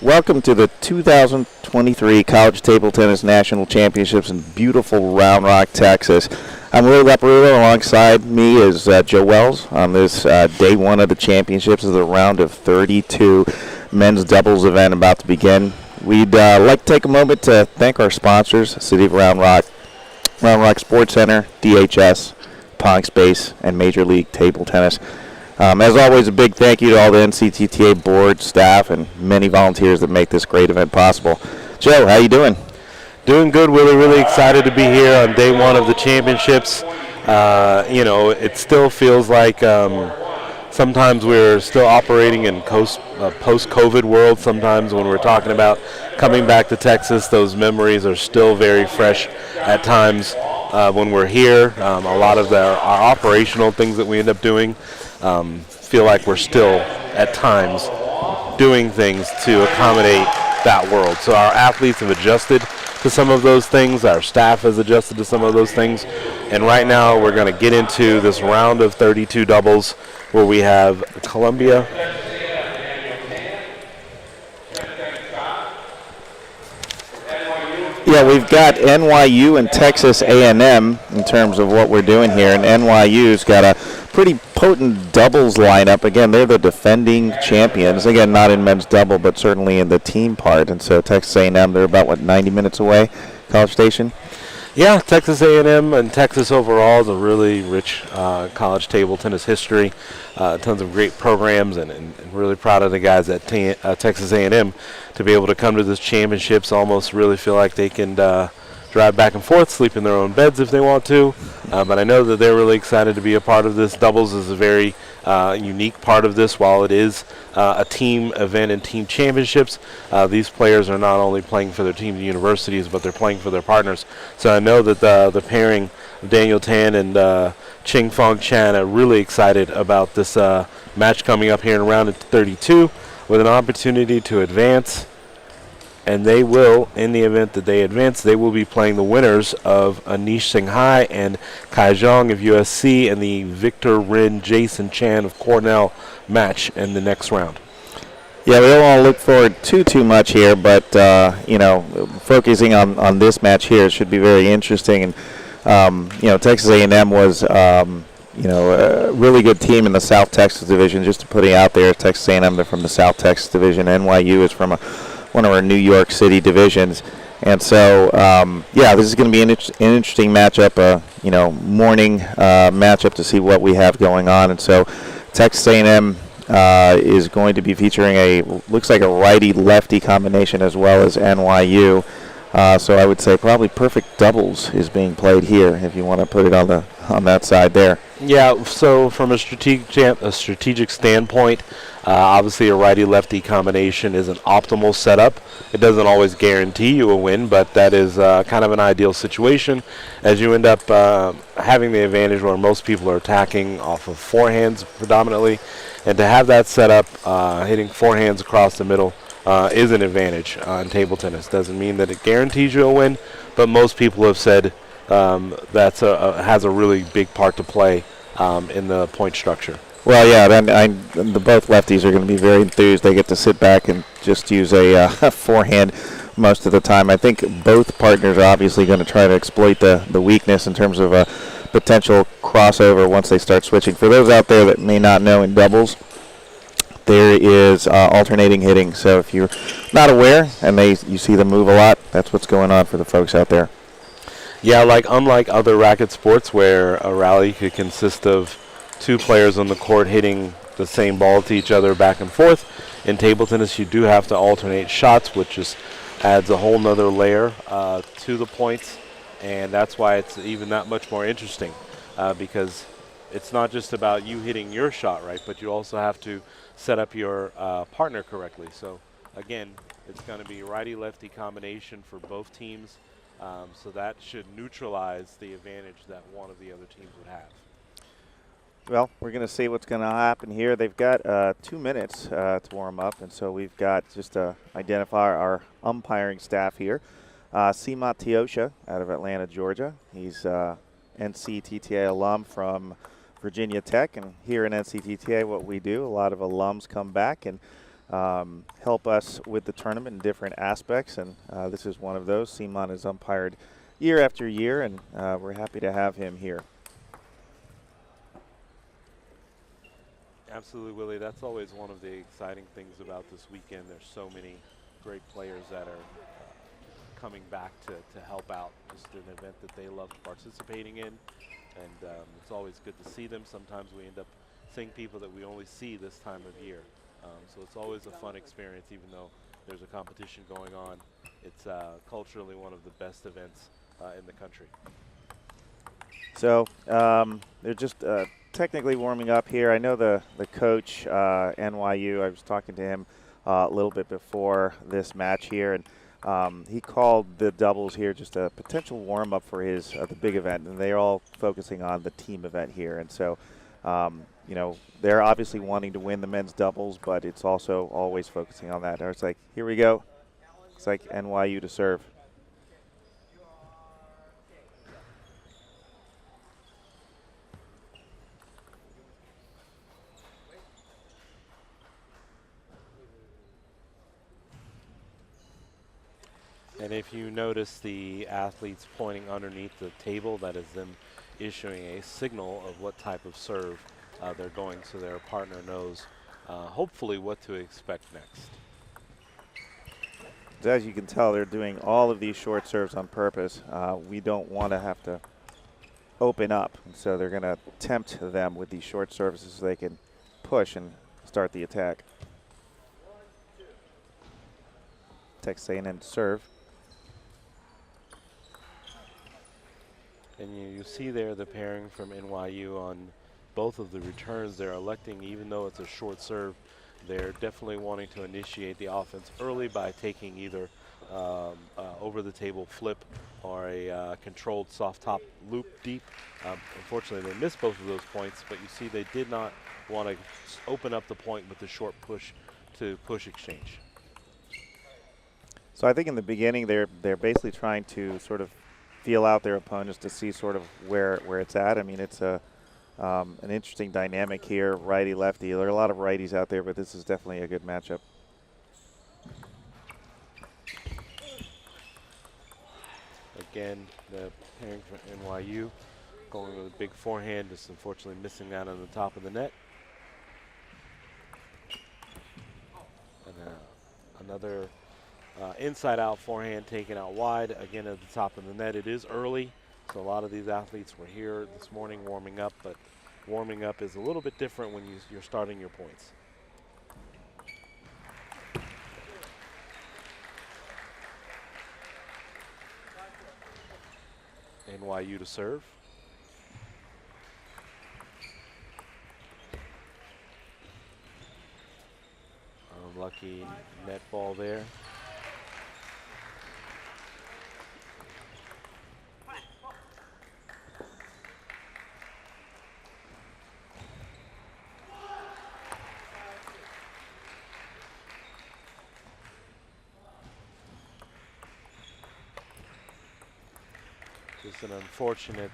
Welcome to the 2023 College Table Tennis National Championships in beautiful Round Rock, Texas. I'm Will Leparuto. Alongside me is Joe Wells on this day one of the championships of the round of 32 men's doubles event about to begin. We'd like to take a moment to thank our sponsors, City of Round Rock Sports Center, DHS, Pong Space, and Major League Table Tennis. As always, a big thank you to all the NCTTA board, staff, and many volunteers that make this great event possible. Joe, how you doing? Doing good, Willie. Really excited to be here on day one of the championships. It still feels like sometimes we're still operating in post-COVID world. Sometimes when we're talking about coming back to Texas, those memories are still very fresh at times when we're here. A lot of our operational things that we end up doing feel like we're still, at times, doing things to accommodate that world. So our athletes have adjusted to some of those things. Our staff has adjusted to some of those things. And right now we're going to get into this round of 32 doubles where we have Colombia. Yeah, we've got NYU and Texas A&M in terms of what we're doing here. And NYU's got a pretty potent doubles lineup. Again, they're the defending champions. Again, not in men's double, but certainly in the team part. And so Texas A&M, they're about, 90 minutes away, College Station? Yeah, Texas A&M and Texas overall is a really rich college table tennis history. Tons of great programs, and really proud of the guys at Texas A&M to be able to come to this championships. Almost really feel like they can drive back and forth, sleep in their own beds if they want to. But I know that they're really excited to be a part of this. Doubles is a very unique part of this. While it is a team event and team championships, these players are not only playing for their team and universities, but they're playing for their partners. So I know that the pairing of Daniel Tan and Ching Fong Chan are really excited about this match coming up here in round 32 with an opportunity to advance. And they will, in the event that they advance, they will be playing the winners of Anish Singhai and Kai Zhang of USC and the Victor Rin, Jason Chan of Cornell match in the next round. Yeah, we don't want to look forward too much here, but, focusing on this match here should be very interesting. And, Texas A&M was, a really good team in the South Texas division. Just to put it out there, Texas A&M, they're from the South Texas division. NYU is from one of our New York City divisions. And so, this is going to be an interesting matchup, morning matchup to see what we have going on. And so Texas A&M is going to be featuring looks like a righty-lefty combination as well as NYU. So I would say probably perfect doubles is being played here if you want to put it on that side there. Yeah, so from a strategic standpoint, obviously a righty-lefty combination is an optimal setup. It doesn't always guarantee you a win, but that is kind of an ideal situation as you end up having the advantage where most people are attacking off of forehands predominantly. And to have that setup, hitting forehands across the middle is an advantage in table tennis. Doesn't mean that it guarantees you a win, but most people have said that has a really big part to play in the point structure. Well, yeah, then the both lefties are going to be very enthused. They get to sit back and just use a forehand most of the time. I think both partners are obviously going to try to exploit the weakness in terms of a potential crossover once they start switching. For those out there that may not know, in doubles, there is alternating hitting. So if you're not aware and you see them move a lot, that's what's going on for the folks out there. Yeah, unlike other racket sports where a rally could consist of two players on the court hitting the same ball to each other back and forth, in table tennis you do have to alternate shots, which just adds a whole nother layer to the points, and that's why it's even that much more interesting because it's not just about you hitting your shot right, but you also have to set up your partner correctly. So again, it's going to be righty-lefty combination for both teams. So that should neutralize the advantage that one of the other teams would have. Well, we're going to see what's going to happen here. They've got 2 minutes to warm up, and so we've got just to identify our umpiring staff here. Seema Teosha out of Atlanta, Georgia. He's NCTTA alum from Virginia Tech, and here in NCTTA what we do, a lot of alums come back and help us with the tournament in different aspects, and this is one of those. Simon has umpired year after year, and we're happy to have him here. Absolutely, Willie. That's always one of the exciting things about this weekend. There's so many great players that are coming back to help out. Just an event that they love participating in, and it's always good to see them. Sometimes we end up seeing people that we only see this time of year. So it's always a fun experience, even though there's a competition going on. It's culturally one of the best events in the country. So they're just technically warming up here. I know the coach, NYU, I was talking to him a little bit before this match here, and he called the doubles here just a potential warm-up for his the big event, and they're all focusing on the team event here. And so, you know, they're obviously wanting to win the men's doubles, but it's also always focusing on that. It's like, here we go. It's like NYU to serve. And if you notice the athletes pointing underneath the table, that is them issuing a signal of what type of serve they're going, so their partner knows hopefully what to expect next. As you can tell, they're doing all of these short serves on purpose. We don't want to have to open up, and so they're going to tempt them with these short services so they can push and start the attack. Texas A&M serve. And you see there the pairing from NYU on both of the returns. They're electing, even though it's a short serve, they're definitely wanting to initiate the offense early by taking either over-the-table flip or a controlled soft top loop deep. Unfortunately, they missed both of those points, but you see they did not want to open up the point with the short push to push exchange. So I think in the beginning they're basically trying to sort of feel out their opponents to see sort of where it's at. I mean, it's an interesting dynamic here, righty-lefty. There are a lot of righties out there, but this is definitely a good matchup. Again, the pairing for NYU going with a big forehand, just unfortunately missing out on the top of the net. And another inside-out forehand taken out wide, again at the top of the net. It is early, so a lot of these athletes were here this morning warming up, but warming up is a little bit different when you're starting your points. NYU to serve. Unlucky net ball there. Just an unfortunate,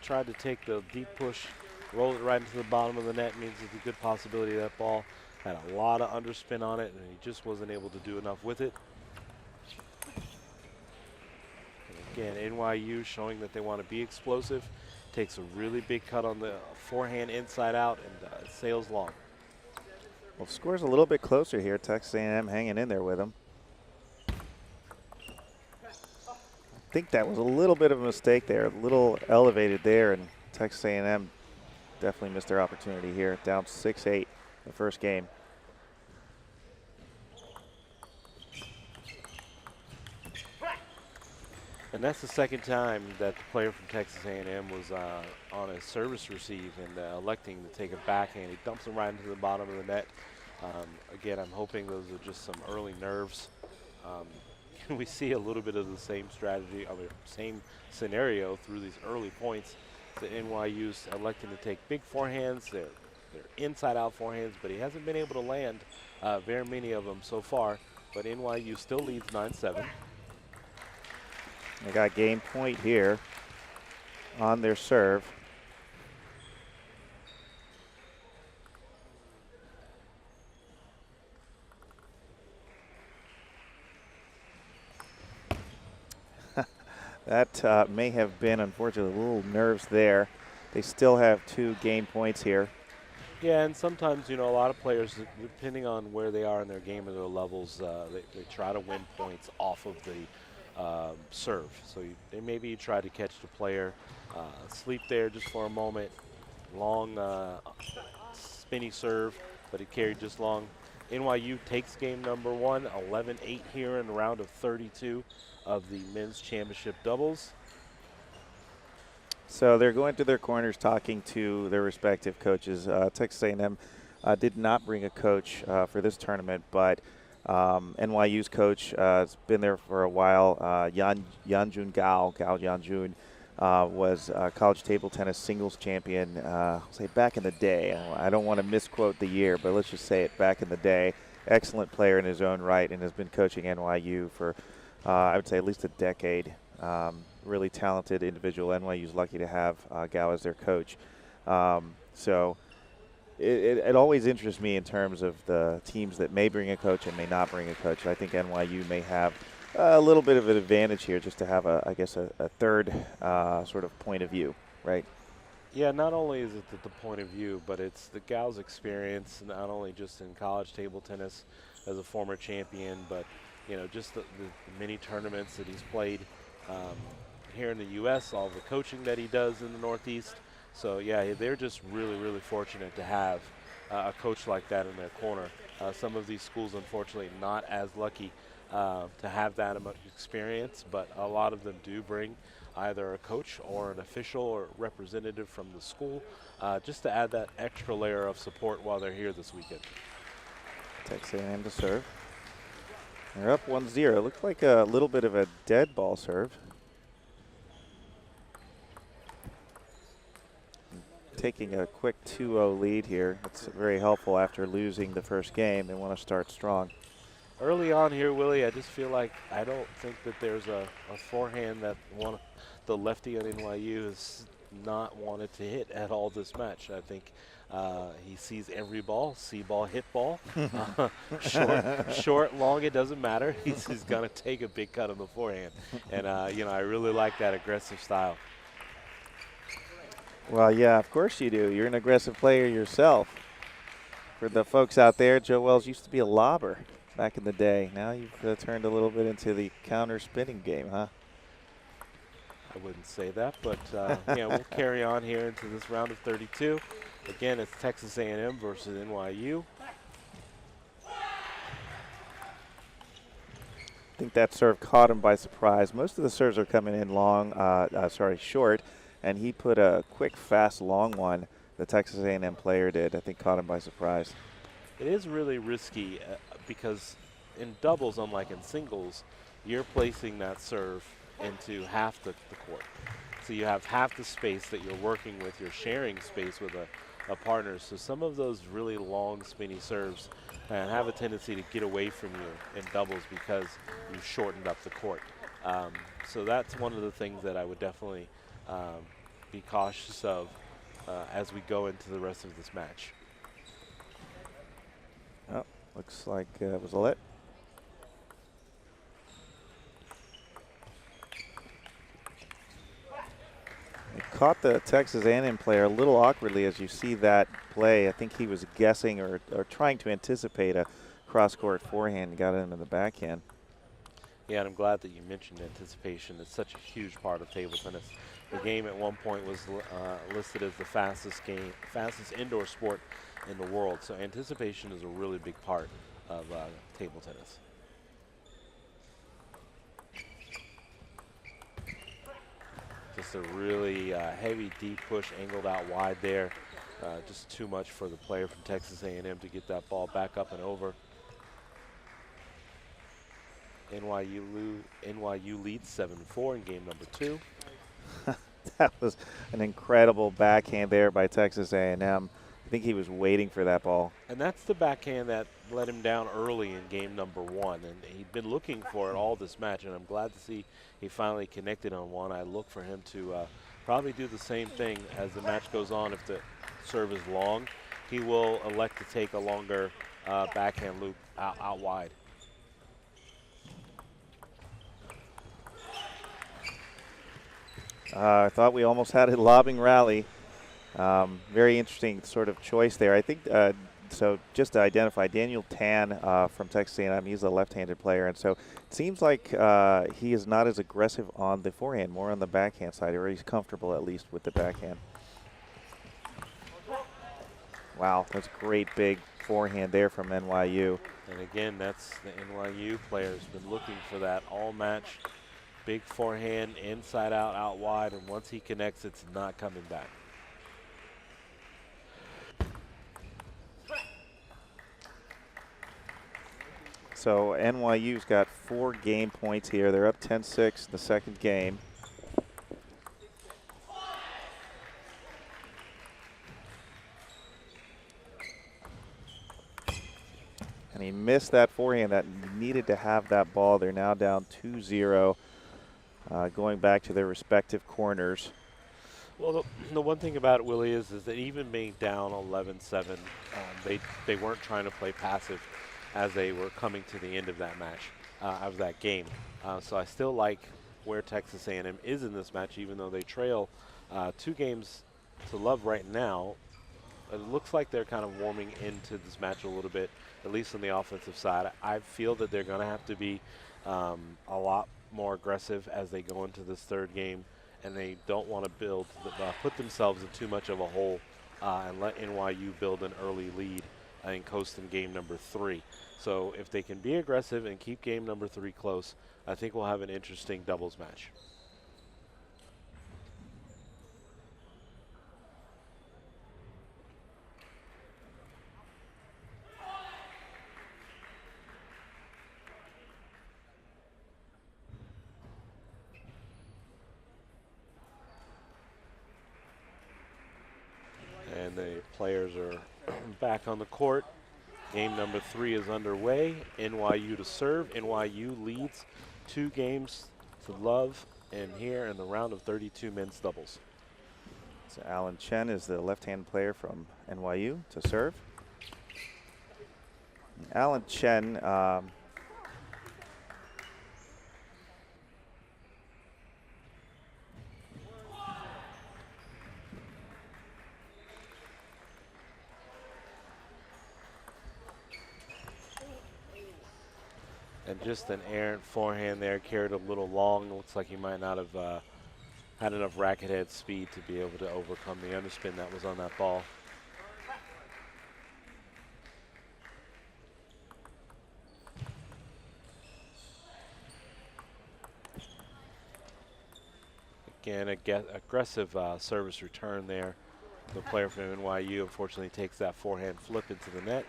tried to take the deep push, roll it right into the bottom of the net. Means it's a good possibility that ball had a lot of underspin on it, and he just wasn't able to do enough with it. And again, NYU showing that they want to be explosive, takes a really big cut on the forehand inside out and sails long. Well, score's a little bit closer here. Texas A&M hanging in there with them. I think that was a little bit of a mistake there, a little elevated there, and Texas A&M definitely missed their opportunity here. Down 6-8 the first game. And that's the second time that the player from Texas A&M was on a service receive and electing to take a backhand. He dumps him right into the bottom of the net. Again, I'm hoping those are just some early nerves. We see a little bit of the same strategy, same scenario through these early points. The NYU's electing to take big forehands. They're inside-out forehands, but he hasn't been able to land very many of them so far. But NYU still leads 9-7. They got game point here on their serve. That may have been, unfortunately, a little nerves there. They still have 2 game points here. Yeah, and sometimes, a lot of players, depending on where they are in their game or their levels, they try to win points off of the serve. So maybe you try to catch the player, sleep there just for a moment, long spinny serve, but it carried just long. NYU takes game number 1, 11-8 here in the round of 32 of the men's championship doubles. So they're going to their corners talking to their respective coaches. Texas A&M did not bring a coach for this tournament, but NYU's coach has been there for a while. Yanjun Gao Yanjun, was college table tennis singles champion, say back in the day. I don't want to misquote the year, but let's just say it back in the day. Excellent player in his own right and has been coaching NYU for, I would say, at least a decade. Really talented individual. NYU's lucky to have Gao as their coach. So it always interests me in terms of the teams that may bring a coach and may not bring a coach. I think NYU may have a little bit of an advantage here just to have, I guess, a third sort of point of view, right? Yeah, not only is it the point of view, but it's the Gao's experience, not only just in college table tennis as a former champion, but just the many tournaments that he's played here in the U.S., all the coaching that he does in the Northeast. So yeah, they're just really, really fortunate to have a coach like that in their corner. Some of these schools, unfortunately, not as lucky to have that much experience, but a lot of them do bring either a coach or an official or representative from the school, just to add that extra layer of support while they're here this weekend. Texas A&M to serve. They're up 1-0. Looks like a little bit of a dead ball serve. Taking a quick 2-0 lead here. It's very helpful after losing the first game. They want to start strong. Early on here, Willie, I just feel like I don't think that there's a forehand that the lefty on NYU has not wanted to hit at all this match. I think he sees every ball, see ball, hit ball. Short, long, it doesn't matter. He's going to take a big cut on the forehand. And, I really like that aggressive style. Well, yeah, of course you do. You're an aggressive player yourself. For the folks out there, Joe Wells used to be a lobber back in the day. Now you've turned a little bit into the counter spinning game, huh? I wouldn't say that, but we'll carry on here into this round of 32. Again, it's Texas A&M versus NYU. I think that serve caught him by surprise. Most of the serves are coming in short, and he put a quick, fast, long one. The Texas A&M player did. I think caught him by surprise. It is really risky because in doubles, unlike in singles, you're placing that serve into half the court. So you have half the space that you're working with. You're sharing space with a partner. So some of those really long, spinny serves have a tendency to get away from you in doubles because you've shortened up the court. So that's one of the things that I would definitely be cautious of as we go into the rest of this match. Oh, looks like it was a let. It caught the Texas A&M player a little awkwardly as you see that play. I think he was guessing or trying to anticipate a cross-court forehand and got it into the backhand. Yeah, and I'm glad that you mentioned anticipation. It's such a huge part of table tennis. The game at one point was listed as the fastest indoor sport in the world. So anticipation is a really big part of table tennis. Just a really heavy, deep push angled out wide there. Just too much for the player from Texas A&M to get that ball back up and over. NYU leads 7-4 in game number 2. That was an incredible backhand there by Texas A&M. I think he was waiting for that ball. And that's the backhand that let him down early in game number 1. And he'd been looking for it all this match, and I'm glad to see he finally connected on one. I look for him to probably do the same thing as the match goes on. If the serve is long, he will elect to take a longer backhand loop out wide. I thought we almost had a lobbing rally. Very interesting sort of choice there. I think so. Just to identify, Daniel Tan from Texas A&M. He's a left-handed player, and so it seems like he is not as aggressive on the forehand, more on the backhand side, or he's comfortable at least with the backhand. Wow, that's a great big forehand there from NYU. And again, that's the NYU player's been looking for that all match. Big forehand, inside out, out wide, and once he connects, it's not coming back. So NYU's got 4 game points here. They're up 10-6 in the second game. And he missed that forehand that needed to have that ball. They're now down 2-0, going back to their respective corners. Well, the one thing about it, Willie, is that even being down 11-7, they weren't trying to play passive as they were coming to the end of that match, of that game. So I still like where Texas A&M is in this match, even though they trail 2 games to love right now. It looks like they're kind of warming into this match a little bit, at least on the offensive side. I feel that they're going to have to be a lot more aggressive as they go into this third game, and they don't want to put themselves in too much of a hole and let NYU build an early lead and coast in game number 3. So if they can be aggressive and keep game number 3 close, I think we'll have an interesting doubles match. And the players are back on the court. Game number 3 is underway. NYU to serve. NYU leads 2 games to love, and here in the round of 32 men's doubles. So Alan Chen is the left-hand player from NYU to serve. Alan Chen, and just an errant forehand there, carried a little long. Looks like he might not have had enough racket head speed to be able to overcome the underspin that was on that ball. Again, aggressive service return there. The player from NYU unfortunately takes that forehand flip into the net.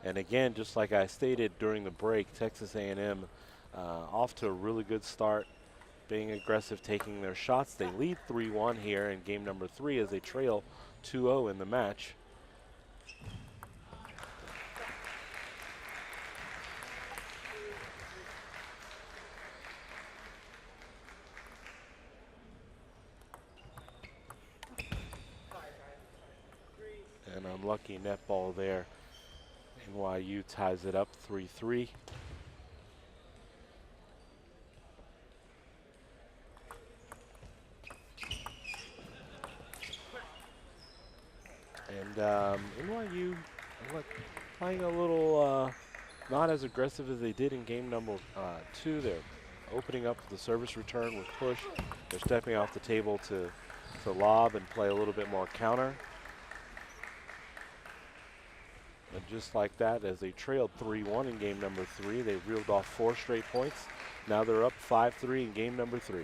And again, just like I stated during the break, Texas A&M off to a really good start, being aggressive, taking their shots. They lead 3-1 here in game number 3 as they trail 2-0 in the match. An unlucky net ball there. NYU ties it up 3-3. And NYU playing a little not as aggressive as they did in game number 2. They're opening up the service return with push. They're stepping off the table to lob and play a little bit more counter. And just like that, as they trailed 3-1 in game number 3, they reeled off 4 straight points. Now they're up 5-3 in game number 3.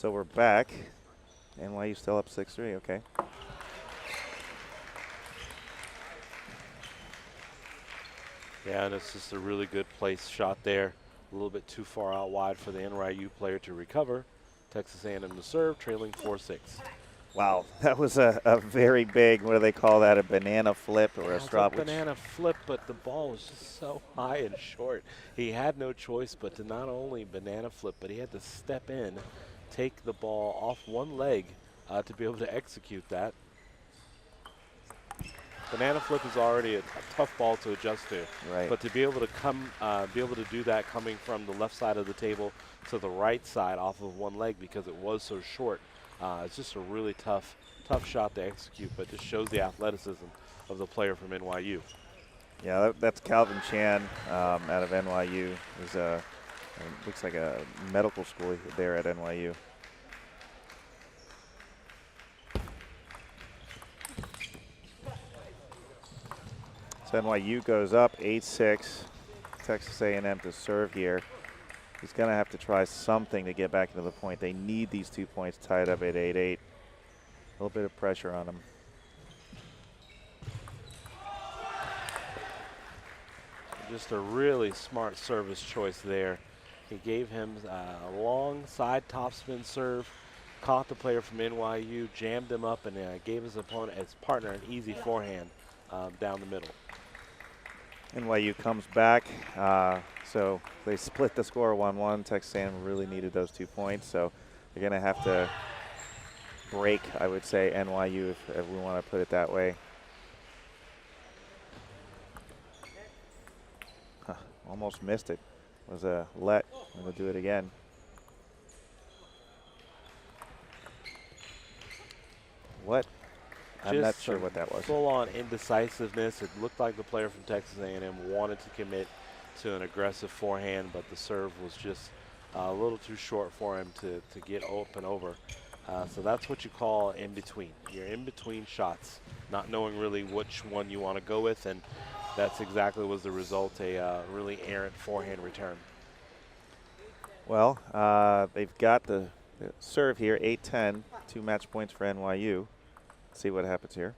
so we're back. NYU still up 6-3, okay. Yeah, and it's just a really good place shot there. A little bit too far out wide for the NYU player to recover. Texas A&M to serve, trailing 4-6. Wow, that was a very big, what do they call that, a banana flip or Yeah, a it's a straw? Which, banana flip, but the ball was just so high and short. He had no choice but to not only banana flip, but he had to step in, take the ball off one leg to be able to execute that. Banana flip is already a tough ball to adjust to, right. but to be able to be able to do that coming from the left side of the table to the right side off of one leg because it was so short, it's just a really tough shot to execute. But just shows the athleticism of the player from NYU. Yeah, that's Calvin Chan out of NYU. He's looks like a medical school there at NYU. So NYU goes up 8-6. Texas A&M to serve here. He's going to have to try something to get back into the point. They need these 2 points tied up at 8-8. A little bit of pressure on him. Just a really smart service choice there. He gave him a long side topspin serve, caught the player from NYU, jammed him up, and gave his opponent, his partner, an easy forehand down the middle. NYU comes back, so they split the score 1-1. Texas A&M really needed those 2 points, so they're going to have to break, I would say, NYU if we want to put it that way. Almost missed it. Was a let. I'm going to do it again. What? I'm not sure what that was. Full-on indecisiveness. It looked like the player from Texas A&M wanted to commit to an aggressive forehand, but the serve was just a little too short for him to get open over. So that's what you call in between. You're in between shots, not knowing really which one you want to go with, and that's exactly was the result, a really errant forehand return. Well, they've got the serve here, 8-10, 2 match points for NYU. Let's see what happens here.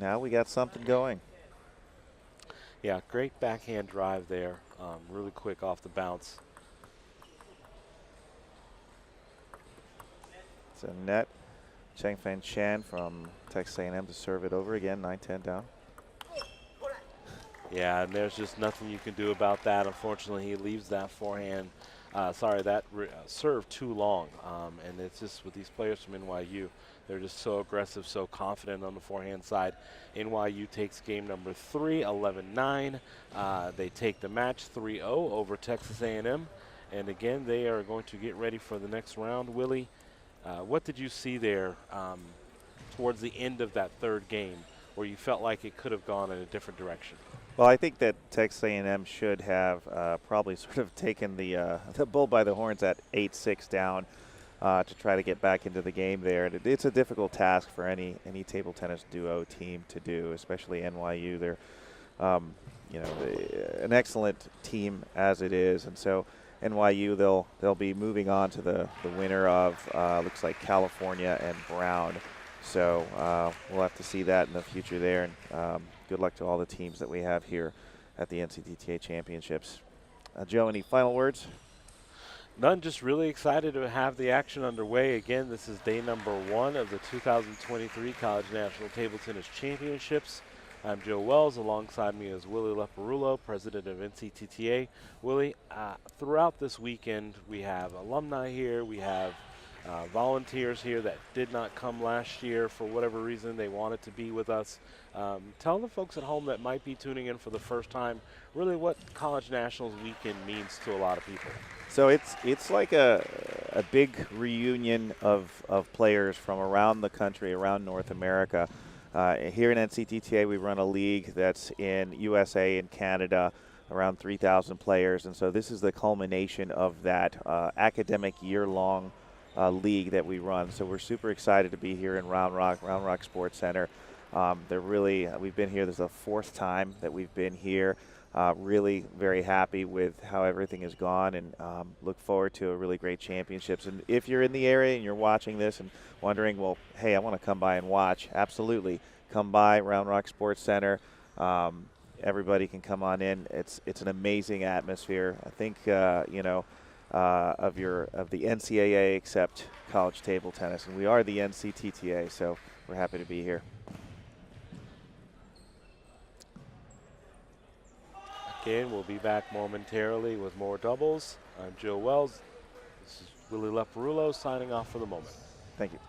Now we got something going. Yeah, great backhand drive there, really quick off the bounce. It's a net. Chengfeng Chan from Texas A&M to serve it over again, 9-10 down. Yeah, and there's just nothing you can do about that. Unfortunately, he leaves that forehand, serve too long. And it's just with these players from NYU, they're just so aggressive, so confident on the forehand side. NYU takes game number 3, 11-9. They take the match 3-0 over Texas A&M. And again, they are going to get ready for the next round. Willie, what did you see there towards the end of that third game where you felt like it could have gone in a different direction? Well, I think that Texas A&M should have probably sort of taken the bull by the horns at 8-6 down to try to get back into the game there. And it's a difficult task for any table tennis duo team to do, especially NYU. They're an excellent team as it is, and so NYU they'll be moving on to the winner of looks like California and Brown. So we'll have to see that in the future there. And good luck to all the teams that we have here at the NCTTA Championships. Joe, any final words? None, just really excited to have the action underway. Again, this is day number 1 of the 2023 College National Table Tennis Championships. I'm Joe Wells. Alongside me is Willie Leparulo, president of NCTTA. Willie, throughout this weekend, we have alumni here. We have volunteers here that did not come last year for whatever reason. They wanted to be with us. Tell the folks at home that might be tuning in for the first time really what College Nationals weekend means to a lot of people. So it's like a big reunion of players from around the country, around North America. Here in NCTTA, we run a league that's in USA and Canada, around 3,000 players. And so this is the culmination of that academic year-long league that we run. So we're super excited to be here in Round Rock Sports Center. We've been here, this is the 4th time that we've been here. Really very happy with how everything has gone, and look forward to a really great championships. And if you're in the area and you're watching this and wondering, well, hey, I want to come by and watch, absolutely. Come by Round Rock Sports Center. Everybody can come on in. It's an amazing atmosphere. I think, of the NCAA except college table tennis, and we are the NCTTA, so we're happy to be here. Again, we'll be back momentarily with more doubles. I'm Joe Wells. This is Willie Leparulo signing off for the moment. Thank you.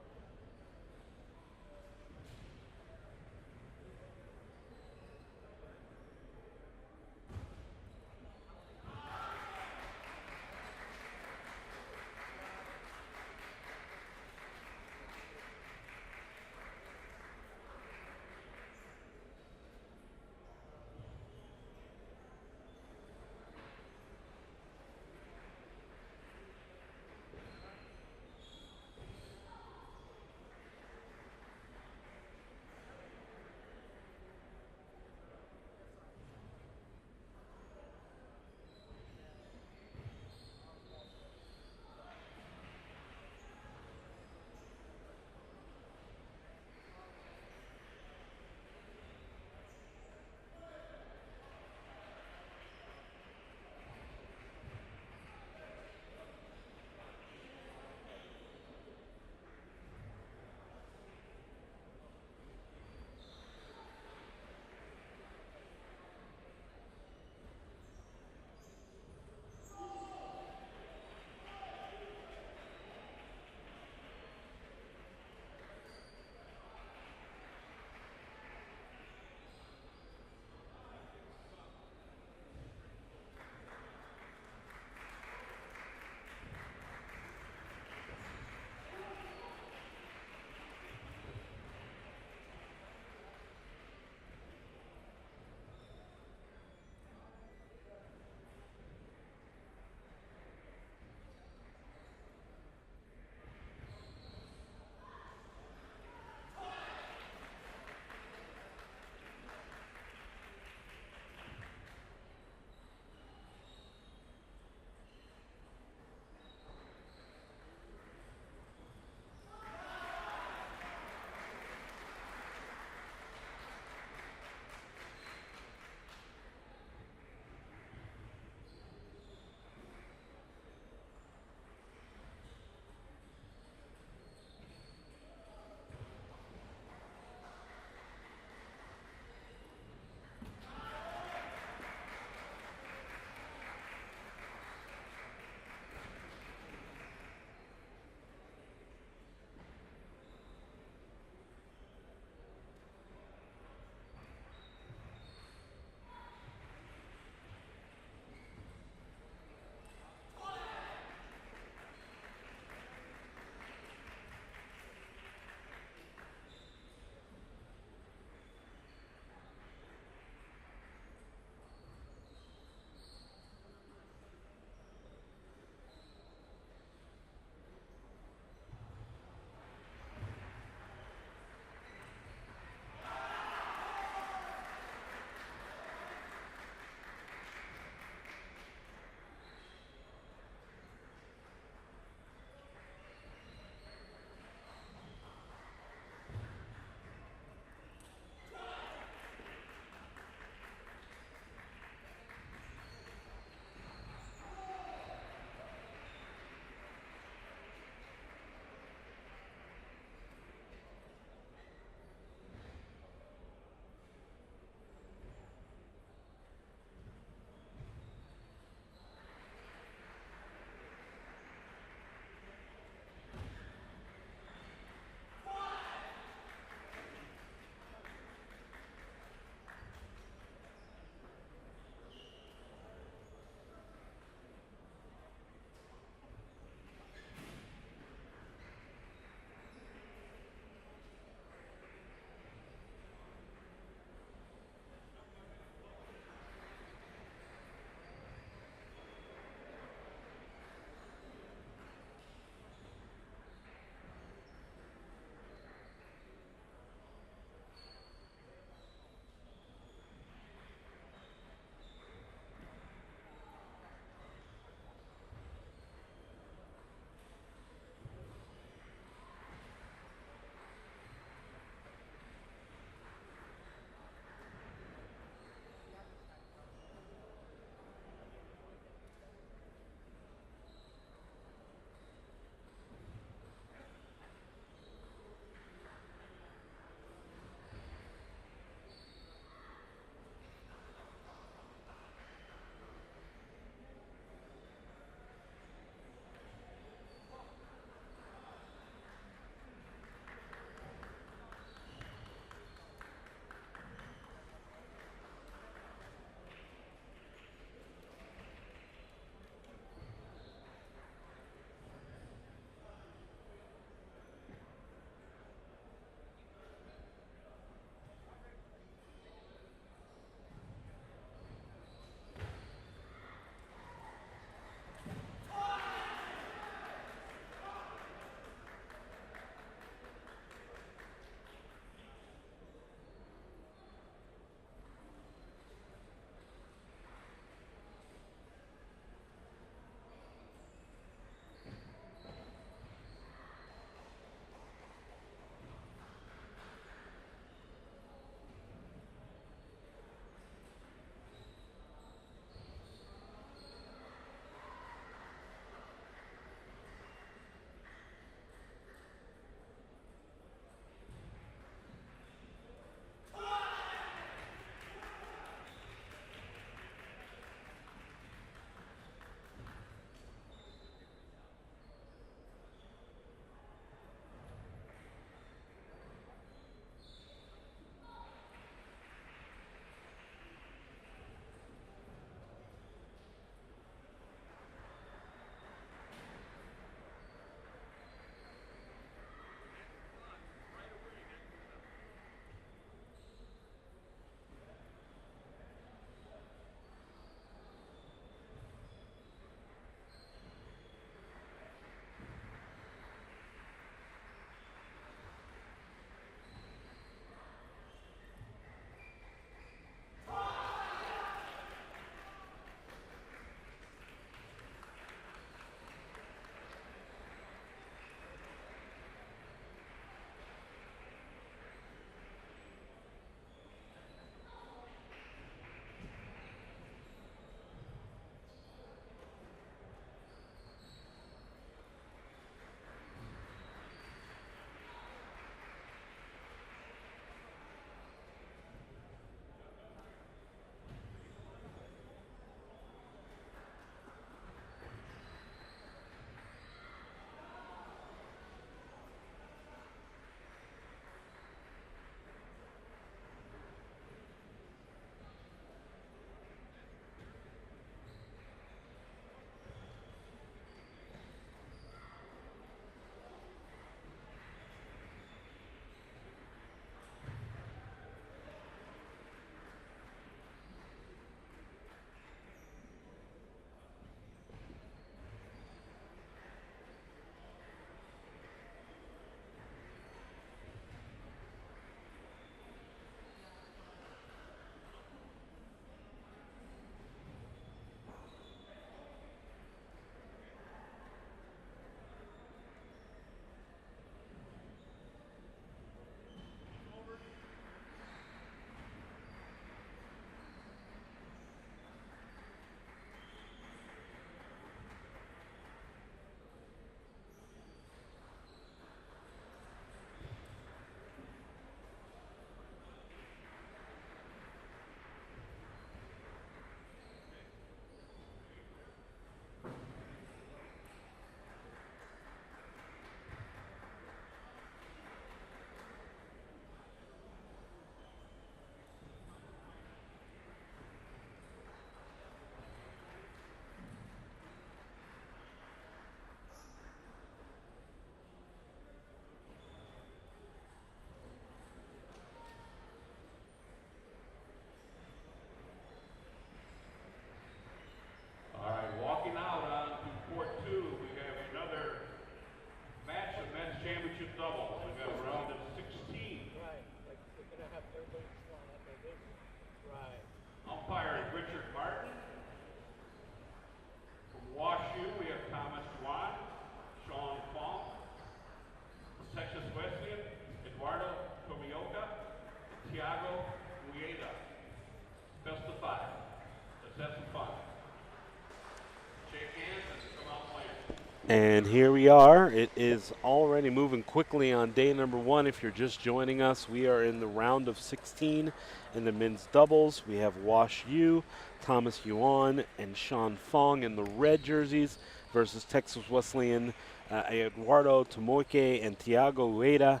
And here we are. It is already moving quickly on day number 1. If you're just joining us, we are in the round of 16 in the men's doubles. We have Wash Yu, Thomas Yuan, and Sean Fong in the red jerseys versus Texas Wesleyan Eduardo Tomoike and Tiago Ueda.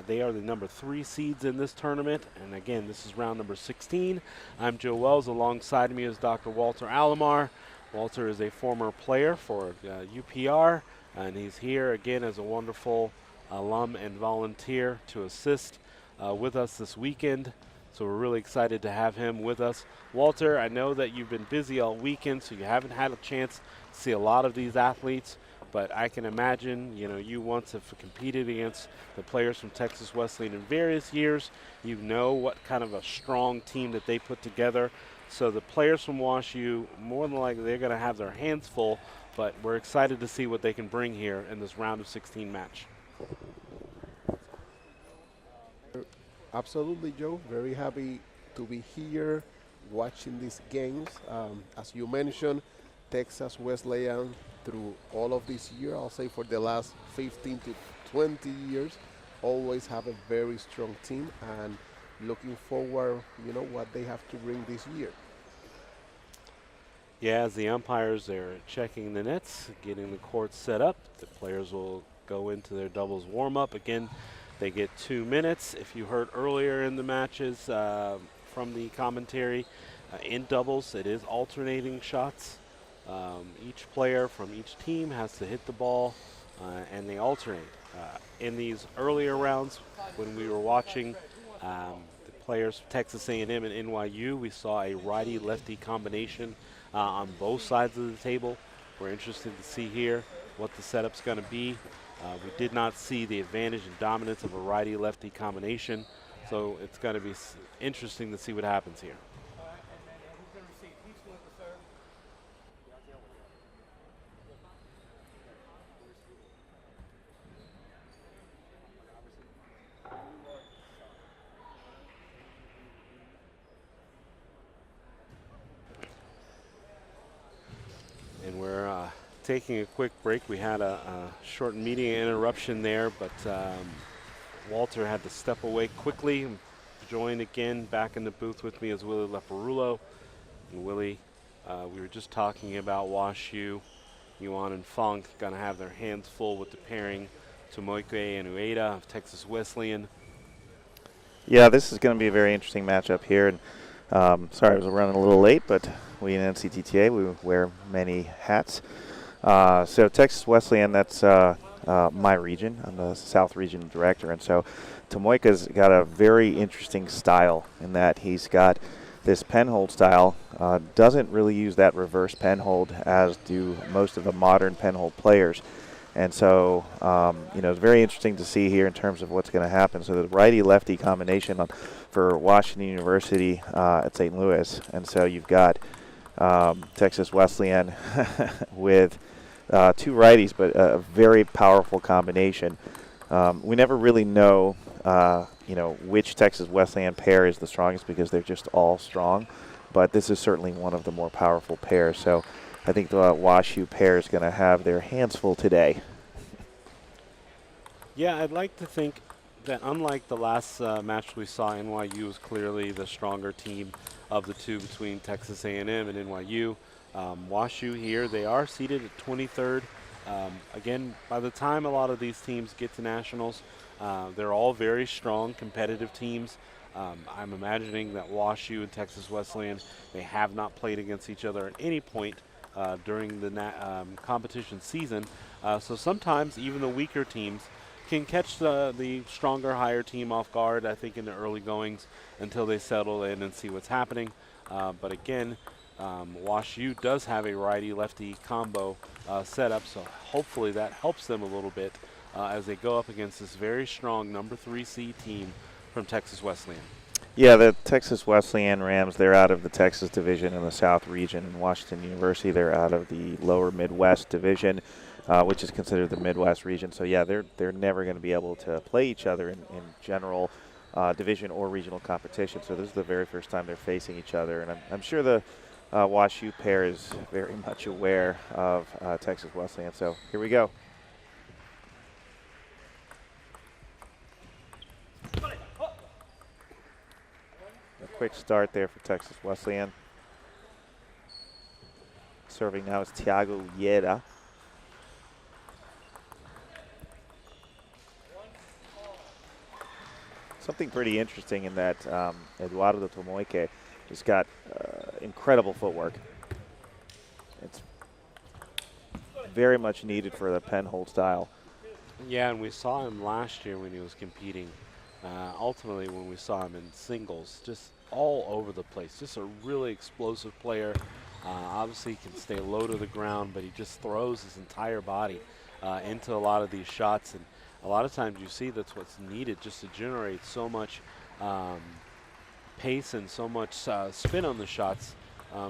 They are the number 3 seeds in this tournament. And again, this is round number 16. I'm Joe Wells. Alongside me is Dr. Walter Alomar. Walter is a former player for UPR, and he's here again as a wonderful alum and volunteer to assist with us this weekend. So we're really excited to have him with us. Walter, I know that you've been busy all weekend, so you haven't had a chance to see a lot of these athletes, but I can imagine, you once have competed against the players from Texas Wesleyan in various years. You know what kind of a strong team that they put together. So the players from WashU, more than likely, they're going to have their hands full, but we're excited to see what they can bring here in this round of 16 match. Absolutely, Joe. Very happy to be here watching these games. As you mentioned, Texas Wesleyan, through all of this year, I'll say for the last 15 to 20 years, always have a very strong team, and looking forward, what they have to bring this year. Yeah, as the umpires are checking the nets, getting the court set up, the players will go into their doubles warm-up. Again, they get 2 minutes. If you heard earlier in the matches from the commentary, in doubles, it is alternating shots. Each player from each team has to hit the ball, and they alternate. In these earlier rounds, when we were watching the players from Texas A&M and NYU, we saw a righty-lefty combination on both sides of the table. We're interested to see here what the setup's going to be. We did not see the advantage and dominance of a righty-lefty combination, so it's going to be interesting to see what happens here. And we're taking a quick break. We had a short meeting interruption there, but Walter had to step away quickly and join again. Back in the booth with me is Willie Leparulo. And Willie, we were just talking about WashU, Yuan and Funk going to have their hands full with the pairing Tomoike and Ueda of Texas Wesleyan. Yeah, this is going to be a very interesting matchup here. And sorry, I was running a little late, but we in NCTTA, we wear many hats. So Texas Wesleyan, that's my region. I'm the South Region Director. And so Tomoika's got a very interesting style in that he's got this penhold style, doesn't really use that reverse penhold as do most of the modern penhold players. And so, it's very interesting to see here in terms of what's going to happen. So the righty-lefty combination for Washington University at St. Louis. And so you've got Texas Wesleyan with 2 righties, but a very powerful combination. We never really know, which Texas Wesleyan pair is the strongest because they're just all strong. But this is certainly one of the more powerful pairs. So I think the WashU pair is going to have their hands full today. Yeah, I'd like to think that unlike the last match we saw, NYU was clearly the stronger team of the two between Texas A&M and NYU. WashU here, they are seated at 23rd. Again, by the time a lot of these teams get to nationals, they're all very strong, competitive teams. I'm imagining that WashU and Texas Wesleyan, they have not played against each other at any point during the competition season. So sometimes even the weaker teams can catch the stronger, higher team off guard, I think, in the early goings until they settle in and see what's happening. But again, WashU does have a righty-lefty combo set up, so hopefully that helps them a little bit as they go up against this very strong number 3 seed team from Texas Wesleyan. Yeah, the Texas Wesleyan Rams, they're out of the Texas division in the South region. And Washington University, they're out of the lower Midwest division, which is considered the Midwest region. So, yeah, they're never going to be able to play each other in general. division or regional competition. So this is the very first time they're facing each other, and I'm sure the WashU pair is very much aware of Texas Wesleyan. So here we go. A quick start there for Texas Wesleyan. Serving now is Thiago Yeda. Something pretty interesting in that Eduardo Tomoike has got incredible footwork. It's very much needed for the Penhold style. Yeah, and we saw him last year when he was competing. Ultimately, when we saw him in singles, just all over the place. Just a really explosive player. Obviously, he can stay low to the ground, but he just throws his entire body into a lot of these shots. And a lot of times you see that's what's needed just to generate so much pace and so much spin on the shots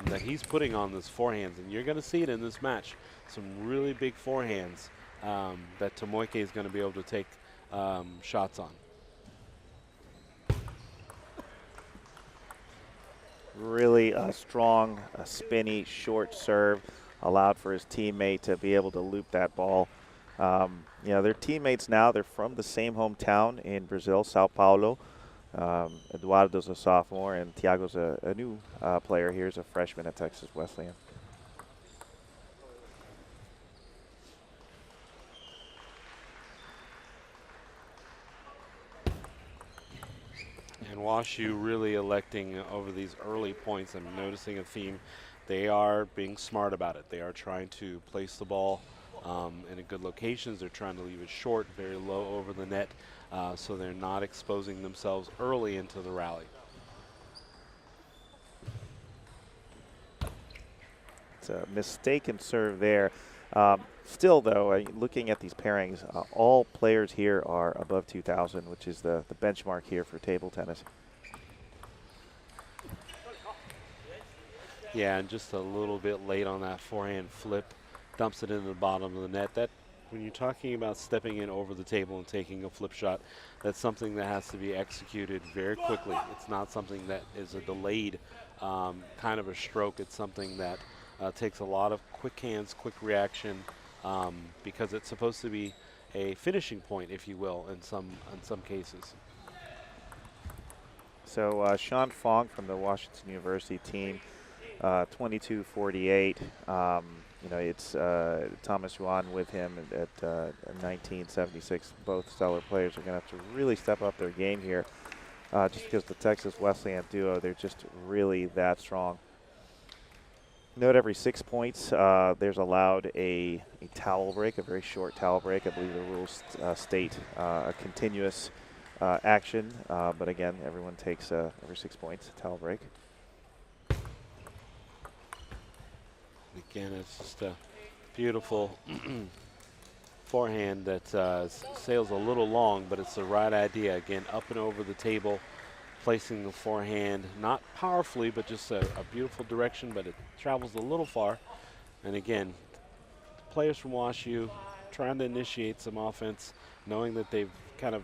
that he's putting on those forehands. And you're going to see it in this match. Some really big forehands that Tomoike is going to be able to take shots on. Really a strong, spinny, short serve allowed for his teammate to be able to loop that ball. You know, their teammates now, they're from the same hometown in Brazil, Sao Paulo. Eduardo's a sophomore, and Thiago's a new player. Here's a freshman at Texas Wesleyan. And WashU really electing over these early points. I'm noticing a theme. They are being smart about it. They are trying to place the ball in good locations. They're trying to leave it short, very low over the net, so they're not exposing themselves early into the rally. It's a mistaken serve there. Still, though, looking at these pairings, all players here are above 2,000, which is the benchmark here for table tennis. Yeah, and just a little bit late on that forehand flip, dumps it into the bottom of the net. That, when you're talking about stepping in over the table and taking a flip shot, that's something that has to be executed very quickly. It's not something that is a delayed kind of a stroke. It's something that takes a lot of quick hands, quick reaction, because it's supposed to be a finishing point, if you will, in some cases. So Sean Fong from the Washington University team, 22-48. You know, it's Thomas Yuan with him at 1976. Both stellar players are going to have to really step up their game here, just because the Texas Wesleyan duo, they're just really that strong. Note every 6 points, there's allowed a towel break, a very short towel break. I believe the rules state a continuous action, but again, everyone takes every 6 points, towel break. Again, it's just a beautiful forehand that sails a little long, but it's the right idea. Again, up and over the table, placing the forehand, not powerfully, but just a beautiful direction, but it travels a little far. And again, players from WashU trying to initiate some offense, knowing that they've kind of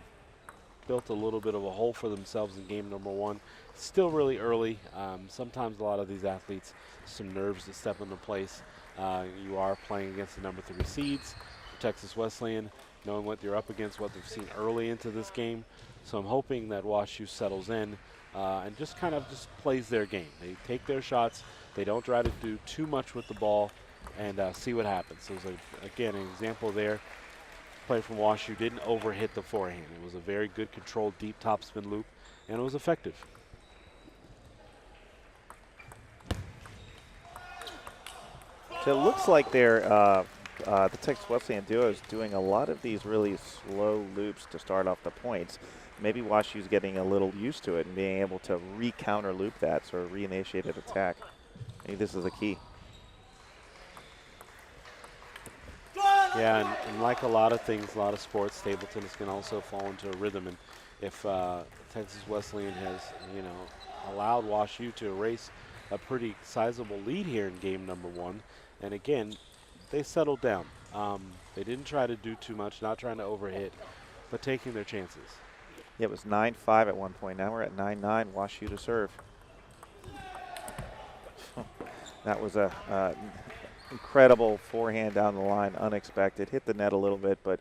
built a little bit of a hole for themselves in game number one. Still really early. Sometimes a lot of these athletes, some nerves that step into place. You are playing against the number 3 seeds, Texas Wesleyan, knowing what you're up against, what they've seen early into this game. So I'm hoping that WashU settles in and just kind of just plays their game. They take their shots. They don't try to do too much with the ball and see what happens. So there's, again, an example there. Player from WashU didn't overhit the forehand. It was a very good controlled deep topspin loop, and it was effective. So it looks like they're the Texas Wesleyan duo is doing a lot of these really slow loops to start off the points. Maybe WashU's getting a little used to it and being able to re-counter loop that, sort of reinitiate an attack. Maybe this is the key. Yeah, and like a lot of things, a lot of sports, table tennis can also fall into a rhythm. And if Texas Wesleyan has, you know, allowed WashU to erase a pretty sizable lead here in game number one, and again, they settled down. They didn't try to do too much, not trying to overhit, but taking their chances. Yeah, it was 9-5 at one point. Now we're at 9-9. WashU to serve. That was a incredible forehand down the line, unexpected. Hit the net a little bit, but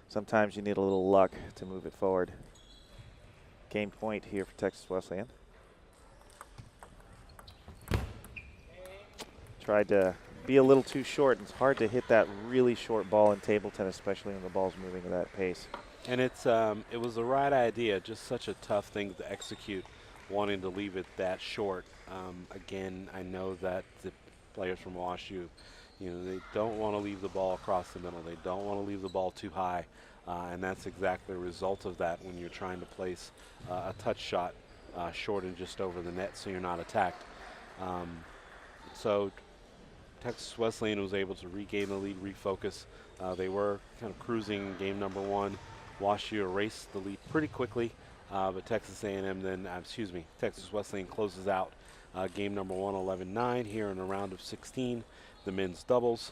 sometimes you need a little luck to move it forward. Game point here for Texas Wesleyan. Tried to be a little too short. It's hard to hit that really short ball in table tennis, especially when the ball's moving at that pace. And it was the right idea, just such a tough thing to execute, wanting to leave it that short. Again, I know that the players from WashU, they don't want to leave the ball across the middle. They don't want to leave the ball too high, and that's exactly a result of that when you're trying to place a touch shot short and just over the net so you're not attacked. So Texas Wesleyan was able to regain the lead, refocus. They were kind of cruising in game number one. WashU erased the lead pretty quickly, but Texas A&M then, Texas Wesleyan closes out game number one, 11-9 here in a round of 16, the men's doubles.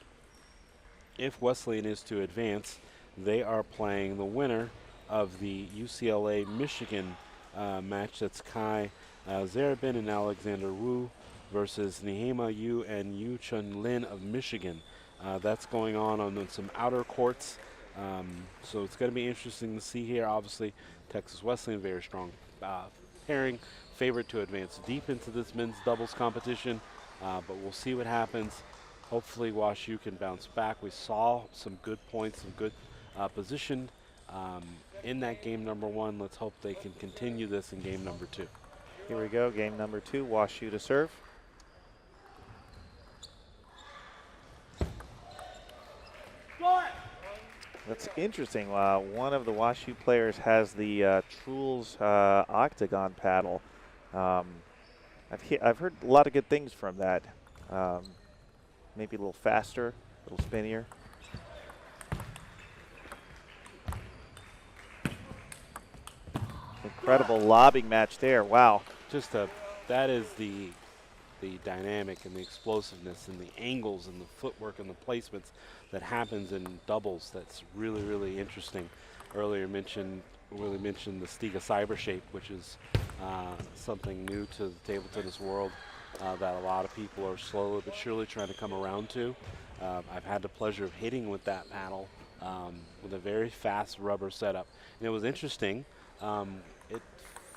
If Wesleyan is to advance, they are playing the winner of the UCLA-Michigan match. That's Kai Zarabin and Alexander Wu versus Nehema Yu and Yu Chun Lin of Michigan. That's going on some outer courts. So it's going to be interesting to see here. Obviously, Texas Wesleyan, very strong pairing, favorite to advance deep into this men's doubles competition. But we'll see what happens. Hopefully, WashU can bounce back. We saw some good points, some good position in that game number one. Let's hope they can continue this in game number two. Here we go, game number two, WashU to serve. That's interesting. One of the WashU players has the Truls octagon paddle. I've heard a lot of good things from that. Maybe a little faster, a little spinnier. Incredible lobbing match there. Wow. That is the dynamic and the explosiveness and the angles and the footwork and the placements that happens in doubles. That's really, really interesting. Earlier Willie mentioned the Stiga Cyber Shape, which is something new to the table tennis world that a lot of people are slowly but surely trying to come around to. I've had the pleasure of hitting with that paddle with a very fast rubber setup. And it was interesting. It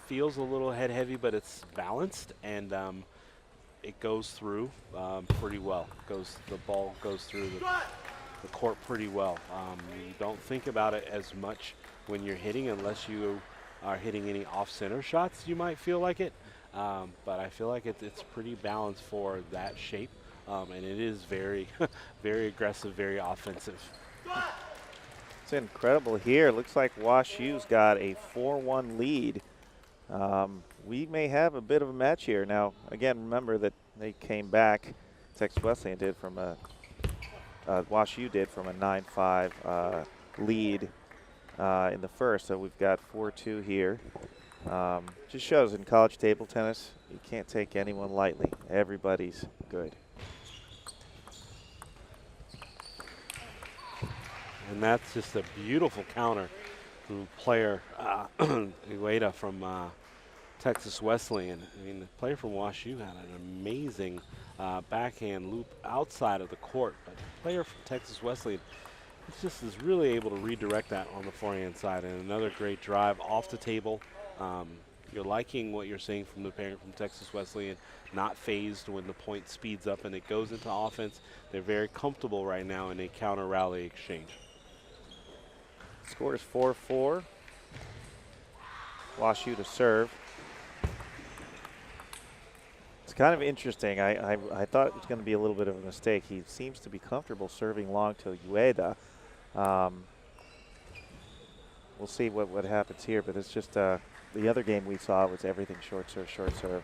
feels a little head heavy, but it's balanced, and it goes through pretty well. The ball goes through the court pretty well. You don't think about it as much when you're hitting, unless you are hitting any off-center shots. You might feel like it, but I feel like it's pretty balanced for that shape, and it is very, very aggressive, very offensive. It's incredible here. Looks like WashU's got a 4-1 lead. We may have a bit of a match here. Now, again, remember that they came back. Texas Wesleyan did from a WashU did from a 9-5 lead in the first. So we've got 4-2 here. Just shows in college table tennis, you can't take anyone lightly. Everybody's good. And that's just a beautiful counter from player Coed from Texas Wesleyan. I mean, the player from WashU had an amazing backhand loop outside of the court, but the player from Texas Wesleyan is really able to redirect that on the forehand side. And another great drive off the table. You're liking what you're seeing from the pairing from Texas Wesleyan, not phased when the point speeds up and it goes into offense. They're very comfortable right now in a counter rally exchange. Score is 4-4. WashU to serve. It's kind of interesting. I thought it was going to be a little bit of a mistake. He seems to be comfortable serving long to Ueda. We'll see what happens here, but it's just the other game we saw was everything short serve, short serve.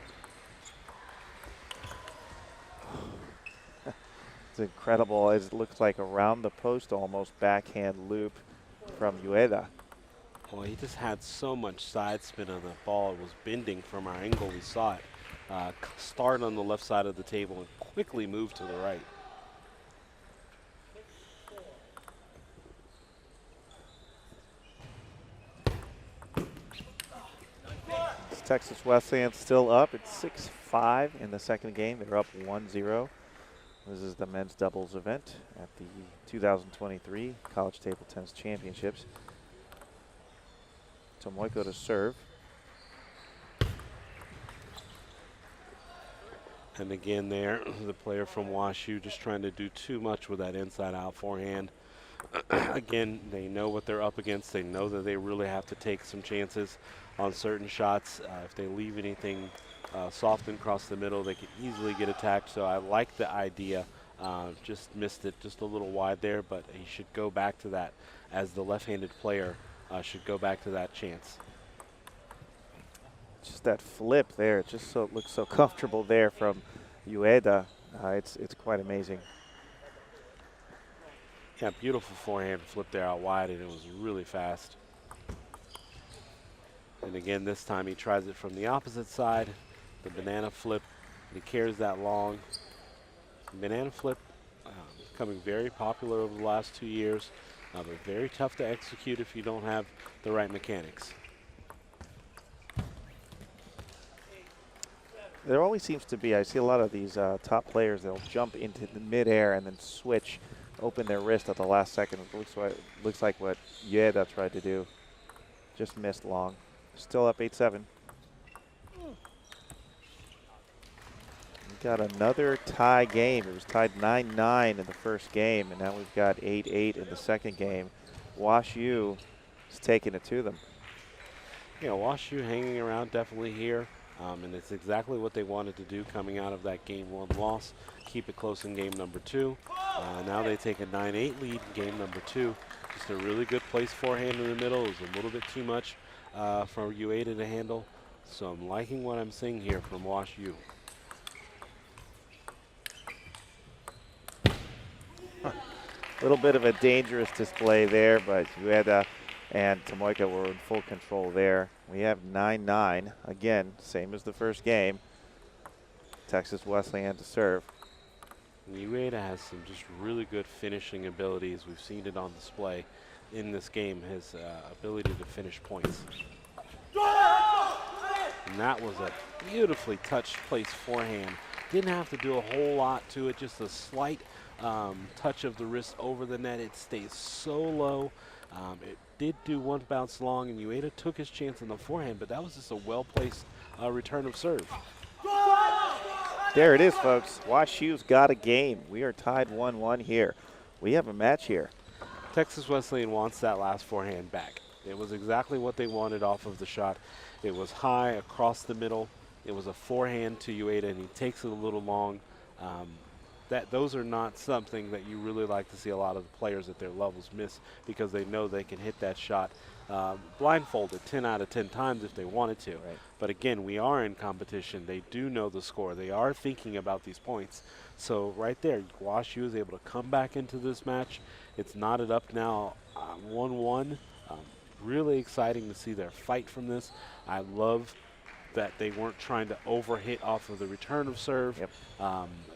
It's incredible. It looks like around the post almost backhand loop from Ueda. Well, he just had so much side spin on the ball. It was bending from our angle. We saw it start on the left side of the table and quickly move to the right. Texas Wesleyan still up. It's 6-5 in the second game. They're up 1-0. This is the men's doubles event at the 2023 College Table Tennis Championships. Tomoiko to serve. And again there, the player from WashU just trying to do too much with that inside-out forehand. Again, they know what they're up against. They know that they really have to take some chances on certain shots. If they leave anything soft and across the middle, they can easily get attacked. So I like the idea. Just missed it just a little wide there, but he should go back to that as the left-handed player should go back to that chance. Just that flip there. It just looks so comfortable there from Ueda. It's quite amazing. Yeah, beautiful forehand flip there out wide, and it was really fast. And again, this time he tries it from the opposite side, the banana flip. He carries that long. Banana flip becoming very popular over the last 2 years, but very tough to execute if you don't have the right mechanics. There always seems to be, I see a lot of these top players, they'll jump into the midair and then switch, open their wrist at the last second. It looks like what Ueda tried to do. Just missed long. Still up 8-7. We've got another tie game. It was tied 9-9 in the first game, and now we've got 8-8 in the second game. WashU is taking it to them. Yeah, WashU hanging around definitely here. And it's exactly what they wanted to do coming out of that game 1 loss. Keep it close in game number 2. Now they take a 9-8 lead in game number 2. Just a really good place forehand in the middle. It was a little bit too much for Ueda to handle. So I'm liking what I'm seeing here from WashU. A little bit of a dangerous display there, but Ueda and Tomoika were in full control there. We have 9-9. Again, same as the first game. Texas Wesleyan to serve. Ueda has some just really good finishing abilities. We've seen it on display in this game, his ability to finish points. And that was a beautifully touched place forehand. Didn't have to do a whole lot to it, just a slight touch of the wrist over the net. It stays so low. It did do one bounce long, and Ueda took his chance on the forehand, but that was just a well-placed return of serve. There it is, folks. WashU's got a game. We are tied 1-1 here. We have a match here. Texas Wesleyan wants that last forehand back. It was exactly what they wanted off of the shot. It was high across the middle. It was a forehand to Ueda, and he takes it a little long. Those are not something that you really like to see a lot of the players at their levels miss, because they know they can hit that shot blindfolded 10 out of 10 times if they wanted to. Right. But again, we are in competition. They do know the score. They are thinking about these points. So right there, WashU is able to come back into this match. It's knotted up now 1-1. Really exciting to see their fight from this. I love that they weren't trying to overhit off of the return of serve. Yep.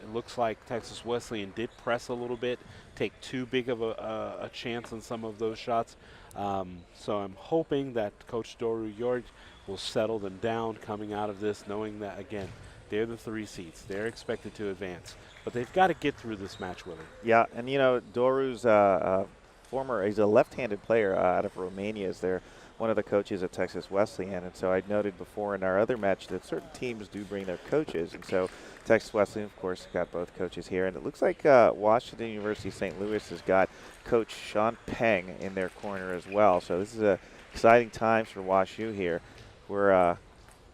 It looks like Texas Wesleyan did press a little bit, take too big of a chance on some of those shots. So I'm hoping that Coach Doru Jorg will settle them down coming out of this, knowing that, again, they're the 3 seeds. They're expected to advance. But they've got to get through this match, Willie. Yeah, and you know, Doru's he's a left-handed player out of Romania. Is there one of the coaches at Texas Wesleyan, and so I noted before in our other match that certain teams do bring their coaches, and so Texas Wesleyan, of course, got both coaches here, and it looks like Washington University St. Louis has got Coach Sean Peng in their corner as well. So this is exciting times for WashU here. We're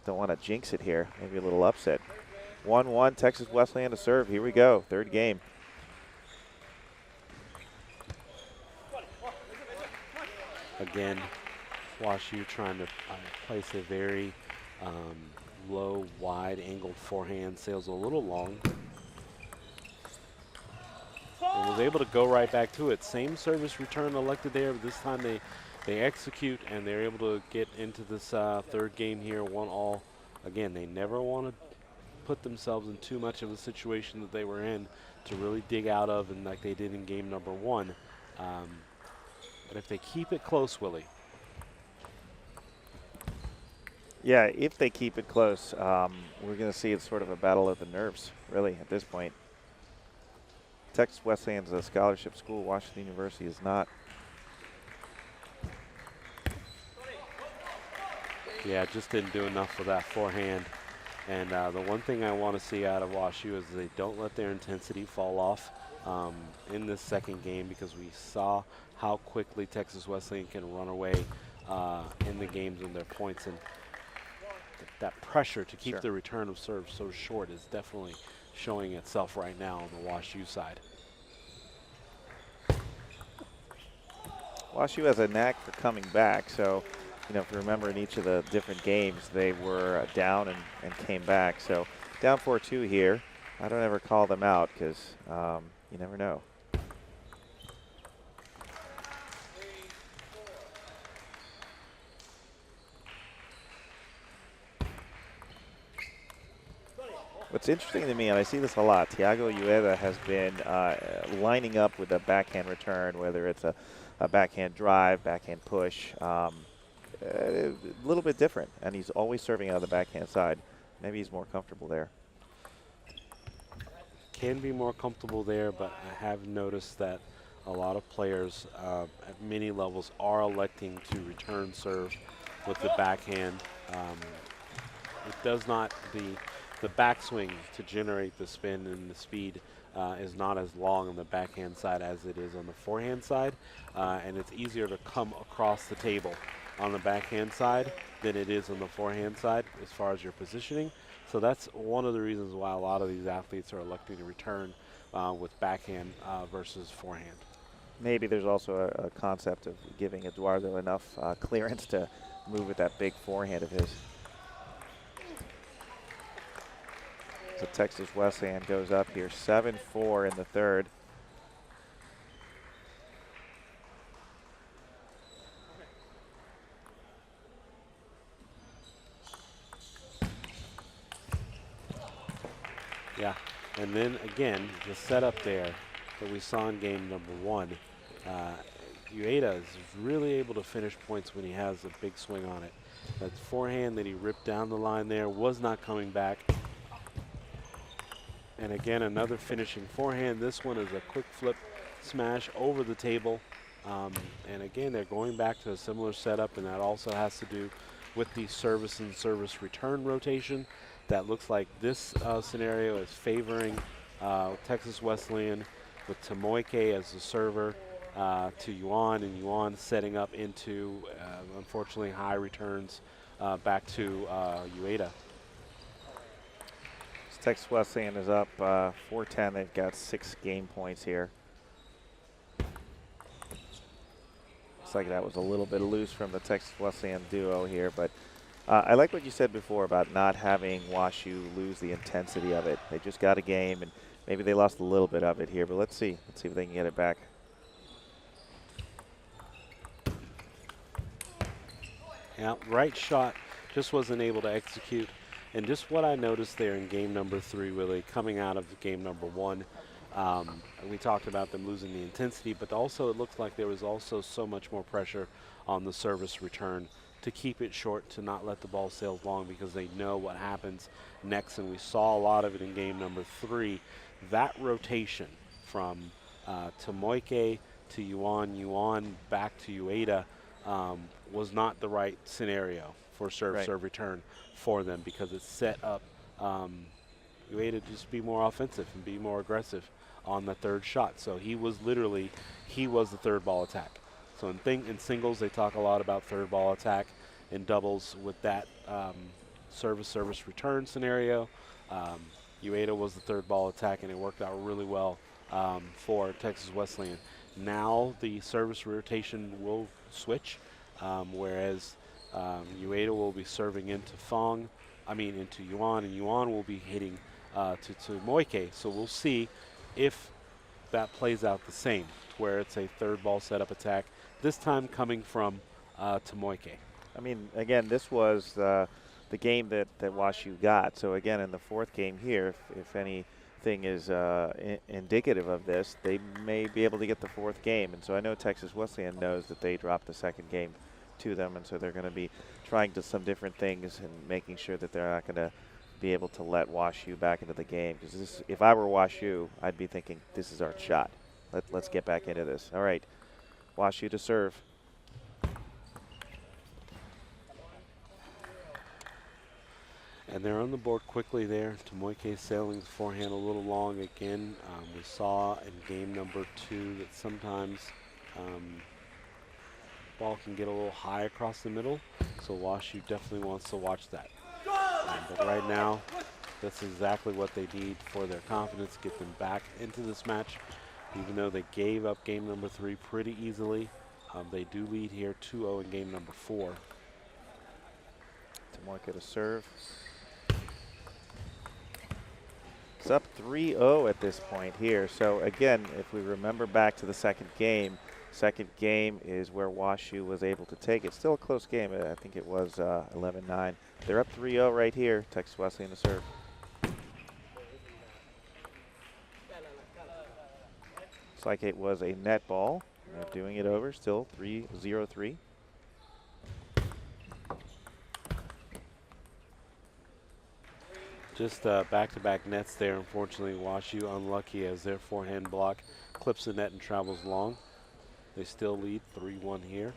don't want to jinx it here, maybe a little upset. 1-1, Texas Wesleyan to serve. Here we go, third game. Again, WashU trying to place a very low, wide angled forehand, sails a little long. And was able to go right back to it. Same service return elected there, but this time they execute and they're able to get into this third game here, 1-all. Again, they never want to put themselves in too much of a situation that they were in to really dig out of, and like they did in game number 1. But if they keep it close, Willie. Yeah, if they keep it close, we're going to see it's sort of a battle of the nerves, really, at this point. Texas Wesleyan's a scholarship school. Washington University is not. Yeah, just didn't do enough with that forehand. And the one thing I want to see out of WashU is they don't let their intensity fall off in this second game, because we saw how quickly Texas Wesleyan can run away in the games and their points. And that pressure to keep Sure. the return of serve so short is definitely showing itself right now on the WashU side. WashU has a knack for coming back, so if you remember in each of the different games, they were down and came back. So down 4-2 here. I don't ever call them out because you never know. What's interesting to me, and I see this a lot, Thiago Ueda has been lining up with a backhand return, whether it's a backhand drive, backhand push. A little bit different, and he's always serving out of the backhand side. Maybe he's more comfortable there. Can be more comfortable there, but I have noticed that a lot of players at many levels are electing to return serve with the backhand. It does not, the backswing to generate the spin and the speed is not as long on the backhand side as it is on the forehand side, and it's easier to come across the table on the backhand side than it is on the forehand side as far as your positioning. So that's one of the reasons why a lot of these athletes are electing to return with backhand versus forehand. Maybe there's also a concept of giving Eduardo enough clearance to move with that big forehand of his. So Texas Wesleyan goes up here 7-4 in the third. Yeah, and then again, the setup there that we saw in game number one, Ueda is really able to finish points when he has a big swing on it. That forehand that he ripped down the line there was not coming back. And again, another finishing forehand. This one is a quick flip smash over the table. And again, they're going back to a similar setup, and that also has to do with the service and service return rotation. That looks like this scenario is favoring Texas Wesleyan, with Tomoike as the server to Yuan, and Yuan setting up into, unfortunately, high returns back to Ueda. Texas Wesleyan is up 4-10. They've got 6 game points here. Looks like that was a little bit loose from the Texas Wesleyan duo here, but I like what you said before about not having WashU lose the intensity of it. They just got a game, and maybe they lost a little bit of it here, but let's see. Let's see if they can get it back. Yeah, right shot, just wasn't able to execute. And just what I noticed there in game number 3, really coming out of game number 1, we talked about them losing the intensity, but also it looked like there was also so much more pressure on the service return to keep it short, to not let the ball sail long, because they know what happens next. And we saw a lot of it in game number 3. That rotation from Tomoike to Yuan back to Ueda was not the right scenario for serve return for them, because it set up Ueda to just be more offensive and be more aggressive on the third shot. So he was the third ball attack. So in singles, they talk a lot about third ball attack. In doubles, with that service return scenario, Ueda was the third ball attack, and it worked out really well for Texas Wesleyan. Now the service rotation will switch, whereas Ueda will be serving into Yuan, and Yuan will be hitting to Moike. So we'll see if that plays out the same, where it's a third ball setup attack, this time coming from Tomoike. I mean, again, this was the game that WashU got. So again, in the fourth game here, if anything is indicative of this, they may be able to get the fourth game. And so I know Texas Wesleyan knows that they dropped the second game to them, and so they're going to be trying to some different things and making sure that they're not going to be able to let WashU back into the game. Because if I were WashU, I'd be thinking, this is our shot. Let's get back into this. All right, WashU to serve. And they're on the board quickly there. Tomoike sailing the forehand a little long again. We saw in game number 2 that sometimes ball can get a little high across the middle, so WashU definitely wants to watch that. But right now, that's exactly what they need for their confidence, get them back into this match. Even though they gave up game number 3 pretty easily, they do lead here 2-0 in game number 4. Tomoike to serve. It's up 3-0 at this point here. So again, if we remember back to the second game is where WashU was able to take it. Still a close game. I think it was 11-9. They're up 3-0 right here. Texas Wesleyan to serve. Looks like it was a net ball. They're doing it over. Still 3-0-3. Just back-to-back nets there. Unfortunately, WashU unlucky as their forehand block clips the net and travels long. They still lead 3-1 here.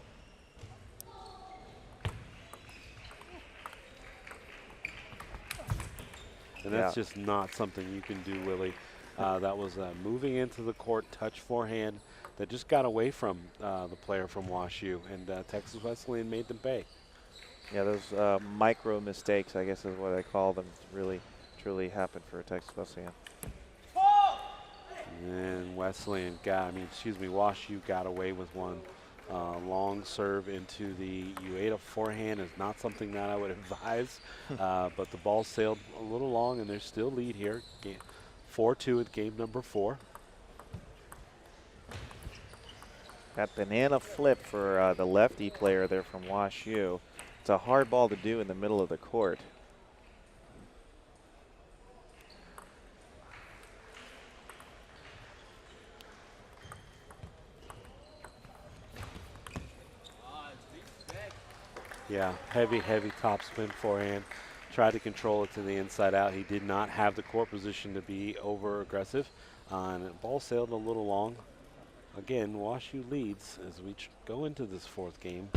And that's just not something you can do, Willie. That was moving into the court, touch forehand that just got away from the player from WashU, and Texas Wesleyan made them pay. Yeah, those micro mistakes, I guess is what I call them, really, truly happened for Texas Wesleyan. And WashU got away with one. Long serve into the Ueda forehand is not something that I would advise, but the ball sailed a little long, and there's still lead here. 4-2 at game number 4. That banana flip for the lefty player there from WashU. It's a hard ball to do in the middle of the court. Yeah, heavy topspin forehand. Tried to control it to the inside out. He did not have the court position to be over aggressive. And the ball sailed a little long. Again, WashU leads as we go into this 4th game.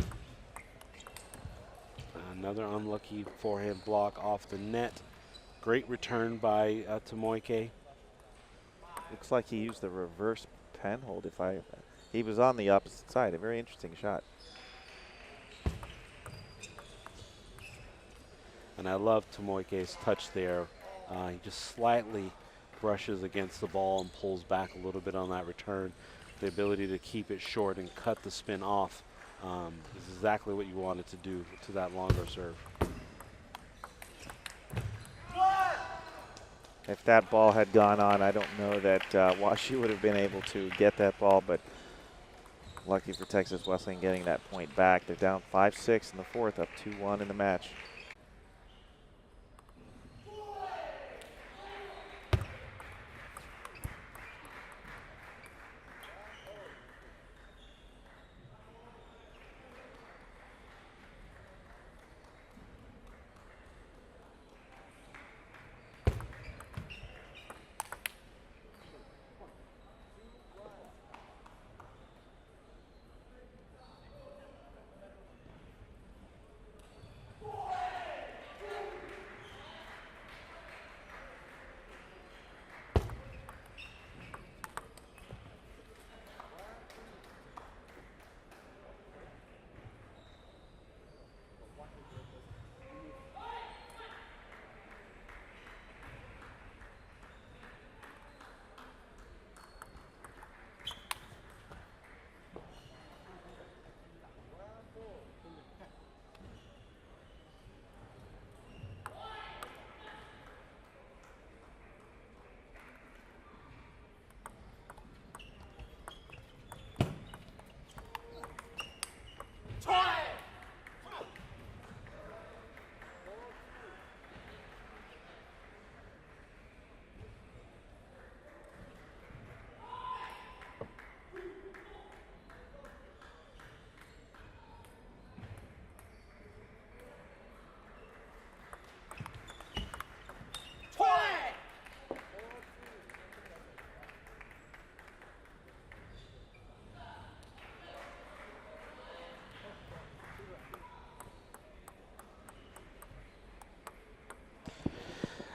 Another unlucky forehand block off the net. Great return by Tomoike. Looks like he used the reverse pen hold. He was on the opposite side. A very interesting shot. And I love Tomoike's touch there. He just slightly brushes against the ball and pulls back a little bit on that return. The ability to keep it short and cut the spin off is exactly what you wanted to do to that longer serve. If that ball had gone on, I don't know that WashU would have been able to get that ball, but lucky for Texas Wesleyan getting that point back. They're down 5-6 in the 4th, up 2-1 in the match.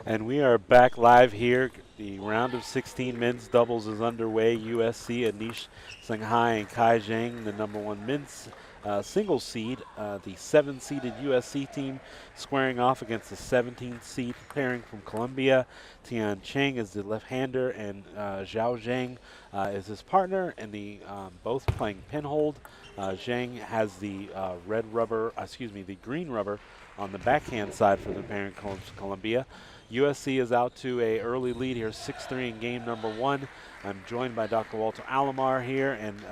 And we are back live here. The round of 16 men's doubles is underway. USC, Anish Shanghai and Kai Zhang, the #1 men's singles seed. The 7-seeded USC team squaring off against the 17th seed pairing from Colombia. Tian Cheng is the left-hander, and Zhao Zhang is his partner, and the both playing pinhold. Zhang has the the green rubber on the backhand side for the pairing Colombia. USC is out to a early lead here, 6-3 in game #1. I'm joined by Dr. Walter Alomar here, and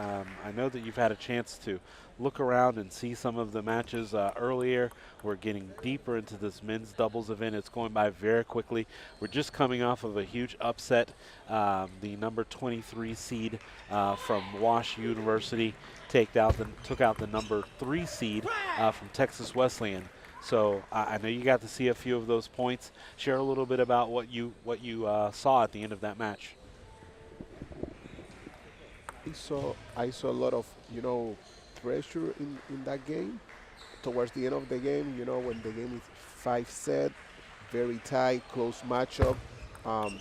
I know that you've had a chance to look around and see some of the matches earlier. We're getting deeper into this men's doubles event. It's going by very quickly. We're just coming off of a huge upset. The number 23 seed from Wash University took out the number 3 seed from Texas Wesleyan. So I know you got to see a few of those points. Share a little bit about what you saw at the end of that match. I saw a lot of pressure in that game. Towards the end of the game, when the game is 5 set, very tight, close matchup. Um,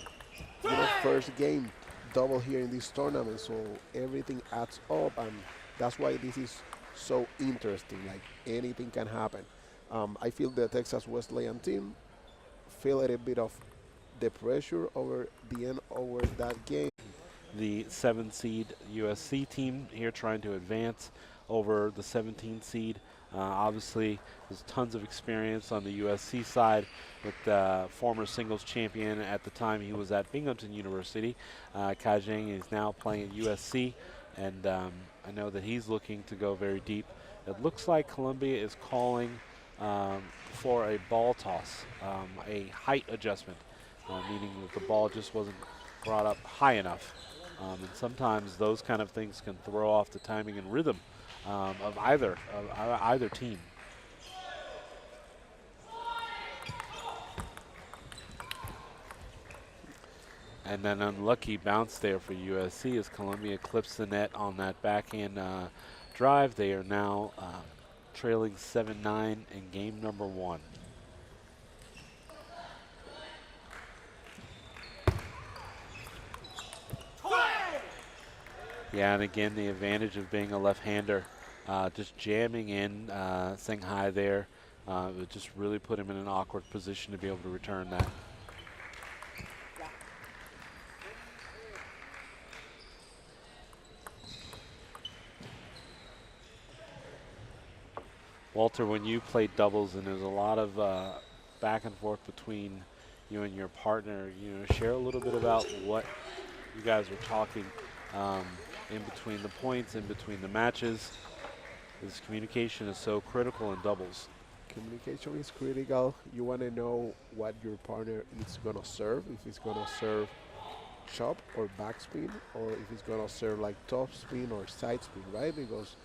First game double here in this tournament, so everything adds up, and that's why this is so interesting. Like anything can happen. I feel the Texas Wesleyan team feel a little bit of the pressure over the end over that game. The 7-seed USC team here trying to advance over the 17 seed. Obviously, there's tons of experience on the USC side with the former singles champion at the time he was at Binghamton University. Kai Zhang is now playing at USC, and I know that he's looking to go very deep. It looks like Colombia is calling for a ball toss, a height adjustment, meaning that the ball just wasn't brought up high enough. And sometimes those kind of things can throw off the timing and rhythm of either team. And an unlucky bounce there for USC as Colombia clips the net on that backhand drive. They are now trailing 7-9 in game #1. Yeah, and again, the advantage of being a left-hander, just jamming in Shanghai there, would just really put him in an awkward position to be able to return that. Walter, when you played doubles and there's a lot of back and forth between you and your partner, share a little bit about what you guys were talking in between the points, in between the matches. This communication is so critical in doubles. Communication is critical. You want to know what your partner is going to serve, if he's going to serve chop or backspin, or if he's going to serve like top spin or side spin, right? Because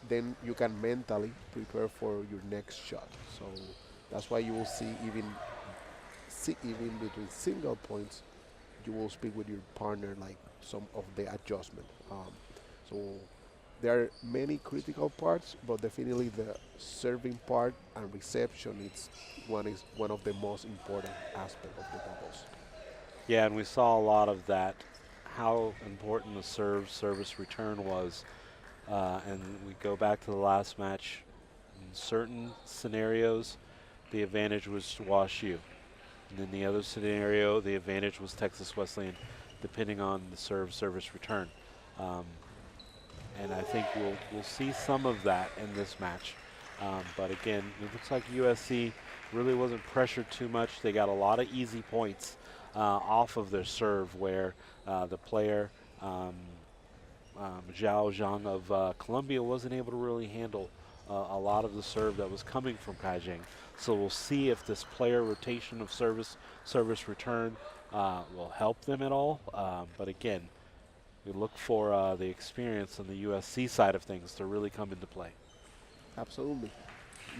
then you can mentally prepare for your next shot. So that's why you will even between single points, you will speak with your partner like some of the adjustment. So there are many critical parts, but definitely the serving part and reception is one of the most important aspects of the doubles. Yeah, and we saw a lot of that, how important the service return was. And we go back to the last match. In certain scenarios, the advantage was to Wash U. And in the other scenario, the advantage was Texas Wesleyan, depending on the service return. And I think we'll see some of that in this match. But again, it looks like USC really wasn't pressured too much. They got a lot of easy points off of their serve, where the player Zhao Zhang of Colombia wasn't able to really handle a lot of the serve that was coming from Kai Zhang. So we'll see if this player rotation of service return will help them at all. But again, we look for the experience on the USC side of things to really come into play. Absolutely.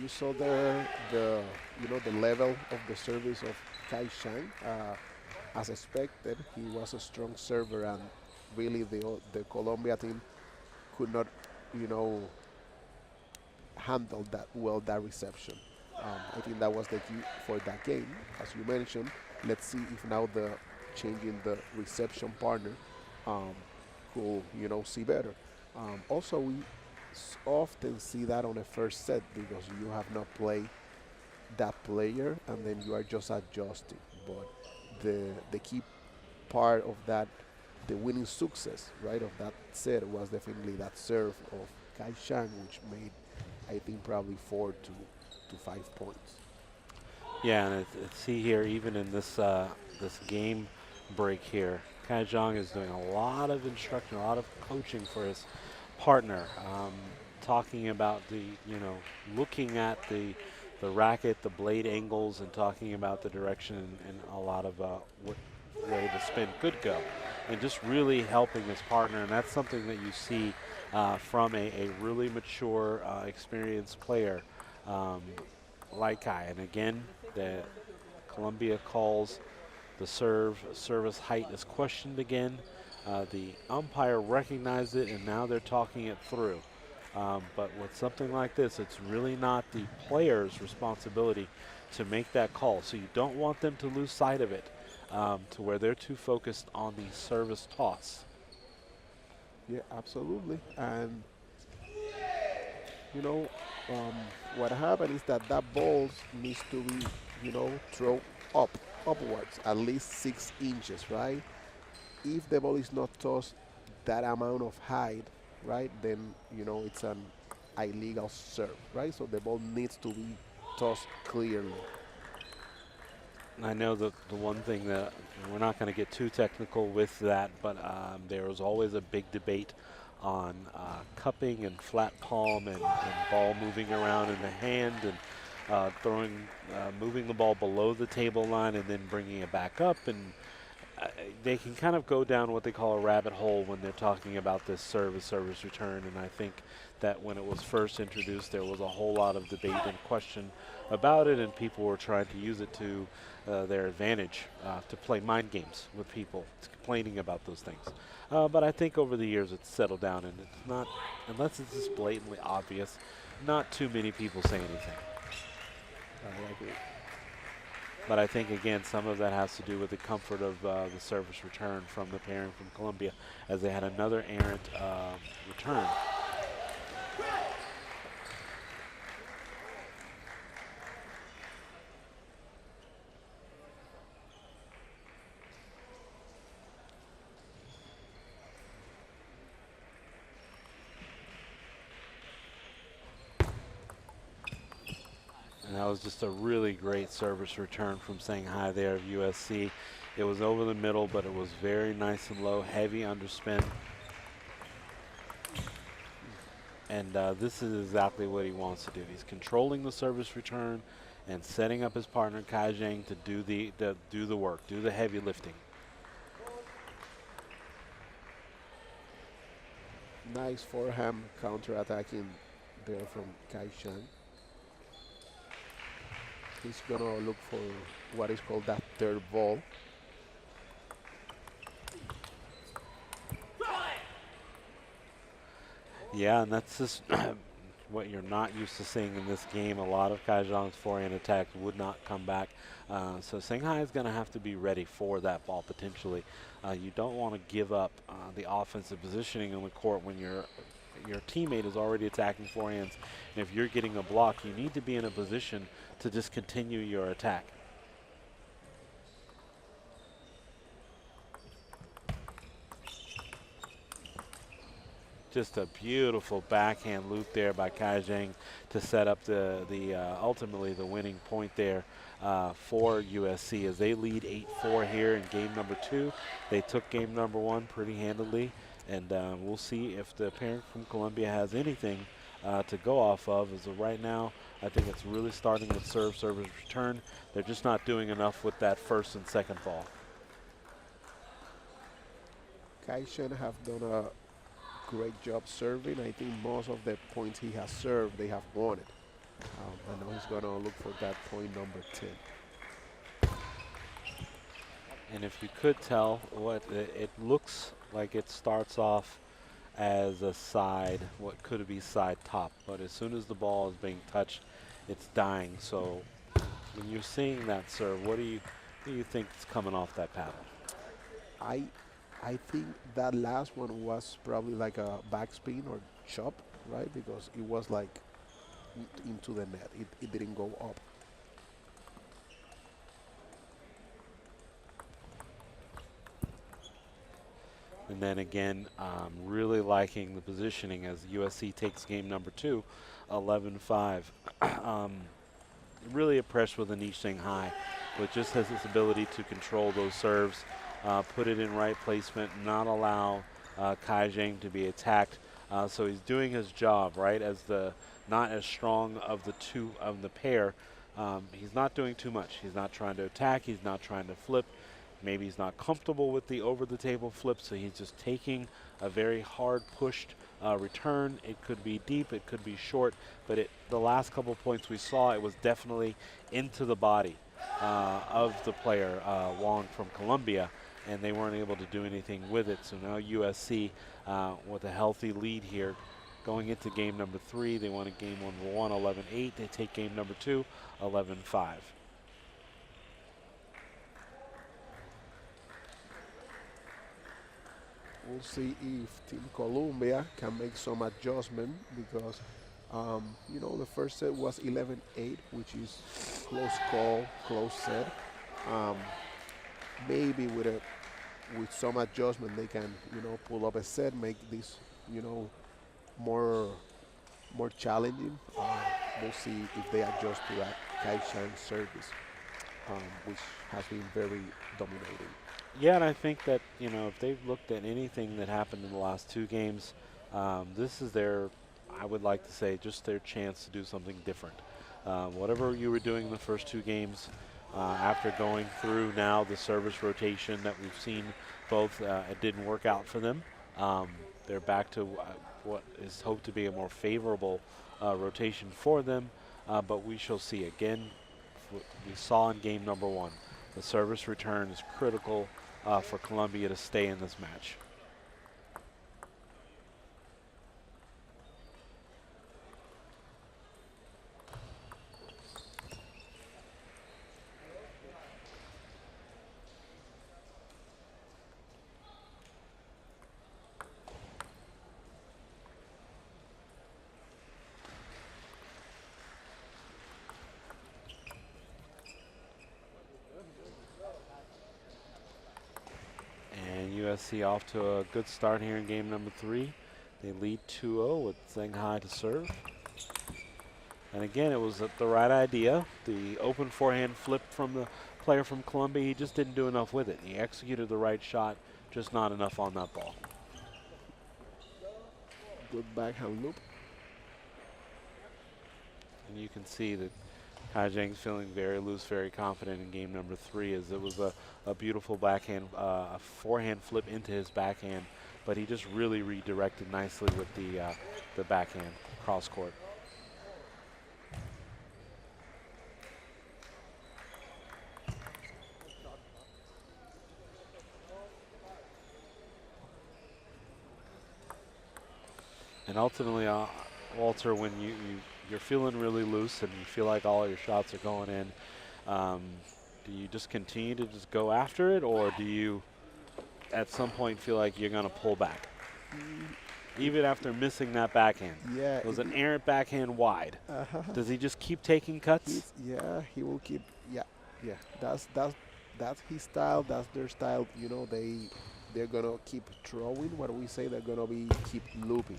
You saw there the level of the service of Kai Shang. As expected, he was a strong server, and really the Colombia team could not, handle that reception. I think that was the key for that game, as you mentioned. Let's see if now the changing the reception partner um, could see better. Also, we often see that on a first set because you have not played that player and then you are just adjusting. But the key part of that, the winning success, right, of that set was definitely that serve of Kai Shang, which made, I think, probably 4 to 5 points. Yeah, and see here, even in this this game break here, Kai Zhang is doing a lot of instruction, a lot of coaching for his partner, talking about the, looking at the racket, the blade angles, and talking about the direction and a lot of what way the spin could go, and just really helping his partner. And that's something that you see from a really mature, experienced player like Kai. And again, the Colombia calls the service height is questioned again. The umpire recognized it, and now they're talking it through. But with something like this, it's really not the player's responsibility to make that call. So you don't want them to lose sight of it to where they're too focused on the service toss. Yeah, absolutely. And you know, um, what happened is that that ball needs to be, thrown upwards, at least 6 inches, right? If the ball is not tossed that amount of height, right, then it's an illegal serve, right? So the ball needs to be tossed clearly. I know that the one thing that we're not going to get too technical with that, but there was always a big debate on cupping and flat palm and ball moving around in the hand and moving the ball below the table line and then bringing it back up. And they can kind of go down what they call a rabbit hole when they're talking about this service return. And I think that when it was first introduced, there was a whole lot of debate and question about it, and people were trying to use it to their advantage to play mind games with people, complaining about those things. But I think over the years it's settled down, and it's not, unless it's just blatantly obvious, not too many people say anything. I agree. But I think, again, some of that has to do with the comfort of the service return from the pairing from Colombia, as they had another errant return. And that was just a really great service return from Shanghai there of USC. It was over the middle, but it was very nice and low, heavy underspin. And this is exactly what he wants to do. He's controlling the service return and setting up his partner Kai Zhang to do the work, do the heavy lifting. Nice forehand counter-attacking there from Kai Shang. He's going to look for what is called that third ball. Yeah, and that's just what you're not used to seeing in this game. A lot of Kai Zhang's forehand attacks would not come back. So Shanghai is going to have to be ready for that ball potentially. You don't want to give up the offensive positioning on the court when your teammate is already attacking forehands. And if you're getting a block, you need to be in a position to just continue your attack. Just a beautiful backhand loop there by Kai Zhang to set up ultimately the winning point there for USC as they lead 8-4 here in game number 2. They took game number 1 pretty handily, and we'll see if the parent from Colombia has anything to go off of. As of right now, I think it's really starting with service return. They're just not doing enough with that first and second ball. Kai Shang have done a great job serving. I think most of the points he has served, they have won it. I know he's going to look for that point number 10. And if you could tell, what it looks like, it starts off as a side, what could be side top, but as soon as the ball is being touched, it's dying. So when you're seeing that serve, what do you think is coming off that paddle? I I think that last one was probably like a backspin or chop, right? Because it was like into the net. It didn't go up. And then again, really liking the positioning as USC takes game number 2, 11-5. Really impressed with Anish Shanghai, but just has this ability to control those serves, put it in right placement, not allow Kai Zhang to be attacked. So he's doing his job, right? As the not as strong of the two of the pair, he's not doing too much. He's not trying to attack. He's not trying to flip. Maybe he's not comfortable with the over-the-table flip, so he's just taking a very hard pushed return. It could be deep, it could be short, but the last couple points we saw, it was definitely into the body of the player, Wong from Colombia, and they weren't able to do anything with it. So now USC with a healthy lead here. Going into game number 3, they won game number 1, 11-8. They take game number 2, 11-5. We'll see if Team Colombia can make some adjustment because, the first set was 11-8, which is close call, close set. Um, Maybe with some adjustment they can, pull up a set, make this, you know, more more challenging. We'll see if they adjust to that Kaishan service, which has been very dominating. Yeah, and I think that, if they've looked at anything that happened in the last 2 games, this is their, I would like to say, just their chance to do something different. Whatever you were doing in the first 2 games, after going through now the service rotation that we've seen both, it didn't work out for them. They're back to what is hoped to be a more favorable rotation for them, but we shall see. Again, we saw in game number 1, the service return is critical for Colombia to stay in this match. And USC off to a good start here in game number 3. They lead 2-0 with Shanghai to serve. And again, it was the right idea. The open forehand flip from the player from Colombia, he just didn't do enough with it. He executed the right shot, just not enough on that ball. Good backhand loop. And you can see that Kai Zhang's feeling very loose, very confident in game number 3, as it was a beautiful backhand, a forehand flip into his backhand, but he just really redirected nicely with the backhand cross court. And ultimately, Walter, when you're feeling really loose and you feel like all your shots are going in, do you just continue to just go after it, or do you at some point feel like you're going to pull back? Even after missing that backhand. Yeah. It was an errant backhand wide. Uh-huh. Does he just keep taking cuts? Yeah, he will keep. Yeah, yeah. That's his style. That's their style. They're gonna keep throwing. What we say, they're gonna be keep looping.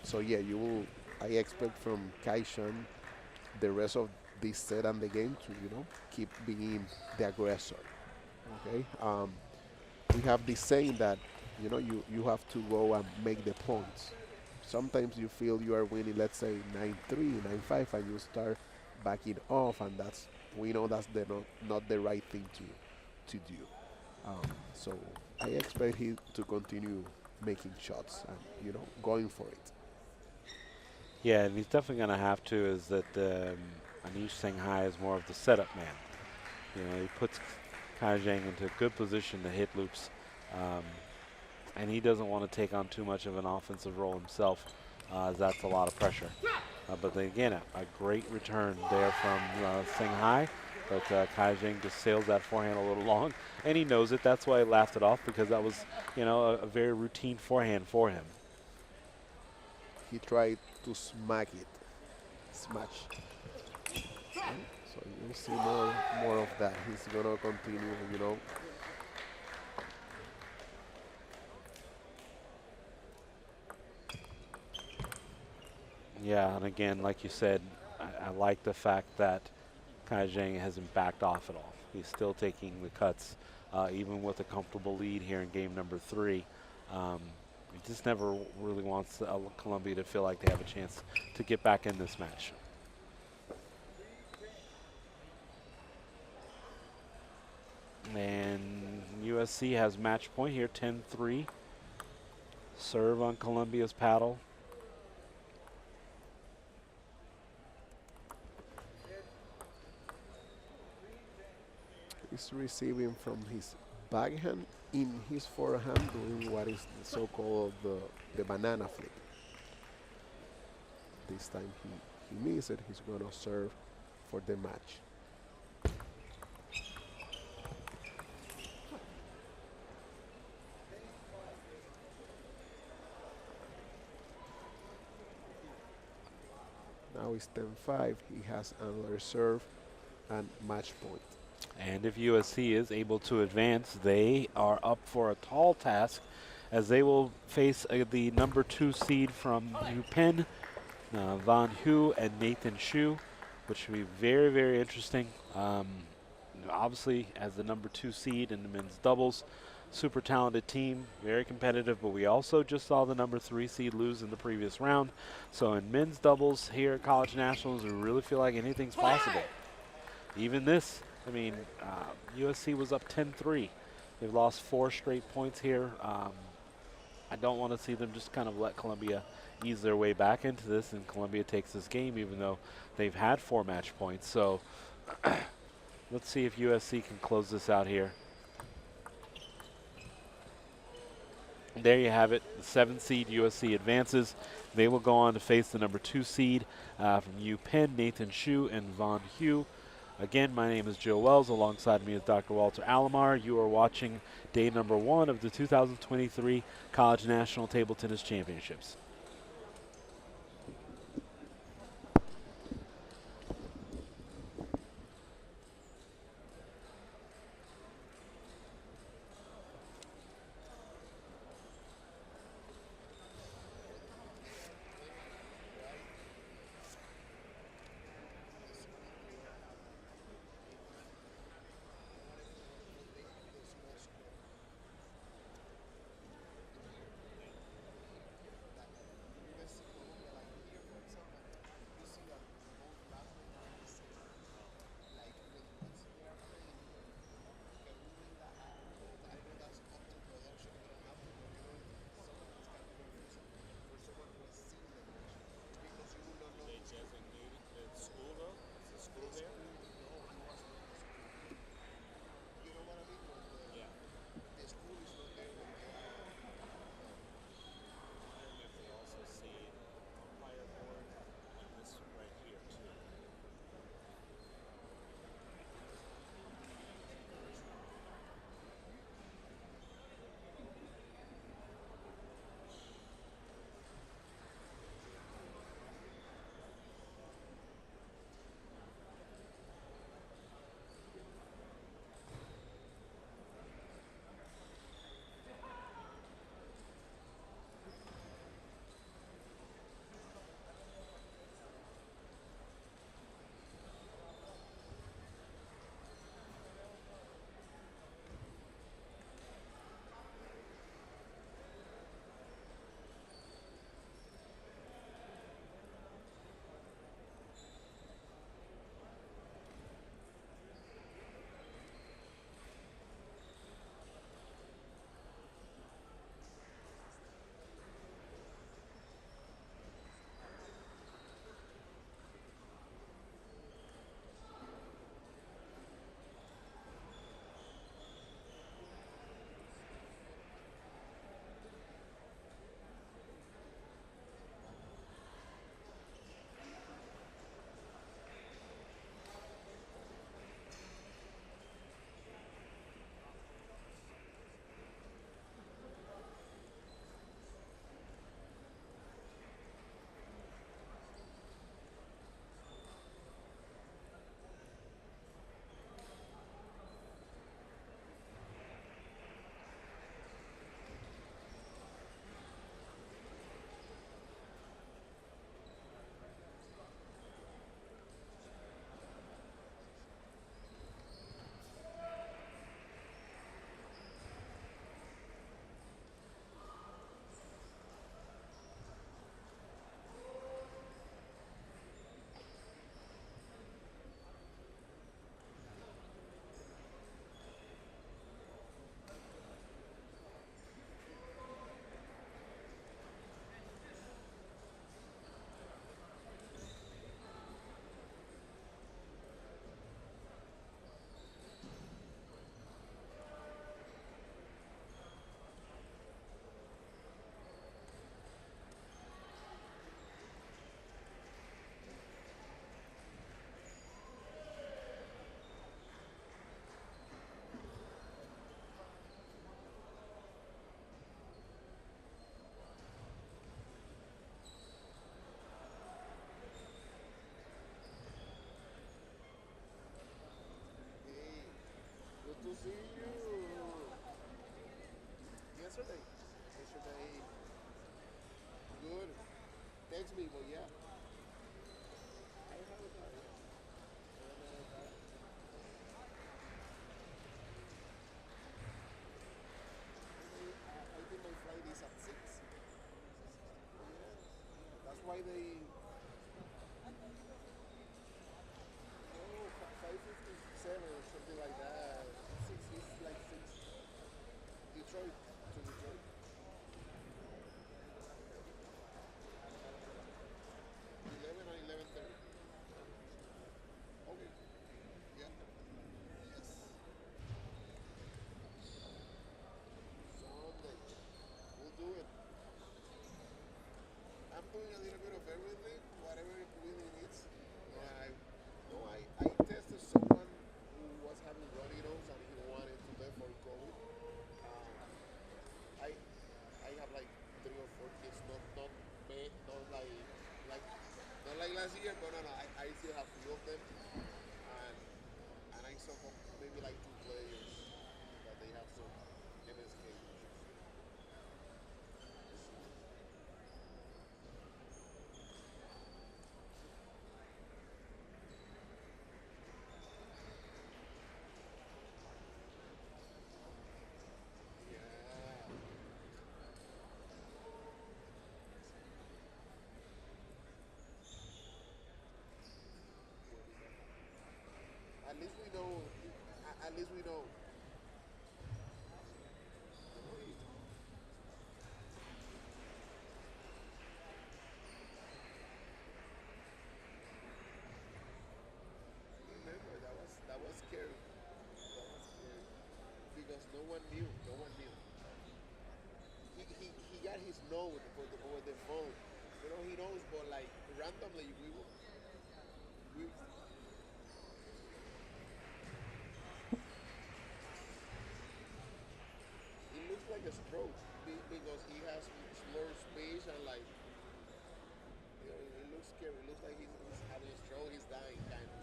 So yeah, you will. I expect from Kaishan the rest of this set and the game to keep being the aggressor. Okay. We have this saying that you have to go and make the points. Sometimes you feel you are winning, let's say 9-3, 9-5, and you start backing off, and we know that's not the right thing to do. So I expect him to continue making shots and going for it. Yeah, and he's definitely going to have to. Is that Anish Shanghai is more of the setup man. He puts Kai Zhang into a good position to hit loops, and he doesn't want to take on too much of an offensive role himself. as that's a lot of pressure. But then again, a great return there from Shanghai. But Kai Jing just sails that forehand a little long, and he knows it. That's why he laughed it off, because that was, a very routine forehand for him. He tried to smack it. Smash. So you'll see more of that. He's gonna continue. Yeah, and again, like you said, I like the fact that Kai Jing hasn't backed off at all. He's still taking the cuts, even with a comfortable lead here in game number 3. He just never really wants Colombia to feel like they have a chance to get back in this match. And USC has match point here, 10-3. Serve on Colombia's paddle. He's receiving from his backhand in his forehand, doing what is the so-called the banana flip. This time he missed it. He's gonna serve for the match. Now it's 10-5. He has another serve and match point. And if USC is able to advance, they are up for a tall task, as they will face the number 2 seed from UPenn, Van Hu and Nathan Shu, which should be very, very interesting. Obviously, as the number 2 seed in the men's doubles, super talented team, very competitive, but we also just saw the number 3 seed lose in the previous round. So in men's doubles here at College Nationals, we really feel like anything's possible. Even this, USC was up 10-3. They've lost 4 straight points here. I don't want to see them just kind of let Colombia ease their way back into this, and Colombia takes this game even though they've had 4 match points. So let's see if USC can close this out here. There you have it. The 7 seed USC advances. They will go on to face the number 2 seed from UPenn, Nathan Shu and Von Hu. Again, my name is Joe Wells. Alongside me is Dr. Walter Alomar. You are watching day number 1 of the 2023 College National Table Tennis Championships. something like that. It's like six. Detroit to Detroit. 11 and 11:30. Okay. Yeah. Yes. Sunday. We'll do it. I'm doing a little bit of everything, whatever it really needs. No, I tested someone who was having runny nose and he wanted to test for COVID. Um, I I have like 3 or 4 kids, not like not like last year, but no, I still have few of them, and I saw maybe like 2 players that they have some MSK issues. Let's see. Yeah. At least we know. At least we know. I remember that was scary. That was scary because no one knew. No one knew. He got his note for the phone. You know he knows, but like randomly we it looks like a stroke because he has slurred speech and like it looks scary. It looks like he's having a stroke. He's dying kind of.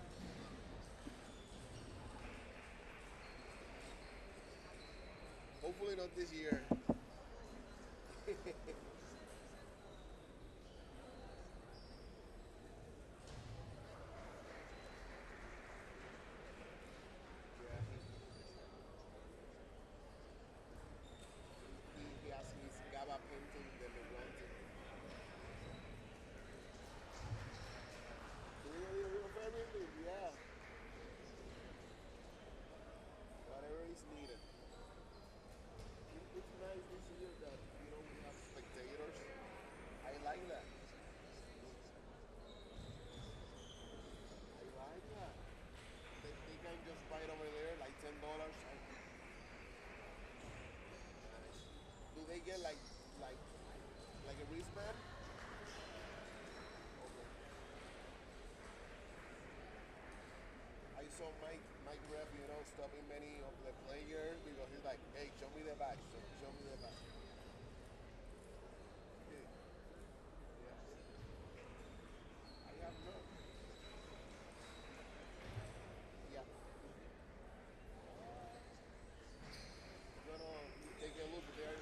Hopefully not this year. Yeah, he has his gabapentin demeguantin. Doing a little bit of everything. Yeah, whatever is needed. It's nice this year that we have spectators. I like that. I like that. They can just buy it over there like $10 and nice. Do they get like like a wristband? Okay. I saw Mike Ref, stopping many of the players because he's like, hey, show me the badge, show me the badge. Yeah. I have not. Yeah. I'm gonna take a look there.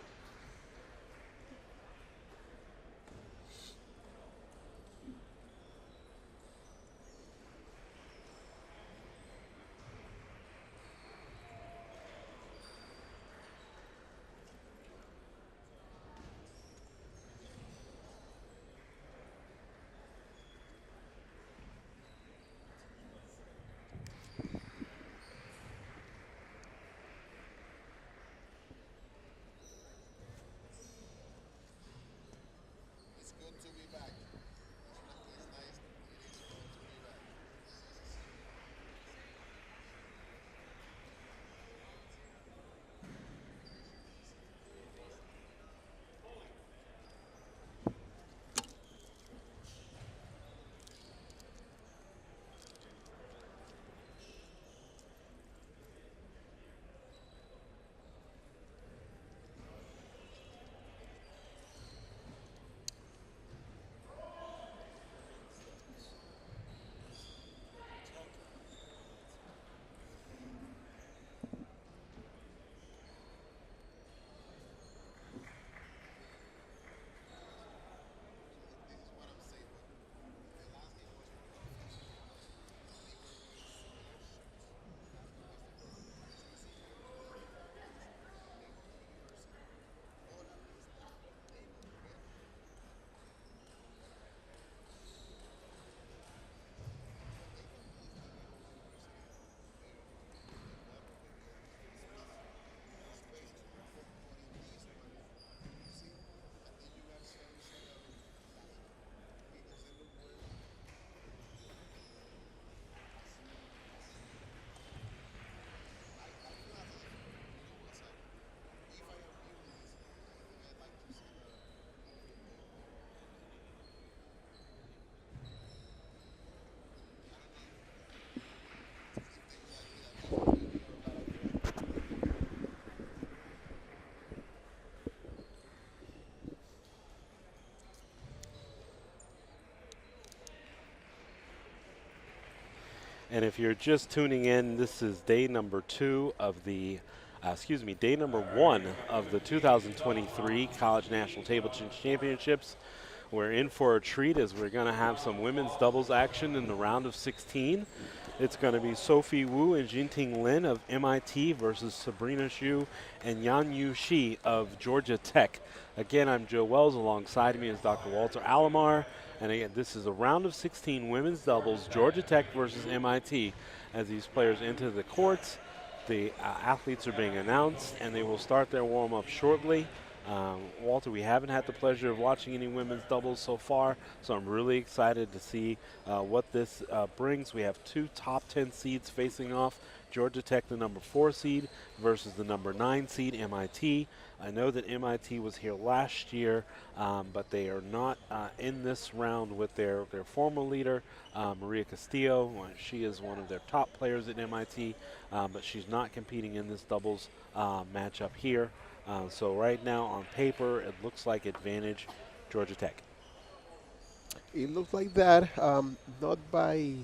And if you're just tuning in, this is day number day number one of the 2023 College National Table Tennis Championships. We're in for a treat as we're going to have some women's doubles action in the round of 16. It's going to be Sophie Wu and Jinting Lin of MIT versus Sabrina Xu and Yan Yu Shi of Georgia Tech. Again, I'm Joe Wells. Alongside me is Dr. Walter Alomar. And again, this is a round of 16 women's doubles, Georgia Tech versus MIT. As these players enter the courts, the athletes are being announced, and they will start their warm-up shortly. Walter, we haven't had the pleasure of watching any women's doubles so far, so I'm really excited to see what this brings. We have two top 10 seeds facing off. Georgia Tech, the number 4 seed, versus the number 9 seed, MIT. I know that MIT was here last year, but they are not in this round with their former leader, Maria Castillo. She is one of their top players at MIT, but she's not competing in this doubles matchup here. So right now on paper, it looks like advantage Georgia Tech. It looks like that, not by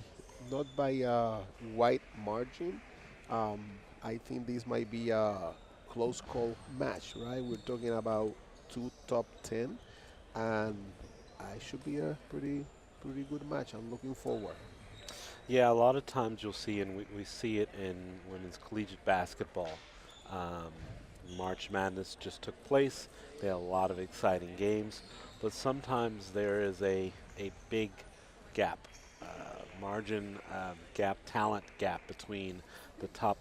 wide margin. Um, I think this might be a close call match, right? We're talking about two top 10, and I should be a pretty good match. I'm looking forward. Yeah, a lot of times you'll see, and we see it in women's collegiate basketball. Um, March Madness just took place. They had a lot of exciting games, but sometimes there is a big gap, talent gap between the top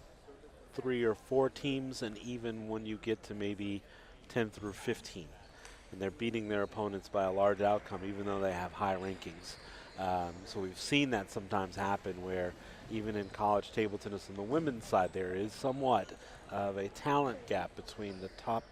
3 or 4 teams, and even when you get to maybe 10 through 15. And they're beating their opponents by a large outcome, even though they have high rankings. So we've seen that sometimes happen where even in college table tennis on the women's side, there is somewhat of a talent gap between the top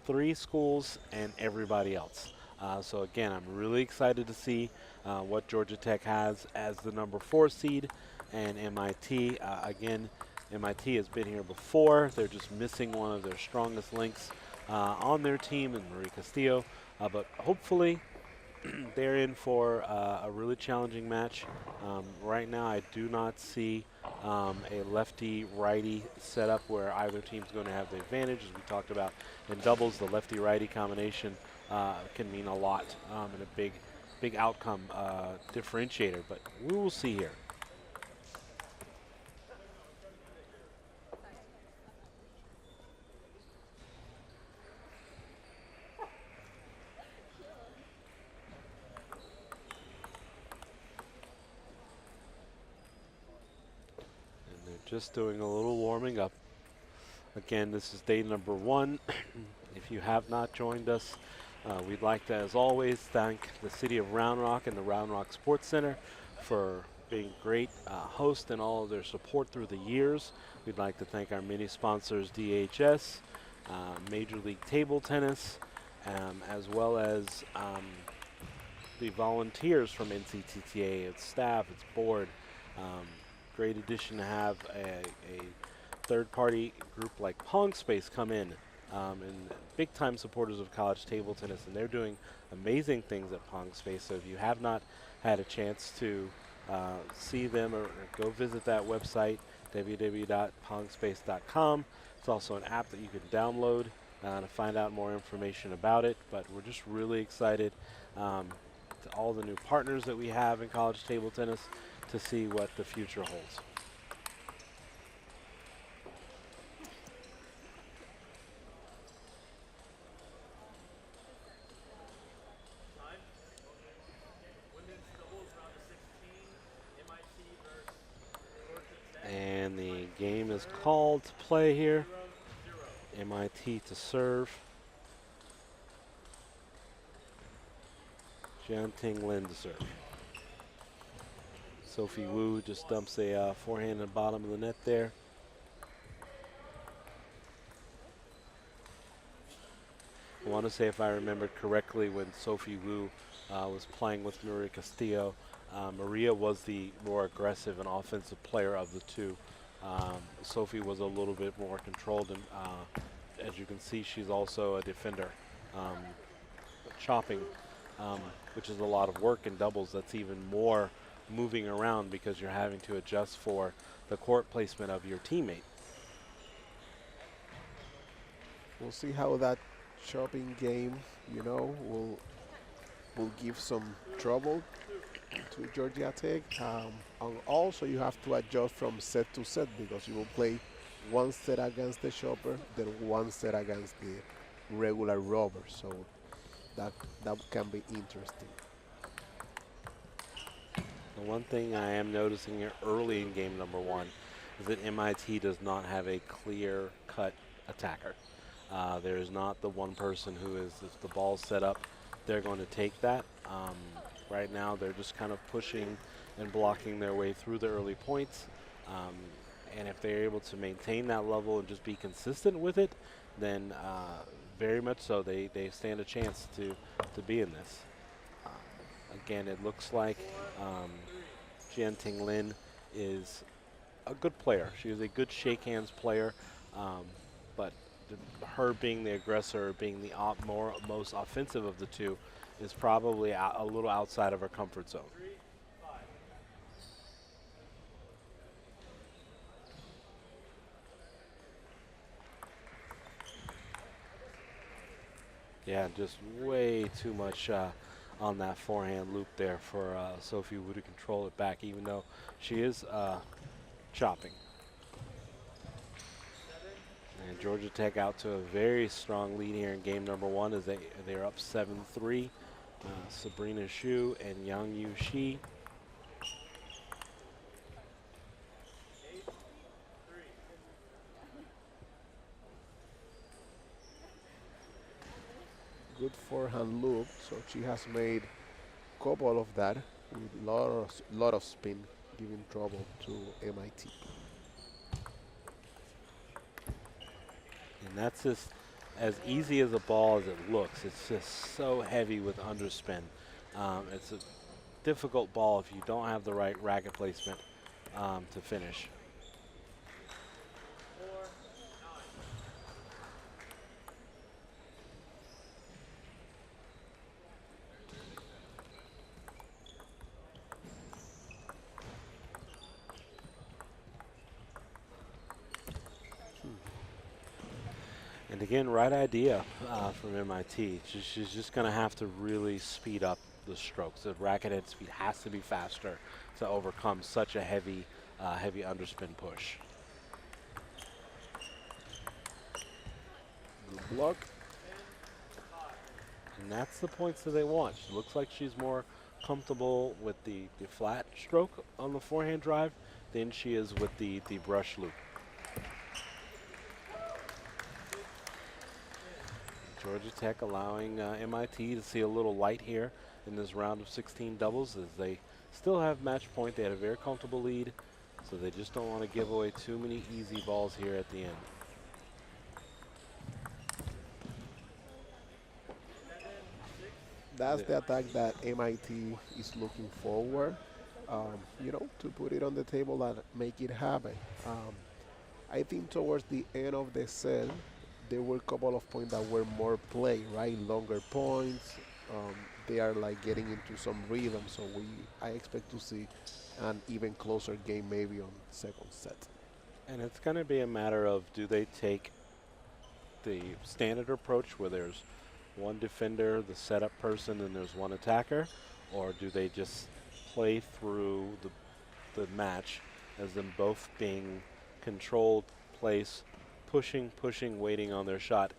3 schools and everybody else. So again, I'm really excited to see what Georgia Tech has as the number 4 seed, and MIT. Again, MIT has been here before. They're just missing one of their strongest links on their team, and Marie Castillo. But hopefully they're in for a really challenging match. Right now, I do not see a lefty-righty setup where either team's going to have the advantage. As we talked about in doubles, the lefty-righty combination can mean a lot and a big outcome differentiator. But we will see here. Just doing a little warming up. Again, this is day number 1. If you have not joined us, we'd like to, as always, thank the City of Round Rock and the Round Rock Sports Center for being great hosts and all of their support through the years. We'd like to thank our many sponsors, DHS, Major League Table Tennis, as well as the volunteers from NCTTA, its staff, its board. Great addition to have a third-party group like Pong Space come in and big-time supporters of college table tennis, and they're doing amazing things at Pong Space. So if you have not had a chance to see them or go visit that website, www.pongspace.com. It's also an app that you can download to find out more information about it. But we're just really excited to all the new partners that we have in college table tennis to see what the future holds. And the game is called to play here. MIT to serve. Jianting Lin to serve. Sophie Wu just dumps a forehand in the bottom of the net there. I want to say, if I remembered correctly, when Sophie Wu was playing with Maria Castillo, Maria was the more aggressive and offensive player of the two. Sophie was a little bit more controlled, and as you can see, she's also a defender. Chopping, which is a lot of work in doubles. That's even more moving around because you're having to adjust for the court placement of your teammate. We'll see how that chopping game, will give some trouble to Georgia Tech. And also, you have to adjust from set to set because you will play one set against the chopper, then one set against the regular rubber. So that that can be interesting. The one thing I am noticing here early in game number one is that MIT does not have a clear-cut attacker. There is not the one person who is, if the ball's set up, they're going to take that. Right now, they're just kind of pushing and blocking their way through the early points. Um, and if they're able to maintain that level and just be consistent with it, then very much so they stand a chance to be in this. Again, it looks like Jian Ting Lin is a good player. She is a good shake hands player, but her being the aggressor, being the most offensive of the two, is probably a little outside of her comfort zone. Yeah, just way too much on that forehand loop there for Sophie Wu to control it back, even though she is chopping. And Georgia Tech out to a very strong lead here in game number one as they're up 7-3. Sabrina Xu and Yang Yu Shi. Good forehand loop. So she has made a couple of that with lot of spin, giving trouble to MIT. And that's just as easy as a ball as it looks. It's just so heavy with underspin. It's a difficult ball if you don't have the right racket placement to finish. And again, right idea from MIT. She's just going to have to really speed up the strokes. The racket head speed has to be faster to overcome such a heavy underspin push. Good block. And that's the points that they want. She looks like she's more comfortable with the flat stroke on the forehand drive than she is with the brush loop. Georgia Tech allowing MIT to see a little light here in this round of 16 doubles as they still have match point. They had a very comfortable lead, so they just don't want to give away too many easy balls here at the end. That's the attack that MIT is looking forward, to put it on the table and make it happen. I think towards the end of the set, there were a couple of points that were more play, right? Longer points. They are like getting into some rhythm, so I expect to see an even closer game maybe on second set. And it's going to be a matter of, do they take the standard approach where there's one defender, the setup person, and there's one attacker, or do they just play through the match as them both being controlled, place, pushing, waiting on their shot,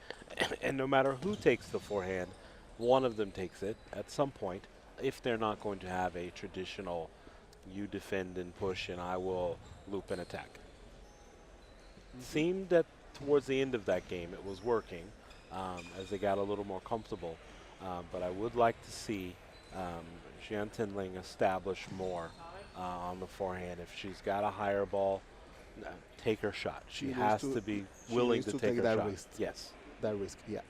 and no matter who takes the forehand, one of them takes it at some point if they're not going to have a traditional you defend and push and I will loop and attack. Seemed that towards the end of that game it was working as they got a little more comfortable, but I would like to see Jian Tinling establish more on the forehand. If she's got a higher ball, take her shot. She has to be willing to take her that shot. risk. Yes. That risk, yeah.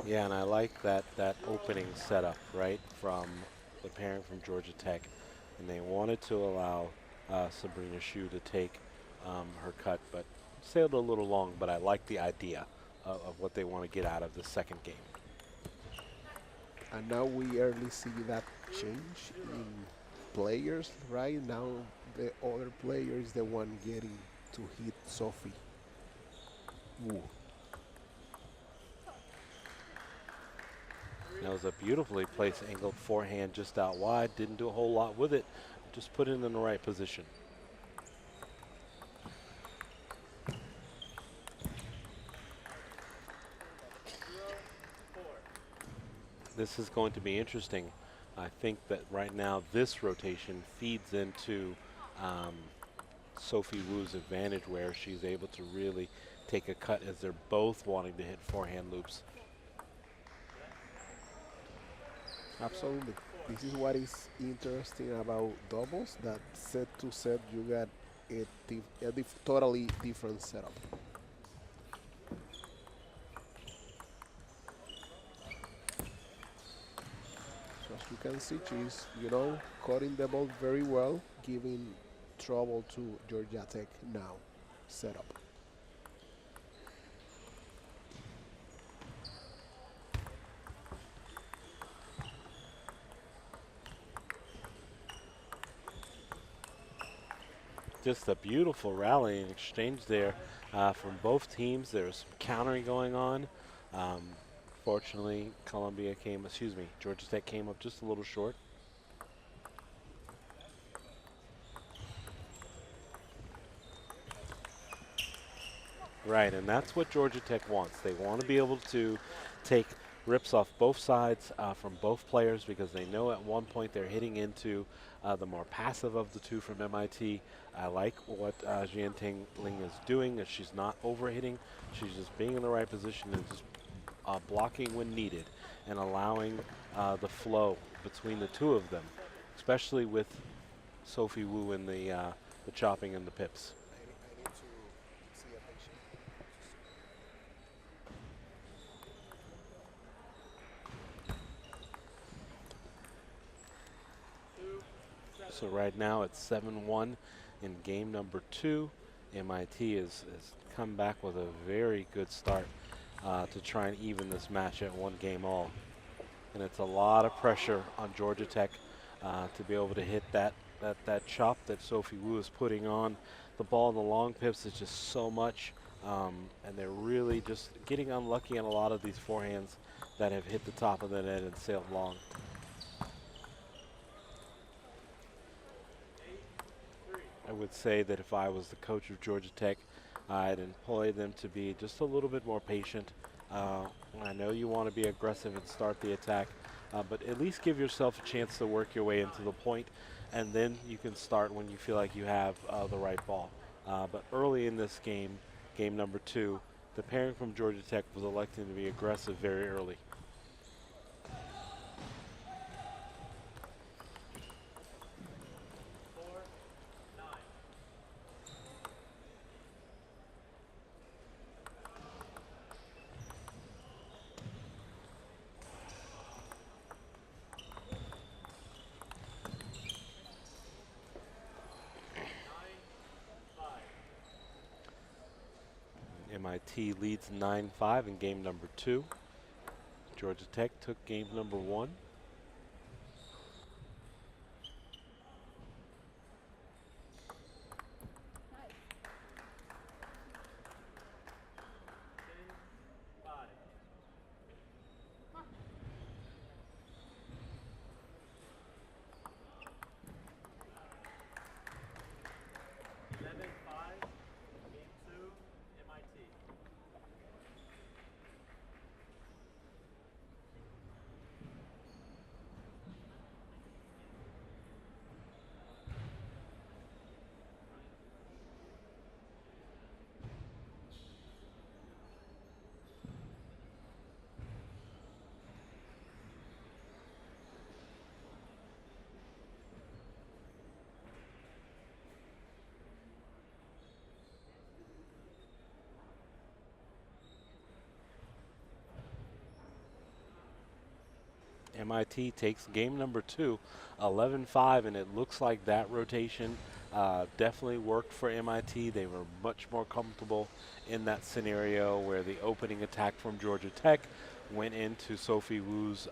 Yeah, and I like that opening setup right from the pairing from Georgia Tech, and they wanted to allow Sabrina Shu to take her cut, but sailed a little long. But I like the idea of what they want to get out of the second game. And now we early see that change in players, right? Now the other player is the one getting to hit Sophie Wu. That was a beautifully placed angled forehand just out wide. Didn't do a whole lot with it. Just put it in the right position. This is going to be interesting. I think that right now this rotation feeds into Sophie Wu's advantage where she's able to really take a cut as they're both wanting to hit forehand loops. Absolutely. This is what is interesting about doubles, that set to set you got a totally different setup. So as you can see, she's, cutting the ball very well, giving trouble to Georgia Tech now setup. Just a beautiful rallying exchange there from both teams. There was some countering going on. Fortunately, Georgia Tech came up just a little short. Right, and that's what Georgia Tech wants. They want to be able to take rips off both sides from both players because they know at one point they're hitting into the more passive of the two from MIT. I like what Jian Ting Ling is doing, that she's not overhitting. She's just being in the right position and just blocking when needed and allowing the flow between the two of them, especially with Sophie Wu in the chopping and the pips. I need to see a patient. So right now it's 7-1 in game number 2. MIT has come back with a very good start to try and even this match at 1 game all. And it's a lot of pressure on Georgia Tech to be able to hit that chop that Sophie Wu is putting on. The ball in the long pips is just so much, and they're really just getting unlucky on a lot of these forehands that have hit the top of the net and sailed long. I would say that if I was the coach of Georgia Tech, I'd employ them to be just a little bit more patient. I know you want to be aggressive and start the attack, but at least give yourself a chance to work your way into the point, and then you can start when you feel like you have the right ball. But early in this game, game number 2, the pairing from Georgia Tech was electing to be aggressive very early. MIT leads 9-5 in game number 2. Georgia Tech took game number 1. MIT takes game number 2, 11-5, and it looks like that rotation definitely worked for MIT. They were much more comfortable in that scenario where the opening attack from Georgia Tech went into Sophie Wu's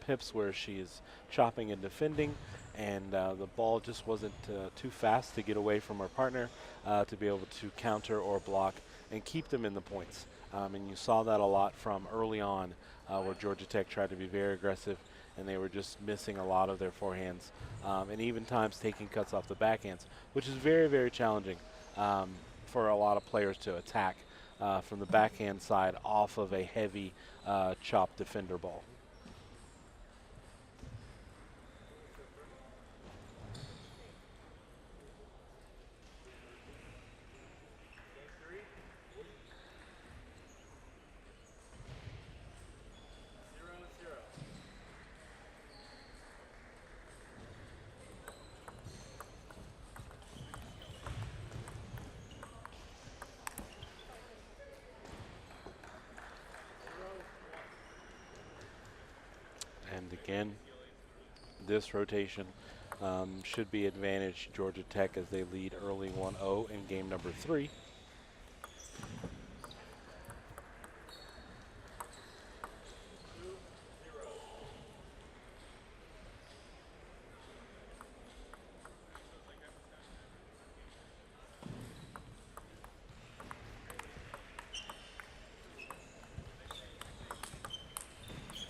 pips where she is chopping and defending, and the ball just wasn't too fast to get away from her partner to be able to counter or block and keep them in the points. And you saw that a lot from early on where Georgia Tech tried to be very aggressive and they were just missing a lot of their forehands and even times taking cuts off the backhands, which is very, very challenging for a lot of players to attack from the backhand side off of a heavy chop defender ball. And again, this rotation should be advantage Georgia Tech as they lead early 1-0 in game number 3.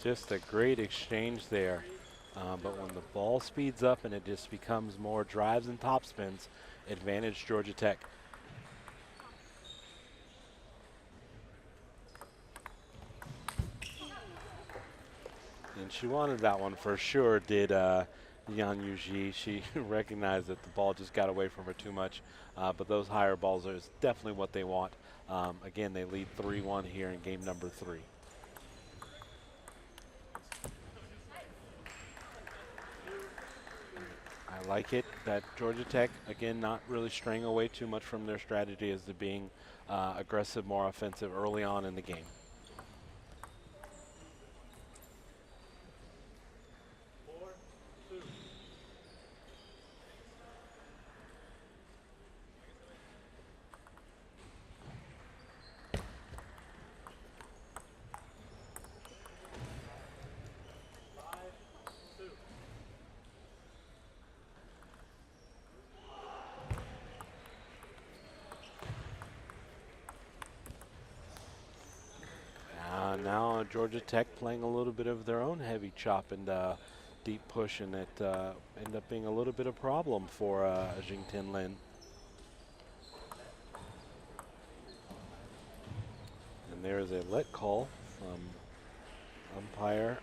Just a great exchange there. But when the ball speeds up and it just becomes more drives and topspins, advantage Georgia Tech. And she wanted that one for sure, did Yan Yuji. She recognized that the ball just got away from her too much. But those higher balls are definitely what they want. Again, they lead 3-1 here in game number 3. I like it that Georgia Tech, again, not really straying away too much from their strategy as to being aggressive, more offensive early on in the game. Now Georgia Tech playing a little bit of their own heavy chop and deep push, and it ended up being a little bit of a problem for Jingtin Lin. And there is a let call from umpire.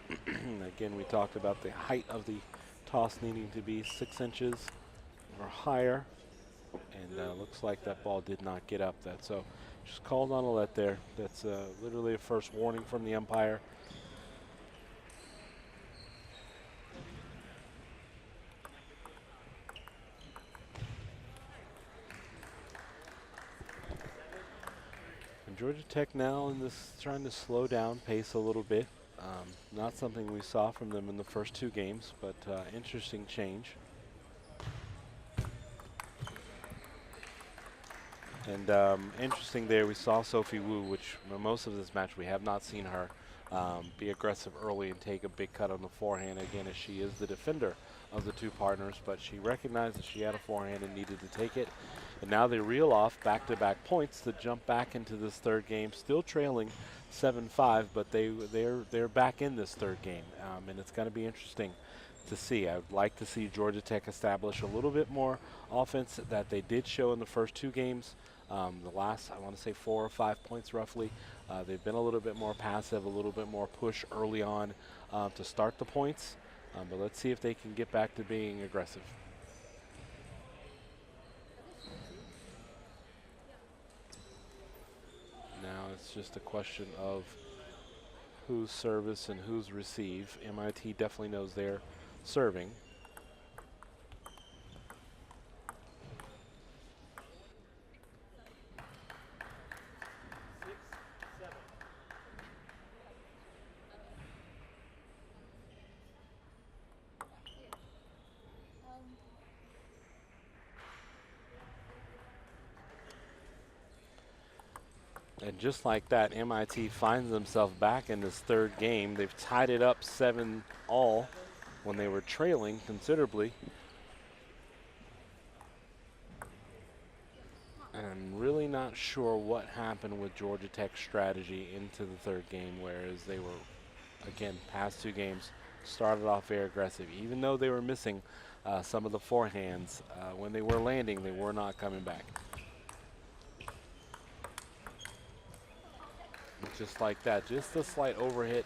Again, we talked about the height of the toss needing to be 6 inches or higher, and looks like that ball did not get up that. So just called on a let there. That's literally a first warning from the umpire. And Georgia Tech now in this trying to slow down pace a little bit. Not something we saw from them in the first 2 games, but interesting change. And interesting there, we saw Sophie Wu, which most of this match we have not seen her be aggressive early and take a big cut on the forehand, again, as she is the defender of the 2 partners, but she recognized that she had a forehand and needed to take it. And now they reel off back-to-back points to jump back into this 3rd game, still trailing 7-5, but they're back in this 3rd game, and it's going to be interesting to see. I would like to see Georgia Tech establish a little bit more offense that they did show in the first 2 games. The last, I want to say 4 or 5 points roughly. They've been a little bit more passive, a little bit more push early on to start the points. But let's see if they can get back to being aggressive. Now it's just a question of whose service and whose receive. MIT definitely knows they're serving. And just like that, MIT finds themselves back in this third game. They've tied it up 7-all when they were trailing considerably. And I'm really not sure what happened with Georgia Tech's strategy into the third game, whereas they were, again, past 2 games, started off very aggressive. Even though they were missing some of the forehands, when they were landing, they were not coming back. Just like that, just a slight overhit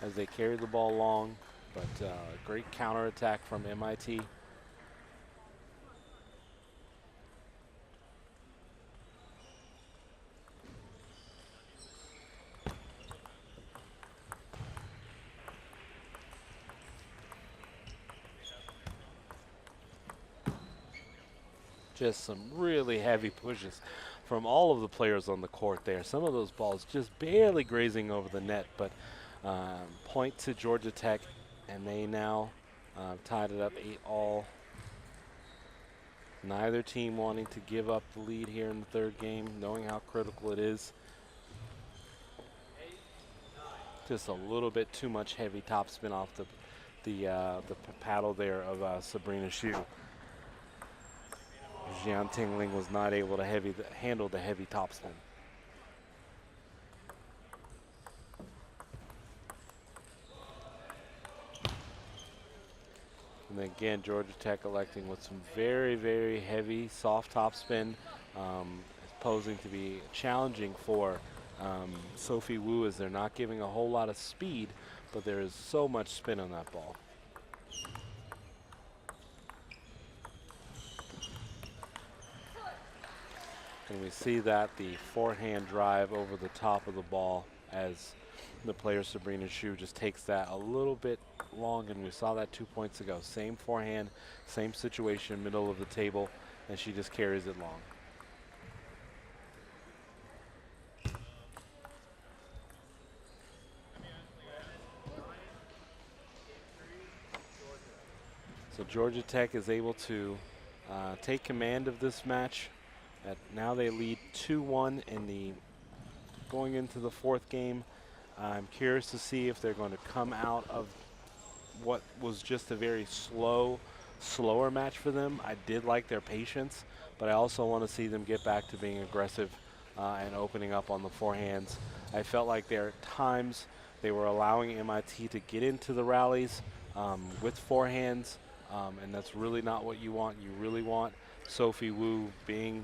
as they carried the ball long, but great counterattack from MIT. Just some really heavy pushes from all of the players on the court there. Some of those balls just barely grazing over the net, but point to Georgia Tech, and they now tied it up 8-all. Neither team wanting to give up the lead here in the third game, knowing how critical it is. Just a little bit too much heavy topspin off the paddle there of Sabrina Hsu. Jian Tingling was not able to handle the heavy topspin. And again, Georgia Tech electing with some very, very heavy, soft topspin, posing to be challenging for Sophie Wu, as they're not giving a whole lot of speed, but there is so much spin on that ball. And we see that the forehand drive over the top of the ball as the player Sabrina Hsu just takes that a little bit long, and we saw that 2 points ago. Same forehand, same situation, middle of the table, and she just carries it long. So Georgia Tech is able to take command of this match. Now they lead 2-1 in going into the fourth game. I'm curious to see if they're going to come out of what was just a very slower match for them. I did like their patience, but I also want to see them get back to being aggressive and opening up on the forehands. I felt like there at times they were allowing MIT to get into the rallies with forehands, and that's really not what you want. You really want Sophie Wu being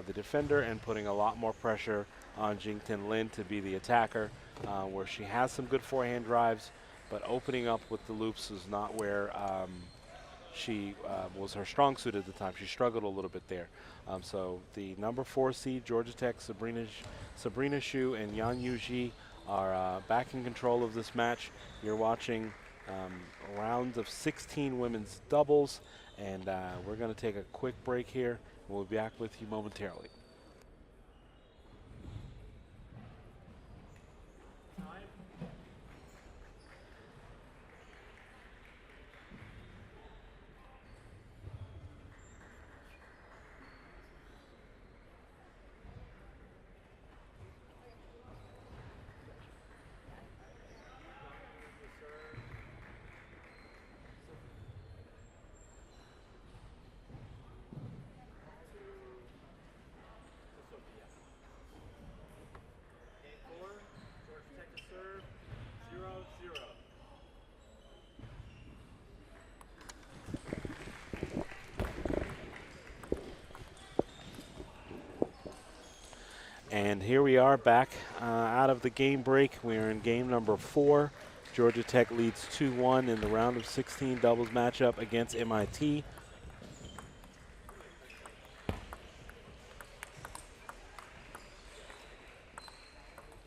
the defender and putting a lot more pressure on Jingtin Lin to be the attacker, where she has some good forehand drives, but opening up with the loops is not where she was her strong suit at the time. She struggled a little bit there. So the number 4 seed, Georgia Tech, Sabrina Hsu and Yan Yuji are back in control of this match. You're watching rounds of 16 women's doubles, and we're going to take a quick break here. We'll be back with you momentarily. And here we are back out of the game break. We are in game number 4. Georgia Tech leads 2-1 in the round of 16 doubles matchup against MIT.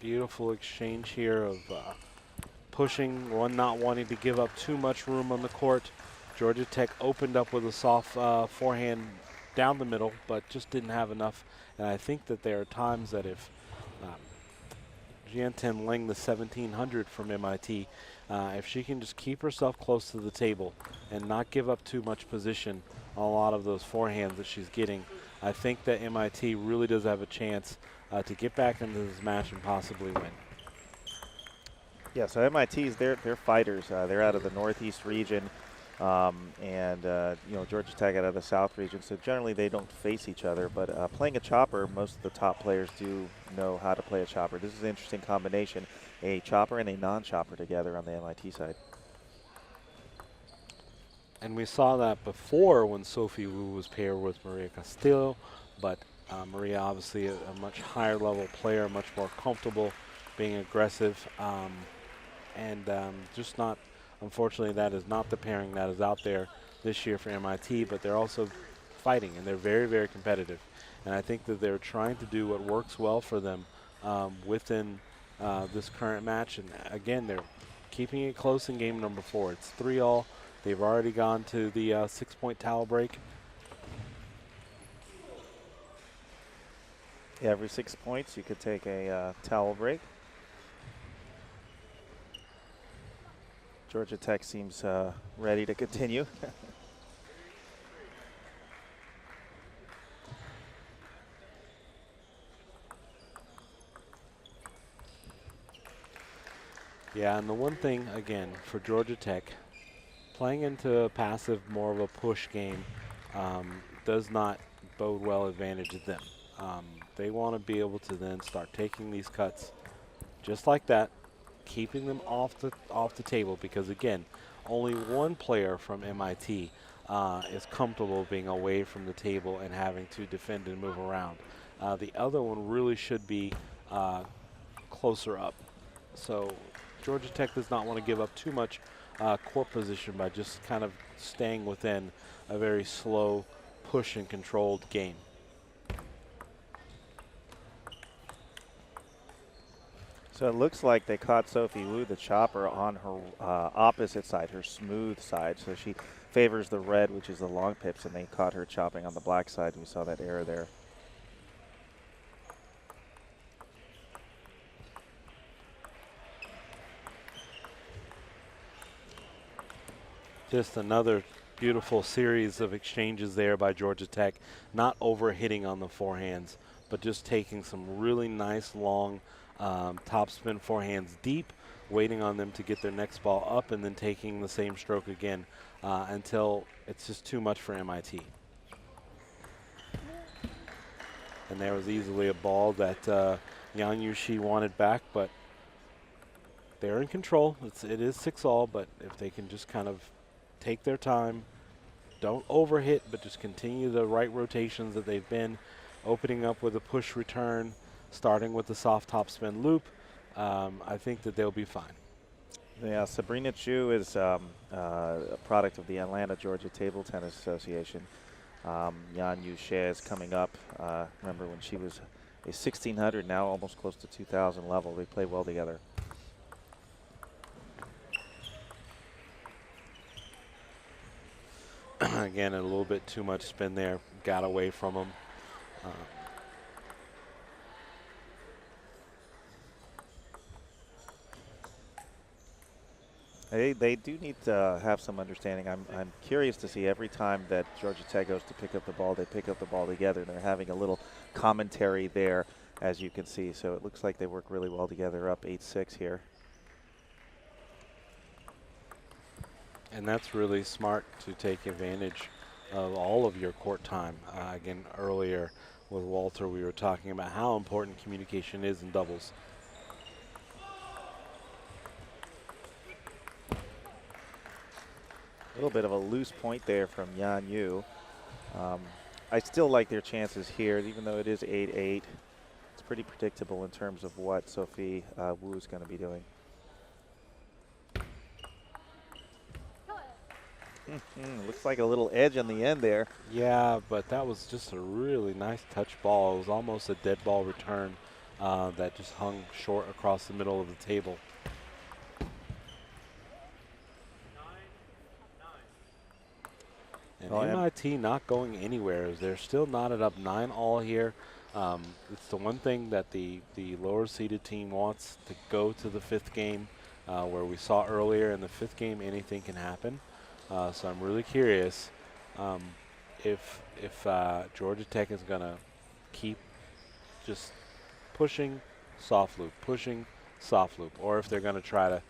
Beautiful exchange here of pushing, one not wanting to give up too much room on the court. Georgia Tech opened up with a soft forehand down the middle, but just didn't have enough. And I think that there are times that if Jianten Ling, the 1700 from MIT, if she can just keep herself close to the table and not give up too much position on a lot of those forehands that she's getting, I think that MIT really does have a chance to get back into this match and possibly win. Yeah, so MIT's they're fighters. They're out of the Northeast region, and Georgia Tech out of the South region. So generally they don't face each other. But playing a chopper, most of the top players do know how to play a chopper. This is an interesting combination: a chopper and a non-chopper together on the MIT side. And we saw that before when Sophie Wu was paired with Maria Castillo, but Maria obviously a much higher level player, much more comfortable being aggressive, and just not, unfortunately, that is not the pairing that is out there this year for MIT, but they're also fighting, and they're very, very competitive. And I think that they're trying to do what works well for them within this current match. And again, they're keeping it close in game number 4. It's 3-all. They've already gone to the 6-point towel break. Yeah, every 6 points, you could take a towel break. Georgia Tech seems ready to continue. Yeah, and the one thing, again, for Georgia Tech, playing into a passive, more of a push game does not bode well advantage to them. They want to be able to then start taking these cuts just like that, keeping them off the table, because again, only one player from MIT is comfortable being away from the table and having to defend and move around. The other one really should be closer up. So Georgia Tech does not want to give up too much court position by just kind of staying within a very slow, push and controlled game. So it looks like they caught Sophie Wu, the chopper, on her opposite side, her smooth side. So she favors the red, which is the long pips, and they caught her chopping on the black side. We saw that error there. Just another beautiful series of exchanges there by Georgia Tech, not overhitting on the forehands, but just taking some really nice long topspin forehands deep, waiting on them to get their next ball up, and then taking the same stroke again until it's just too much for MIT. And there was easily a ball that Yang Yushi wanted back, but they're in control. It is 6-all, but if they can just kind of take their time, don't overhit, but just continue the right rotations that they've been, opening up with a push return, starting with the soft topspin loop, I think that they'll be fine. Yeah, Sabrina Chu is a product of the Atlanta, Georgia Table Tennis Association. Yan Yu Xie is coming up. Remember when she was a 1600, now almost close to 2000 level. They play well together. Again, a little bit too much spin there, got away from them. They do need to have some understanding. I'm curious to see every time that Georgia Tech goes to pick up the ball, they pick up the ball together. They're having a little commentary there, as you can see. So it looks like they work really well together, up 8-6 here. And that's really smart to take advantage of all of your court time. Again, earlier with Walter, we were talking about how important communication is in doubles. A little bit of a loose point there from Yan Yu. I still like their chances here, even though it is 8-8. It's pretty predictable in terms of what Sophie Wu is going to be doing. Looks like a little edge on the end there. Yeah, but that was just a really nice touch ball. It was almost a dead ball return that just hung short across the middle of the table. And MIT not going anywhere. They're still knotted up 9-all here. It's the one thing that the lower seeded team wants to go to the 5th game, where we saw earlier in the 5th game anything can happen. So I'm really curious if Georgia Tech is going to keep just pushing soft loop, or if they're going to try to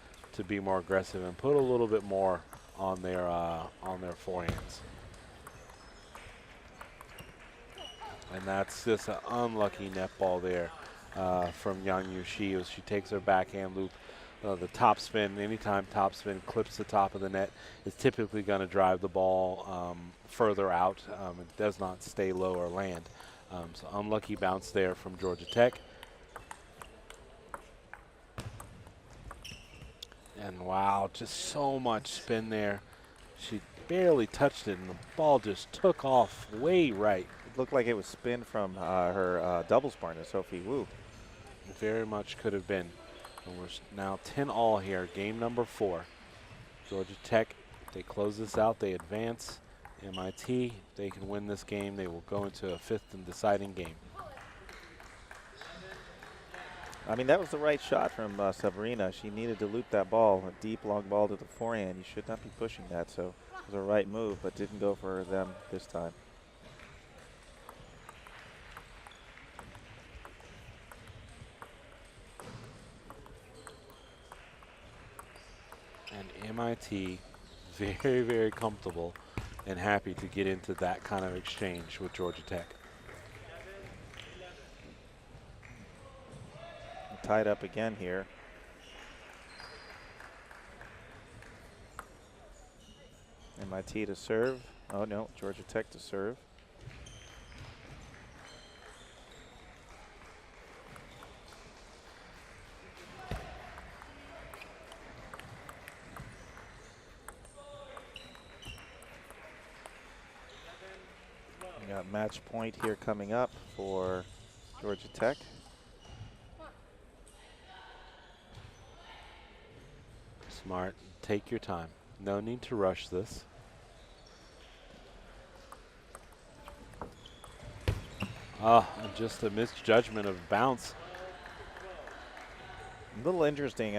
be more aggressive and put a little bit more on their forehands. And that's just an unlucky net ball there from Yang Yushi as she takes her backhand loop. The top spin, anytime top spin clips the top of the net, is typically going to drive the ball further out. It does not stay low or land. So unlucky bounce there from Georgia Tech. And wow, just so much spin there. She barely touched it, and the ball just took off way right. It looked like it was spin from her doubles partner, Sophie Wu. Very much could have been. And we're now 10-all here, game number 4. Georgia Tech, if they close this out, they advance. MIT, if they can win this game, they will go into a 5th and deciding game. I mean, that was the right shot from Sabrina. She needed to loop that ball, a deep, long ball to the forehand. You should not be pushing that, so it was a right move, but didn't go for them this time. And MIT, very, very comfortable and happy to get into that kind of exchange with Georgia Tech. Tied up again here. MIT to serve. Oh no, Georgia Tech to serve. We got match point here coming up for Georgia Tech. Smart, take your time. No need to rush this. And just a misjudgment of bounce. A little interesting.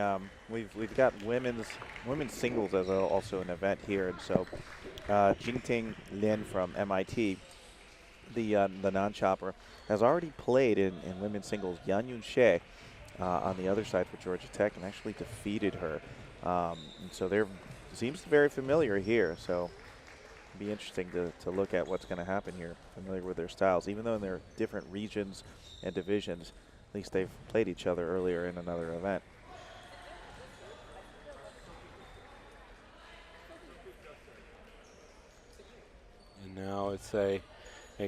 We've got women's singles as also an event here, and so Jingting Lin from MIT, the non-chopper, has already played in women's singles. Yan Yun She on the other side for Georgia Tech, and actually defeated her. And so they're seems very familiar here. So it'll be interesting to look at what's going to happen here. Familiar with their styles, even though they're different regions and divisions. At least they've played each other earlier in another event. And now it's a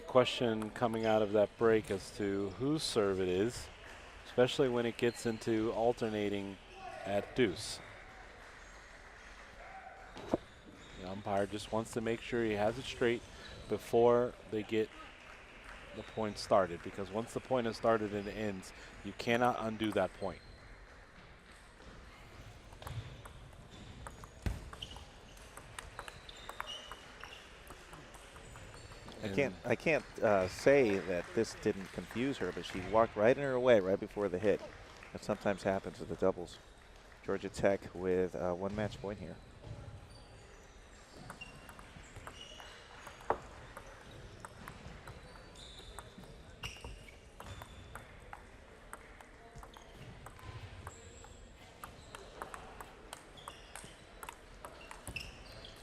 question coming out of that break as to whose serve it is, especially when it gets into alternating at deuce. The umpire just wants to make sure he has it straight before they get the point started, because once the point is started and it ends, you cannot undo that point. I can't say that this didn't confuse her, but she walked right in her way right before the hit. That sometimes happens with the doubles. Georgia Tech with one match point here.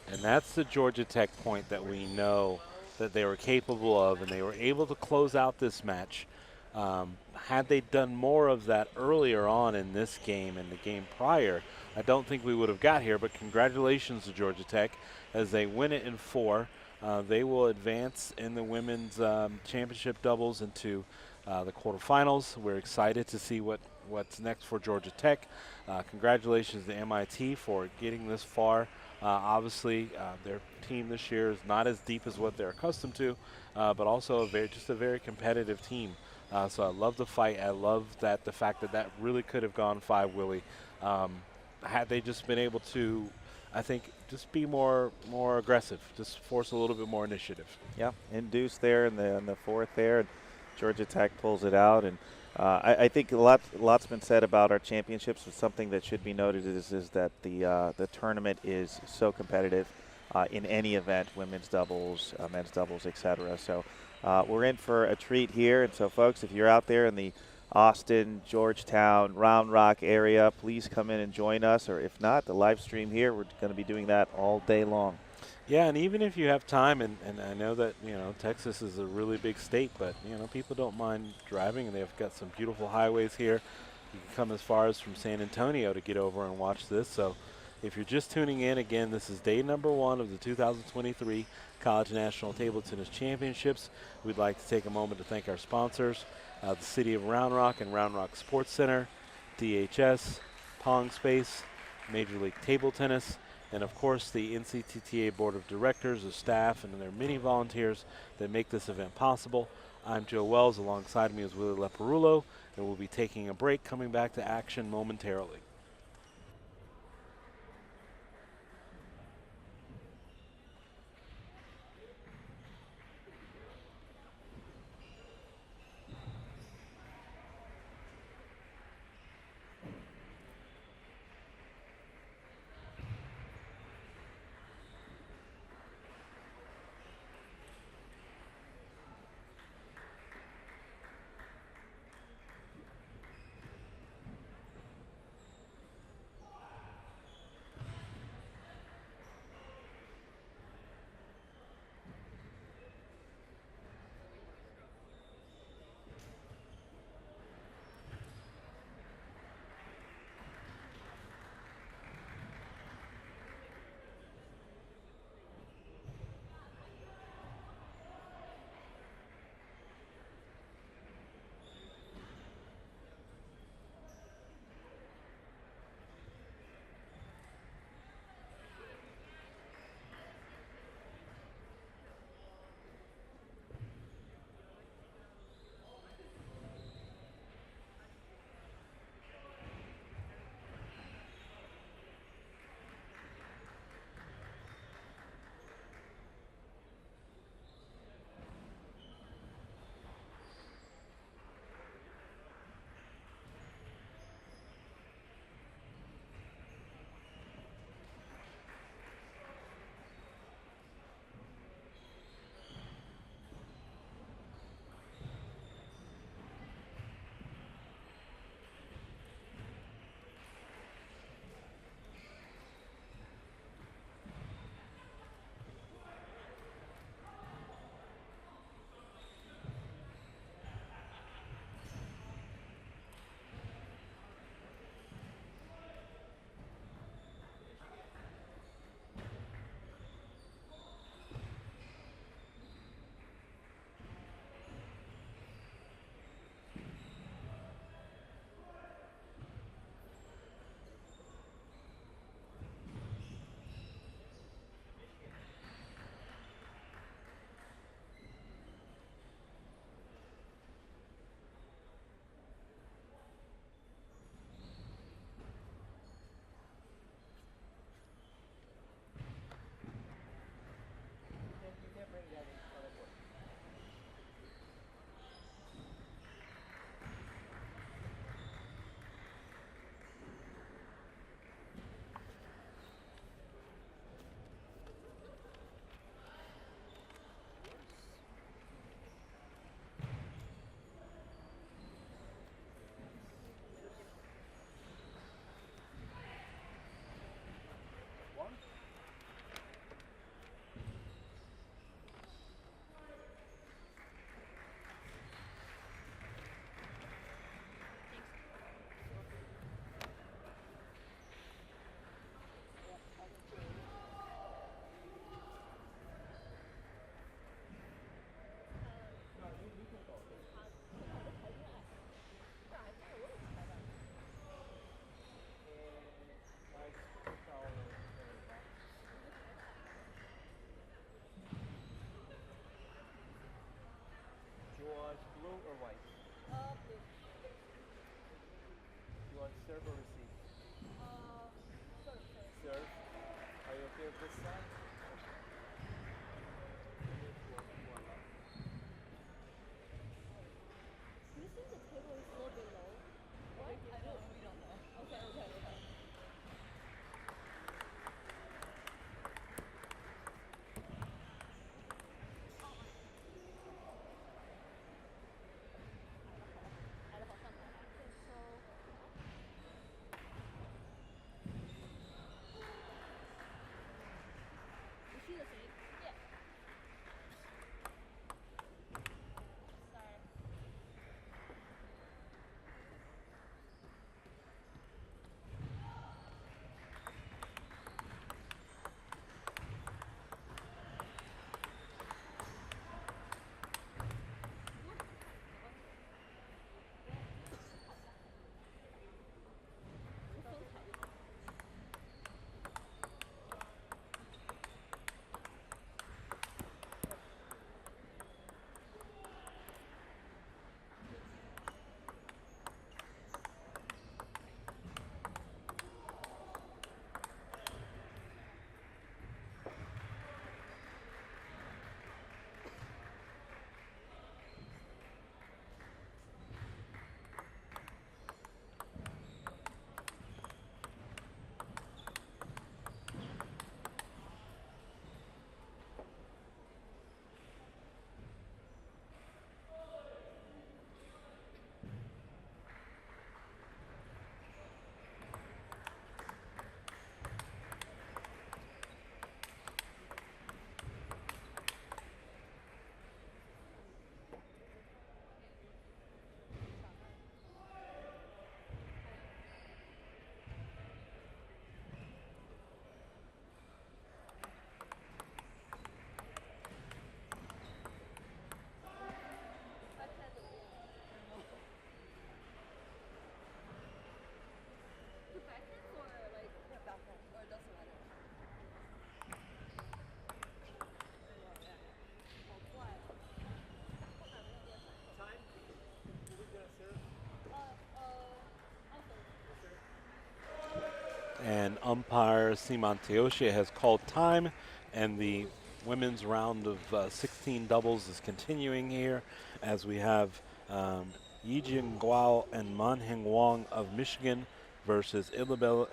And that's the Georgia Tech point that we know that they were capable of, and they were able to close out this match. Had they done more of that earlier on in this game and the game prior, I don't think we would have got here, but congratulations to Georgia Tech as they win it in 4. They will advance in the women's championship doubles into the quarterfinals. We're excited to see what's next for Georgia Tech. Congratulations to MIT for getting this far. Obviously, their team this year is not as deep as what they're accustomed to, but also just a very competitive team. So I love the fight. I love that the fact that really could have gone 5, Willie. Had they just been able to, I think, just be more aggressive, just force a little bit more initiative. Yeah, induced there in the 4th there. Georgia Tech pulls it out, and I think lots been said about our championships, but something that should be noted is that the tournament is so competitive. in any event, women's doubles, men's doubles, etc. So we're in for a treat here. And so, folks, if you're out there in the Austin, Georgetown, Round Rock area, please come in and join us. Or if not, the live stream here, we're going to be doing that all day long. Yeah, and even if you have time, and I know that, Texas is a really big state, but, people don't mind driving, and they've got some beautiful highways here. You can come as far as from San Antonio to get over and watch this. So if you're just tuning in, again, this is day number 1 of the 2023 College National Table Tennis Championships. We'd like to take a moment to thank our sponsors, the City of Round Rock and Round Rock Sports Center, DHS, Pong Space, Major League Table Tennis, and of course the NCTTA Board of Directors, the staff, and their many volunteers that make this event possible. I'm Joe Wells. Alongside me is Willie Leporullo, and we'll be taking a break, coming back to action momentarily. And umpire Simon Teosha has called time, and the women's round of 16 doubles is continuing here as we have Yijin Guo and Manheng Wang of Michigan versus Isabella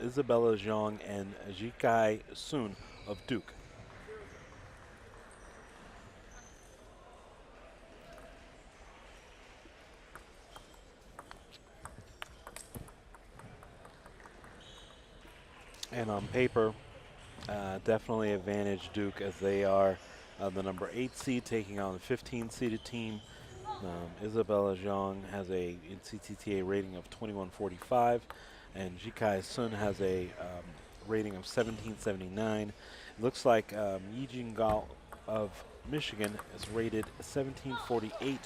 Zhang and Jikai Sun of Duke. And on paper, definitely advantage Duke as they are the number 8 seed taking on the 15-seeded team. Isabella Zhang has a NCTTA rating of 2145, and Jikai Sun has a rating of 1779. It looks like Yijing Gao of Michigan is rated 1748,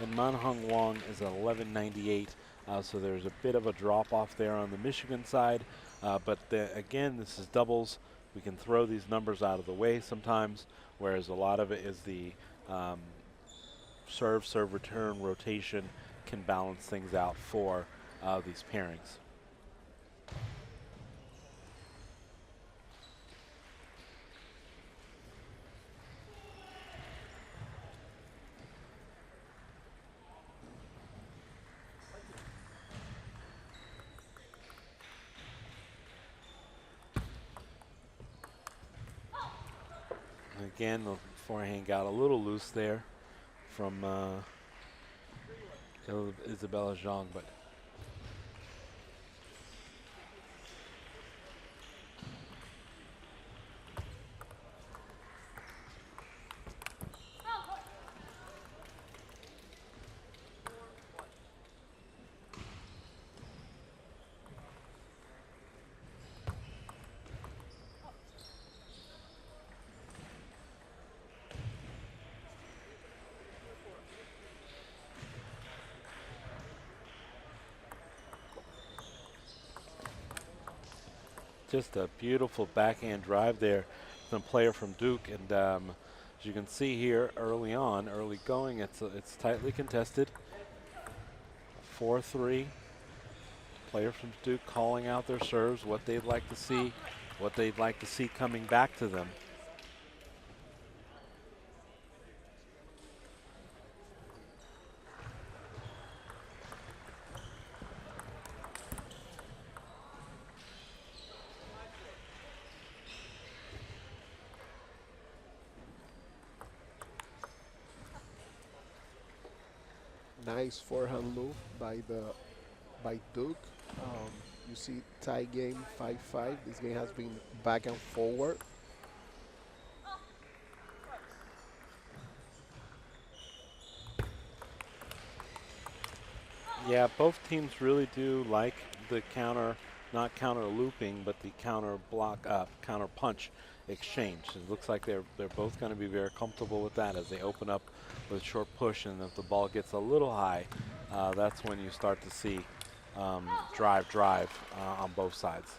and Manheng Wang is 1198. So there's a bit of a drop off there on the Michigan side, but again, this is doubles. We can throw these numbers out of the way sometimes, whereas a lot of it is the serve, return, rotation can balance things out for these pairings. And again, the forehand got a little loose there from Isabella Zhang, but just a beautiful backhand drive there from a player from Duke. And as you can see here early on, early going, it's tightly contested. 4-3. Player from Duke calling out their serves, what they'd like to see, what they'd like to see coming back to them. Nice forehand move by Duke. You see tie game 5-5. This game has been back and forward. Yeah, both teams really do like the counter, not counter looping, but the counter block up, counter punch exchange. It looks like they're both going to be very comfortable with that as they open up with a short push, and if the ball gets a little high, that's when you start to see drive on both sides.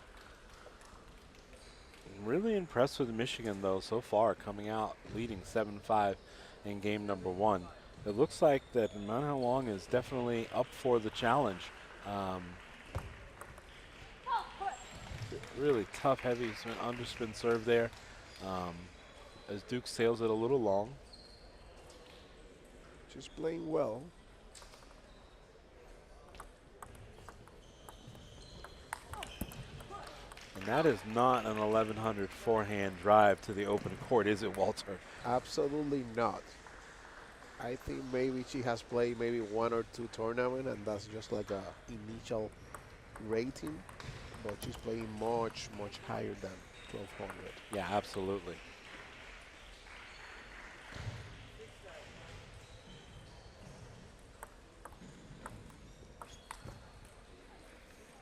Really impressed with Michigan though so far, coming out leading 7-5 in game number 1. It looks like that Manheng Wang is definitely up for the challenge. Really tough, heavy underspin serve there as Duke sails it a little long. Just playing well. And that is not an 1100 forehand drive to the open court, is it, Walter? Absolutely not. I think maybe she has played maybe 1 or 2 tournaments, and that's just like a initial rating. But she's playing much higher than 1200. Yeah, absolutely.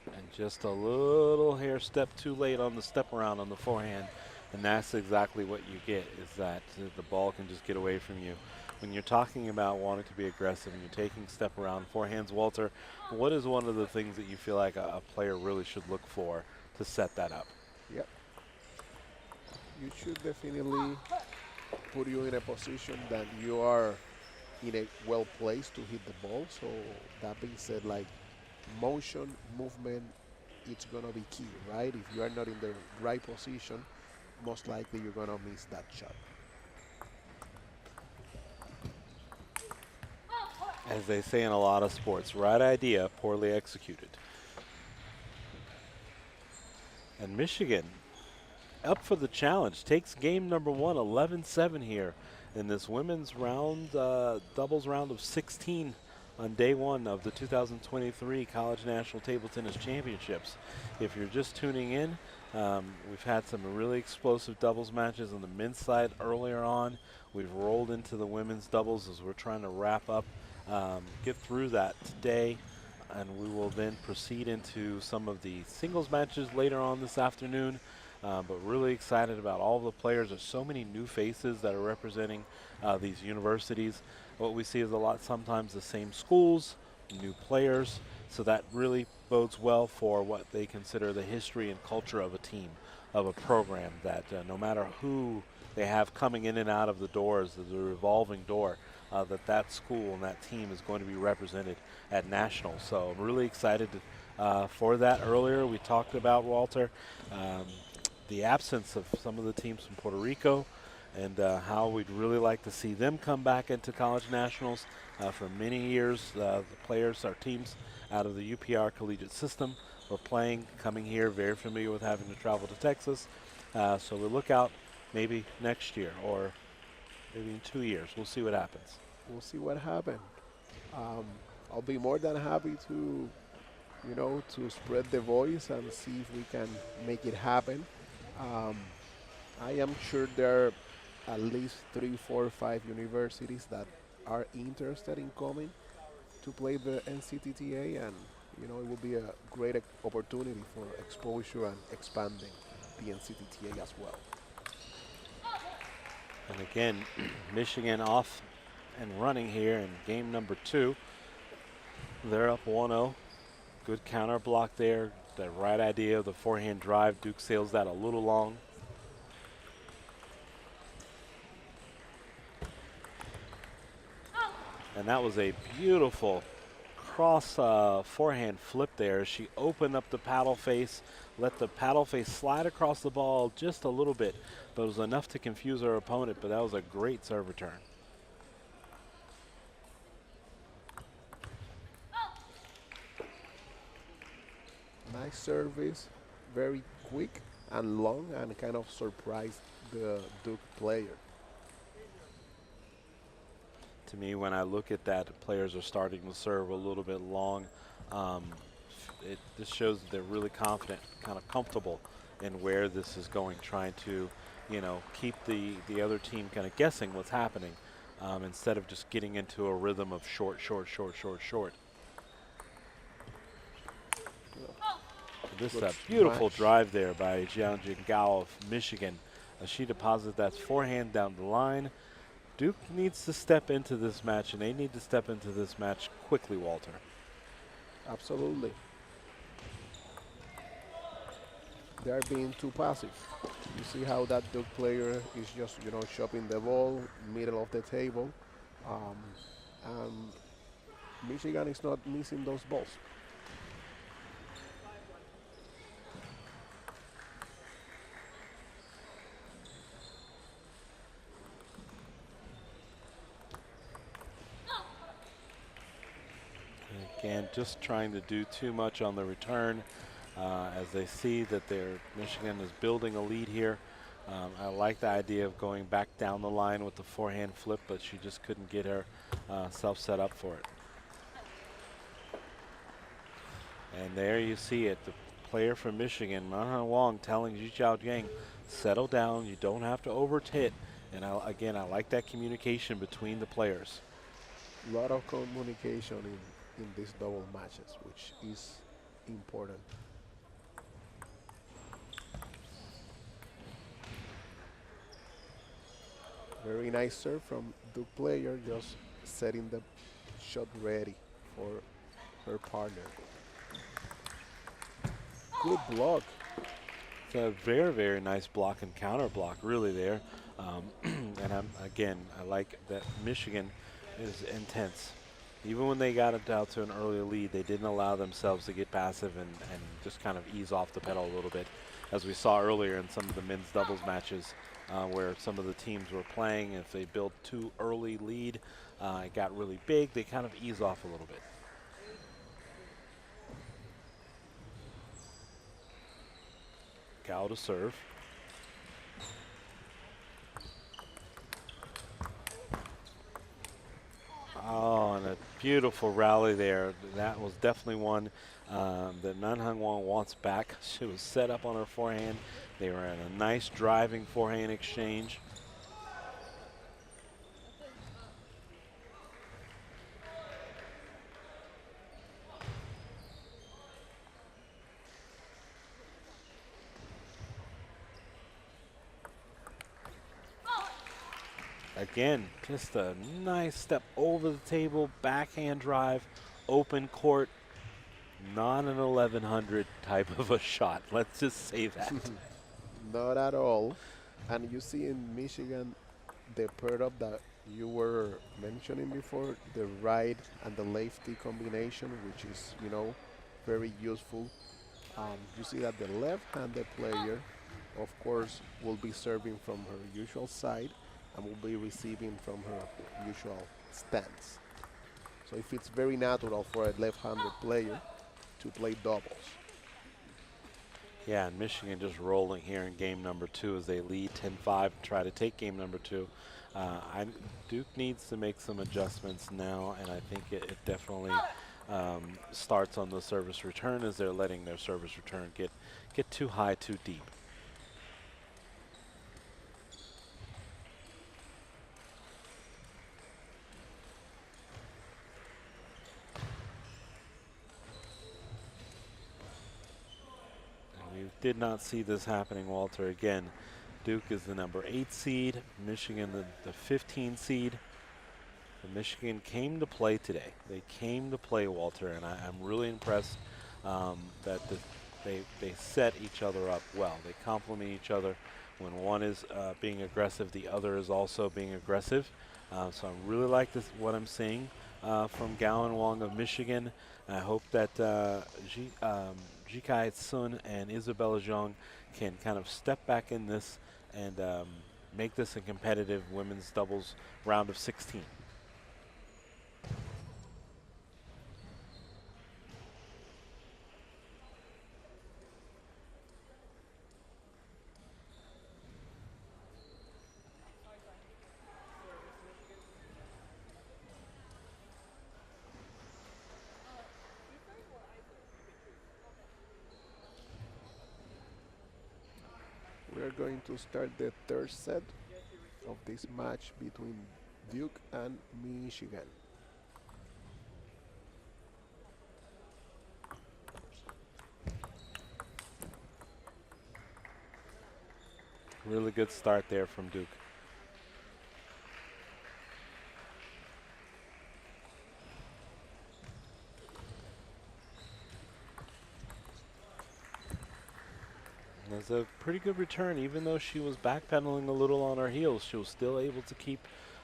And just a little hair step too late on the step around on the forehand. And that's exactly what you get, is that the ball can just get away from you. When you're talking about wanting to be aggressive and you're taking step around forehands, Walter, what is one of the things that you feel like a player really should look for to set that up? Yep. You should definitely put you in a position that you are in a well place to hit the ball. So that being said, like motion, movement, it's going to be key, right? If you are not in the right position, most likely you're going to miss that shot. As they say in a lot of sports, right idea, poorly executed. And Michigan, up for the challenge, takes game number one, 11-7 here in this women's round, doubles round of 16 on day one of the 2023 College National Table Tennis Championships. If you're just tuning in, we've had some really explosive doubles matches on the men's side earlier on. We've rolled into the women's doubles as we're trying to wrap up, get through that today, and we will then proceed into some of the singles matches later on this afternoon. But really excited about all the players. There's so many new faces that are representing these universities. What we see is a lot sometimes the same schools, new players, so that really bodes well for what they consider the history and culture of a team, of a program, that no matter who they have coming in and out of the doors, the revolving door, that school and that team is going to be represented at nationals. So I'm really excited for that. Earlier we talked about, Walter, the absence of some of the teams from Puerto Rico, and how we'd really like to see them come back into college nationals. For many years, the players, our teams out of the UPR collegiate system were playing, coming here, very familiar with having to travel to Texas. So we'll look out maybe next year or maybe in 2 years. We'll see what happens. We'll see what happens. I'll be more than happy to, to spread the voice and see if we can make it happen. I am sure there are at least 3, 4, 5 universities that are interested in coming to play the NCTTA, and it will be a great opportunity for exposure and expanding the NCTTA as well. And again, Michigan off and running here in game number 2. They're up 1-0. Good counter block there. The right idea of the forehand drive. Duke sails that a little long. And that was a beautiful cross forehand flip there. She opened up the paddle face, let the paddle face slide across the ball just a little bit, but it was enough to confuse her opponent, but that was a great serve return. Nice service, very quick and long, and kind of surprised the Duke player. To me, when I look at that, players are starting to serve a little bit long. This shows that they're really confident, kind of comfortable in where this is going, trying to, keep the other team kind of guessing what's happening, instead of just getting into a rhythm of short, short, short, short, short. This is a beautiful drive there by Jiang Jingao of Michigan. She deposits that forehand down the line. Duke needs to step into this match, and they need to step into this match quickly, Walter. Absolutely. They are being too passive. You see how that Duke player is just, chopping the ball, middle of the table. And Michigan is not missing those balls. Again, just trying to do too much on the return, as they see that Michigan is building a lead here. I like the idea of going back down the line with the forehand flip, but she just couldn't get herself set up for it. And there you see it, the player from Michigan, Manhan Wong, telling Ji Chao Jiang, settle down, you don't have to over-hit. And again, I like that communication between the players. A lot of communication in these double matches, which is important. Very nice serve from Duke player, just setting the shot ready for her partner. Good block. It's a very, very nice block and counter block, really there. And I like that Michigan is intense. Even when they got it out to an early lead, they didn't allow themselves to get passive and just kind of ease off the pedal a little bit, as we saw earlier in some of the men's doubles matches where some of the teams were playing. If they built too early lead, it got really big, they kind of ease off a little bit. Gao to serve. Oh, and a beautiful rally there. That was definitely one that Nan Hang Wang wants back. She was set up on her forehand. They were in a nice driving forehand exchange. Again, just a nice step over the table, backhand drive, open court, not an 1100 type of a shot. Let's just say that. Not at all. And you see in Michigan the pair up that you were mentioning before, the right and the lefty combination, which is, very useful. You see that the left-handed player, of course, will be serving from her usual side and will be receiving from her usual stance. So it fits very natural for a left-handed player to play doubles. Yeah, and Michigan just rolling here in game number 2 as they lead 10-5 and try to take game number 2. Duke needs to make some adjustments now, and I think it definitely starts on the service return as they're letting their service return get too high, too deep. We did not see this happening, Walter. Again, Duke is the number 8 seed, Michigan the 15 seed. And Michigan came to play today. They came to play, Walter, and I'm really impressed that they set each other up well. They complement each other. When one is being aggressive, the other is also being aggressive. So I really like what I'm seeing from Gao and Wang of Michigan. I hope that Jikai Sun and Isabella Zhang can kind of step back in this and make this a competitive women's doubles round of 16. We are going to start the third set of this match between Duke and Michigan. Really good start there from Duke. It was a pretty good return. Even though she was backpedaling a little on her heels, she was still able to keep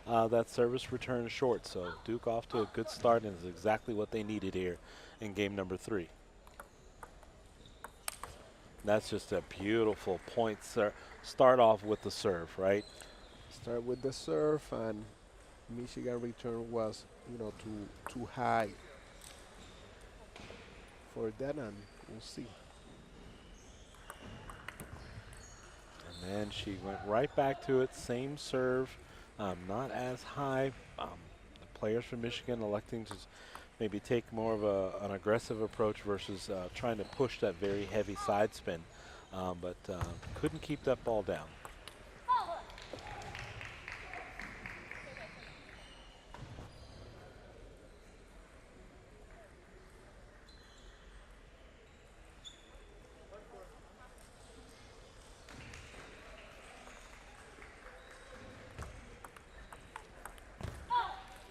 that service return short. So Duke off to a good start, and is exactly what they needed here in game number 3. That's just a beautiful point. Start off with the serve, right? Start with the serve, and Michigan return was, too high for that, and we'll see. And then she went right back to it, same serve, not as high. The players from Michigan electing to maybe take more of an aggressive approach versus trying to push that very heavy side spin, but couldn't keep that ball down.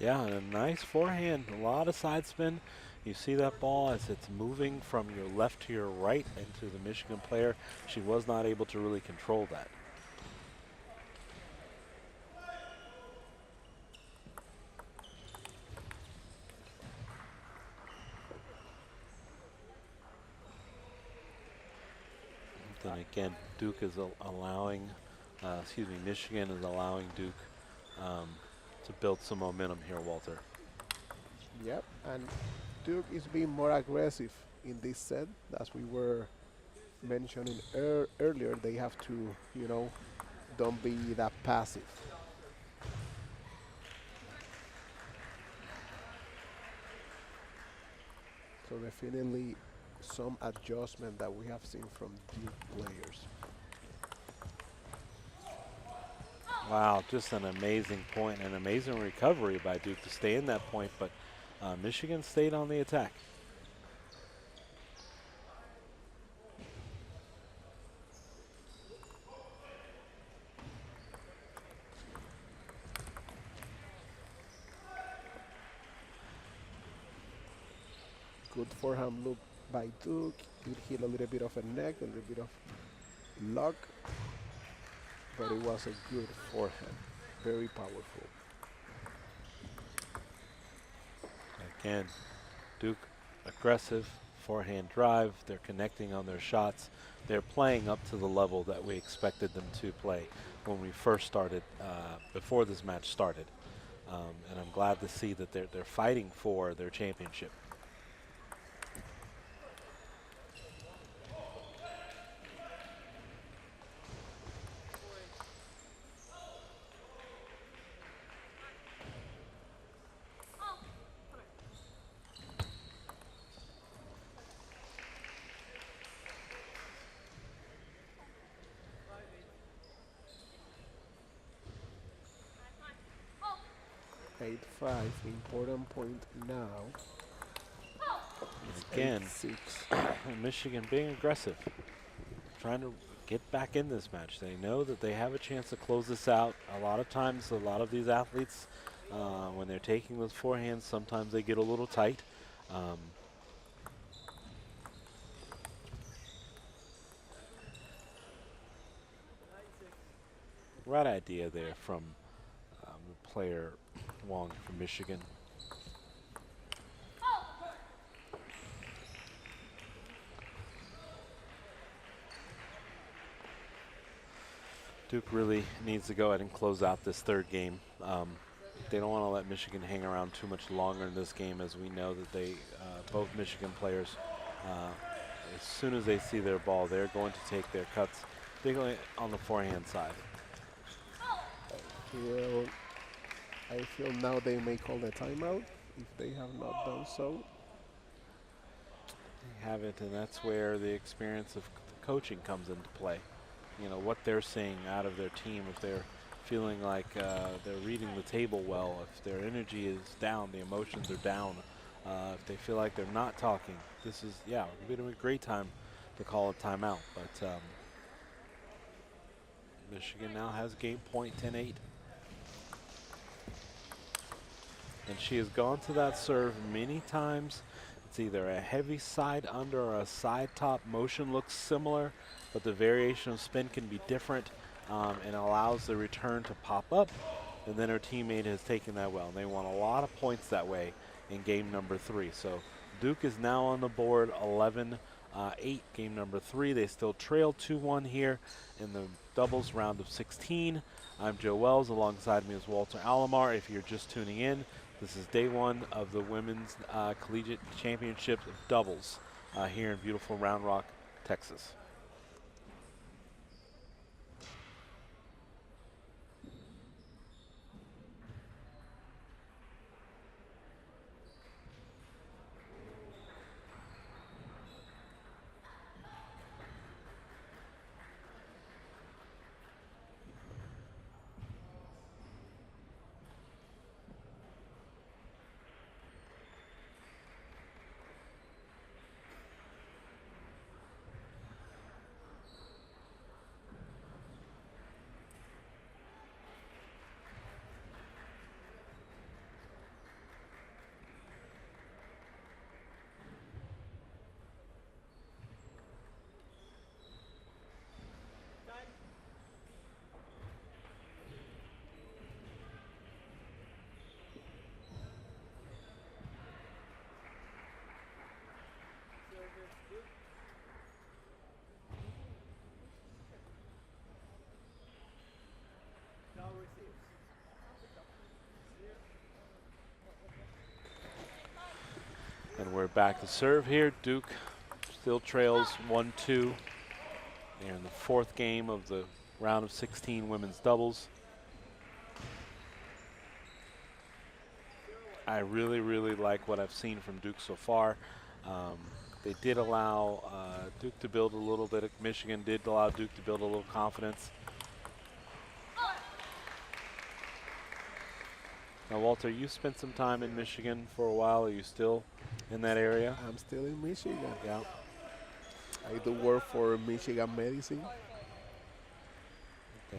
Yeah, and a nice forehand, a lot of side spin. You see that ball as it's moving from your left to your right into the Michigan player. She was not able to really control that. Then again, Duke is allowing, Michigan is allowing Duke to build some momentum here, Walter. Yep, and Duke is being more aggressive in this set, as we were mentioning earlier. They have to, don't be that passive. So definitely some adjustment that we have seen from Duke players. Wow, just an amazing point, an amazing recovery by Duke to stay in that point, but Michigan stayed on the attack. Good forehand loop by Duke. It hit a little bit of a neck, a little bit of luck, but it was a good forehand. Very powerful. Again, Duke aggressive, forehand drive. They're connecting on their shots. They're playing up to the level that we expected them to play when we first started, before this match started. And I'm glad to see that they're fighting for their championship. Eight five, important point now. It's Again, 8-6. Michigan being aggressive, trying to get back in this match. They know that they have a chance to close this out. A lot of times, a lot of these athletes, when they're taking those forehands, sometimes they get a little tight. Right idea there from the player Wong from Michigan. Duke really needs to go ahead and close out this third game. They don't want to let Michigan hang around too much longer in this game, as we know that they, both Michigan players, as soon as they see their ball, they're going to take their cuts, particularly on the forehand side. I feel now they may call the timeout if they have not done so. They haven't, and that's where the experience of coaching comes into play. You know, what they're seeing out of their team, if they're feeling like they're reading the table well, if their energy is down, the emotions are down, if they feel like they're not talking. This is, yeah, it would be a great time to call a timeout. But Michigan now has game point 10-8. And she has gone to that serve many times. It's either a heavy side under or a side top. Motion looks similar, but the variation of spin can be different, and allows the return to pop up. And then her teammate has taken that well. And they won a lot of points that way in game number 3. So Duke is now on the board 11-8, game number 3. They still trail 2-1 here in the doubles round of 16. I'm Joe Wells. Alongside me is Walter Alomar. If you're just tuning in, this is day 1 of the Women's Collegiate Championship doubles here in beautiful Round Rock, Texas. And we're back to serve here. Duke still trails 1-2. They're in the fourth game of the round of 16 women's doubles. I really, really like what I've seen from Duke so far. They did allow Duke to build a little bit. Michigan did allow Duke to build a little confidence. Now, Walter, you spent some time in Michigan for a while. Are you still in that area? I'm still in Michigan. Yeah. I do work for Michigan Medicine. They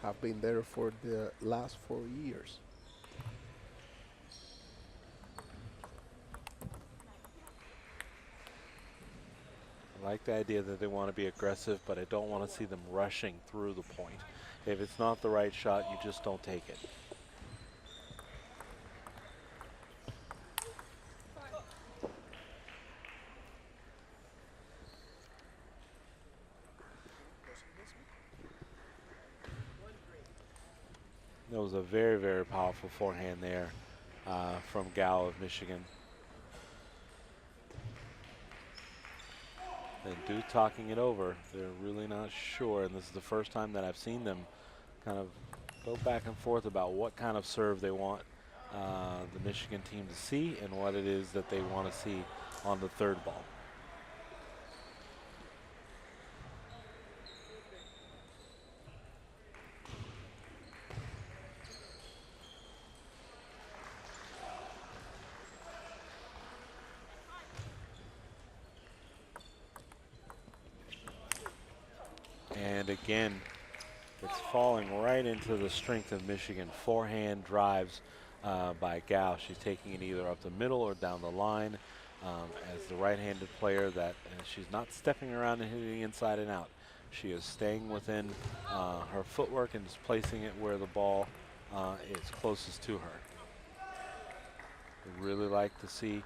Have been there for the last 4 years. I like the idea that they want to be aggressive, but I don't want to see them rushing through the point. If it's not the right shot, you just don't take it. That was a very, very powerful forehand there from Gao of Michigan. And Duke talking it over. They're really not sure, and this is the first time that I've seen them kind of go back and forth about what kind of serve they want the Michigan team to see and what it is that they want to see on the third ball. And again, it's falling right into the strength of Michigan. Forehand drives by Gao. She's taking it either up the middle or down the line as the right-handed player that she's not stepping around and hitting inside and out. She is staying within her footwork and just placing it where the ball is closest to her. I really like to see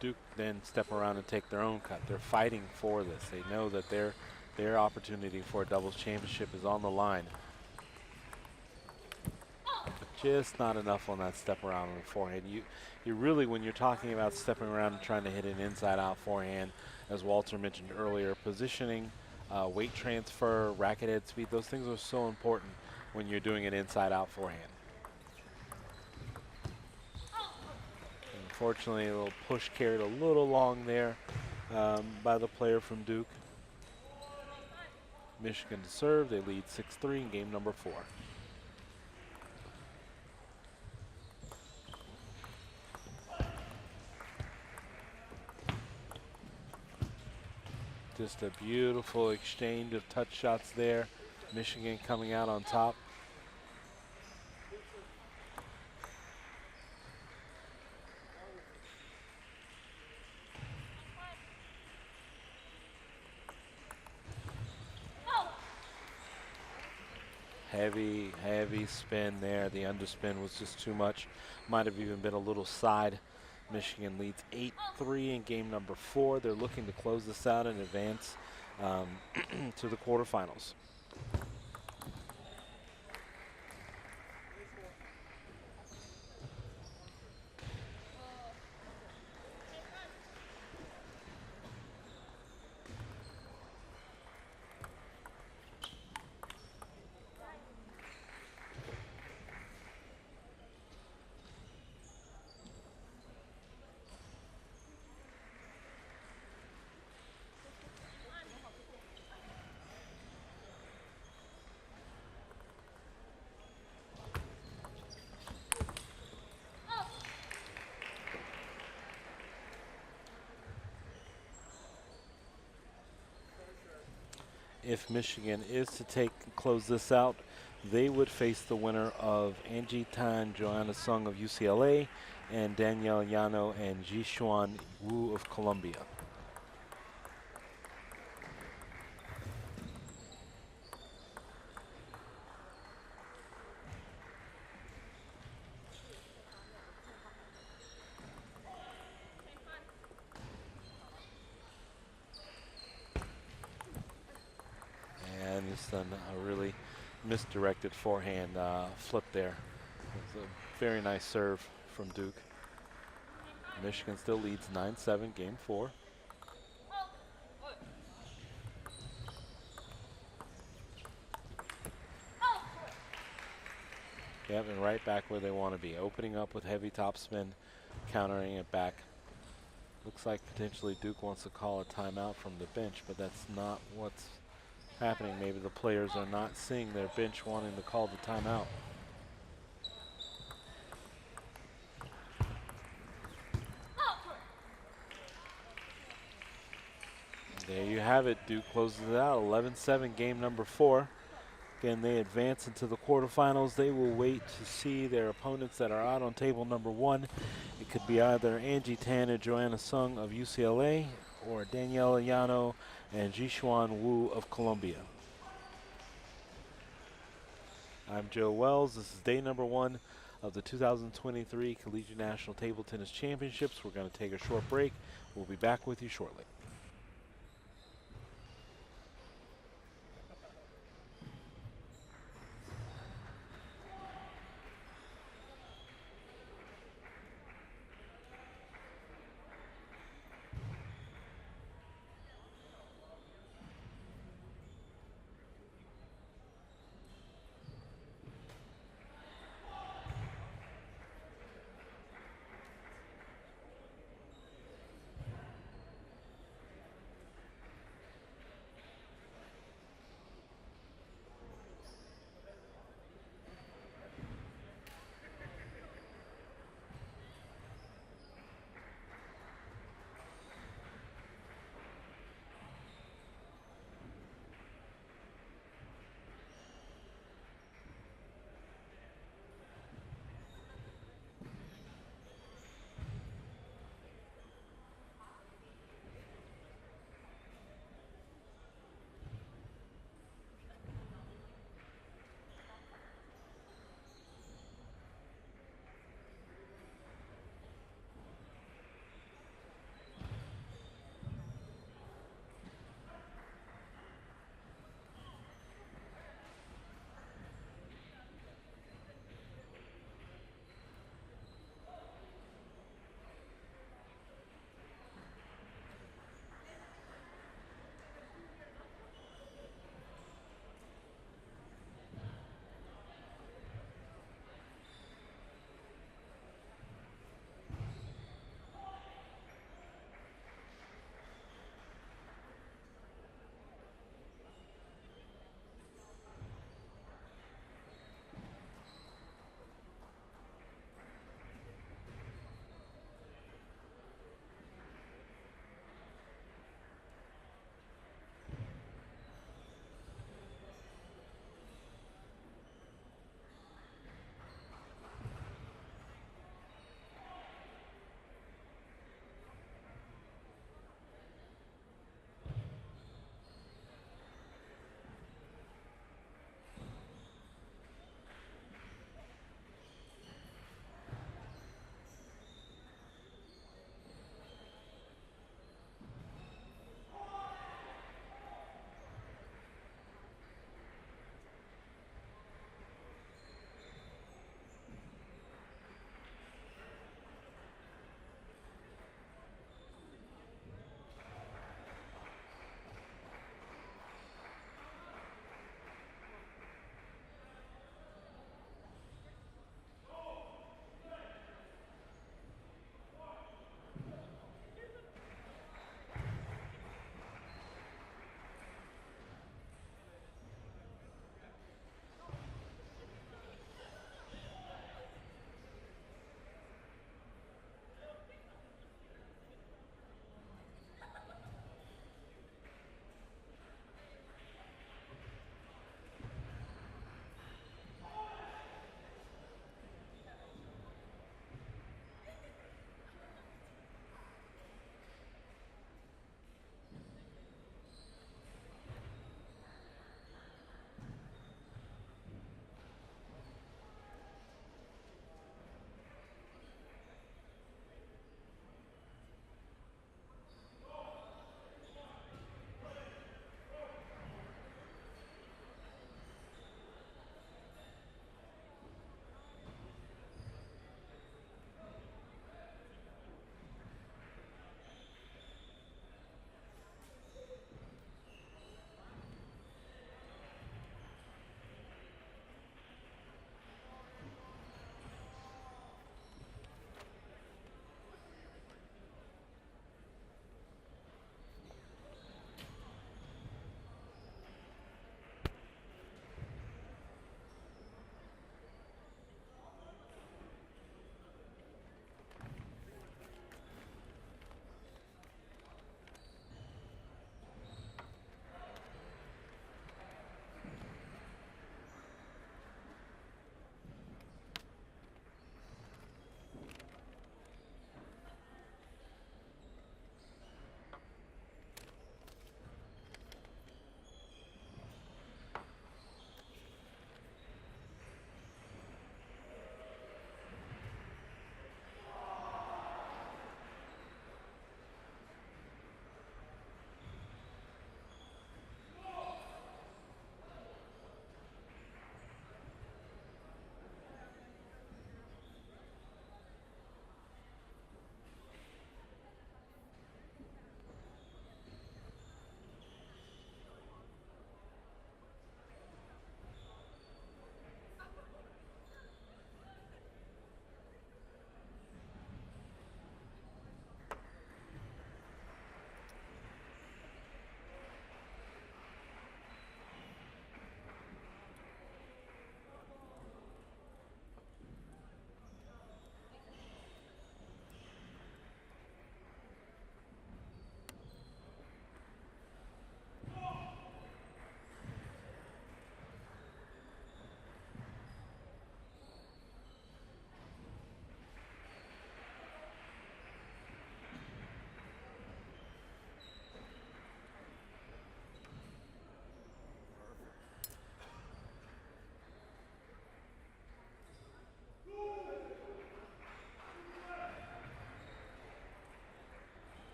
Duke then step around and take their own cut. They're fighting for this. They know that their opportunity for a doubles championship is on the line. But just not enough on that step around on the forehand. You really, when you're talking about stepping around and trying to hit an inside-out forehand, as Walter mentioned earlier, positioning, weight transfer, racket head speed, those things are so important when you're doing an inside-out forehand. Unfortunately, a little push carried a little long there by the player from Duke. Michigan to serve. They lead 6-3 in game number 4. Just a beautiful exchange of touch shots there. Michigan coming out on top. Heavy spin there. The underspin was just too much. Might have even been a little side. Michigan leads 8-3 in game number 4. They're looking to close this out and advance to the quarterfinals. If Michigan is to close this out, they would face the winner of Angie Tan, Joanna Sung of UCLA, and Danielle Yano and Jishuan Wu of Colombia. And just a really misdirected forehand flip there. It's a very nice serve from Duke. Michigan still leads 9-7, game 4. Yep, and right back where they want to be. Opening up with heavy topspin, countering it back. Looks like potentially Duke wants to call a timeout from the bench, but that's not what's happening. Maybe the players are not seeing their bench wanting to call the timeout. There you have it. Duke closes it out. 11-7, game number 4. Again, they advance into the quarterfinals. They will wait to see their opponents that are out on table number 1. It could be either Angie Tan and Joanna Sung of UCLA or Daniela Yano and Jishuan Wu of Colombia. I'm Joe Wells. This is day number 1 of the 2023 Collegiate National Table Tennis Championships. We're going to take a short break. We'll be back with you shortly.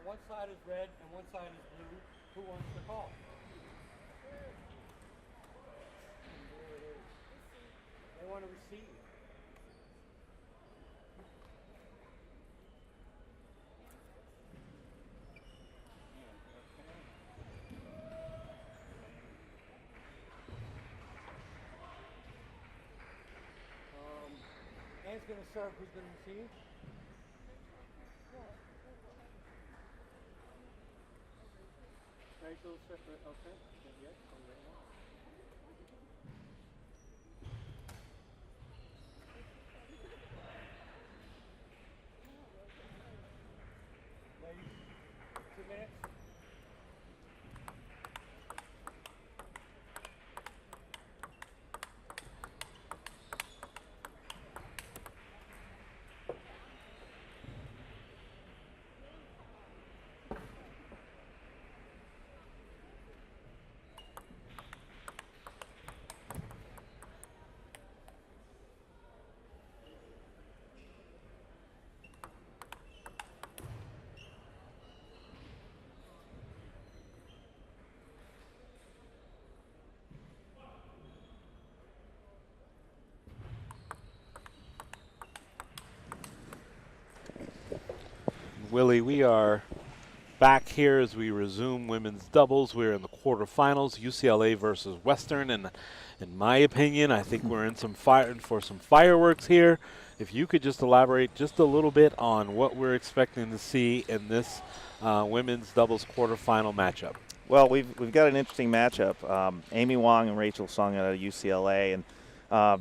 one side is red and one side is blue. Who wants the call? They want to receive. Ann's going to serve. Who's going to receive? Rachel, okay. Yes, ladies, 2 minutes. Willie, we are back here as we resume women's doubles. We're in the quarterfinals, UCLA versus Western, and in my opinion, I think we're in some fireworks here. If you could just elaborate just a little bit on what we're expecting to see in this women's doubles quarterfinal matchup. Well, we've got an interesting matchup. Amy Wong and Rachel Sung out of UCLA, and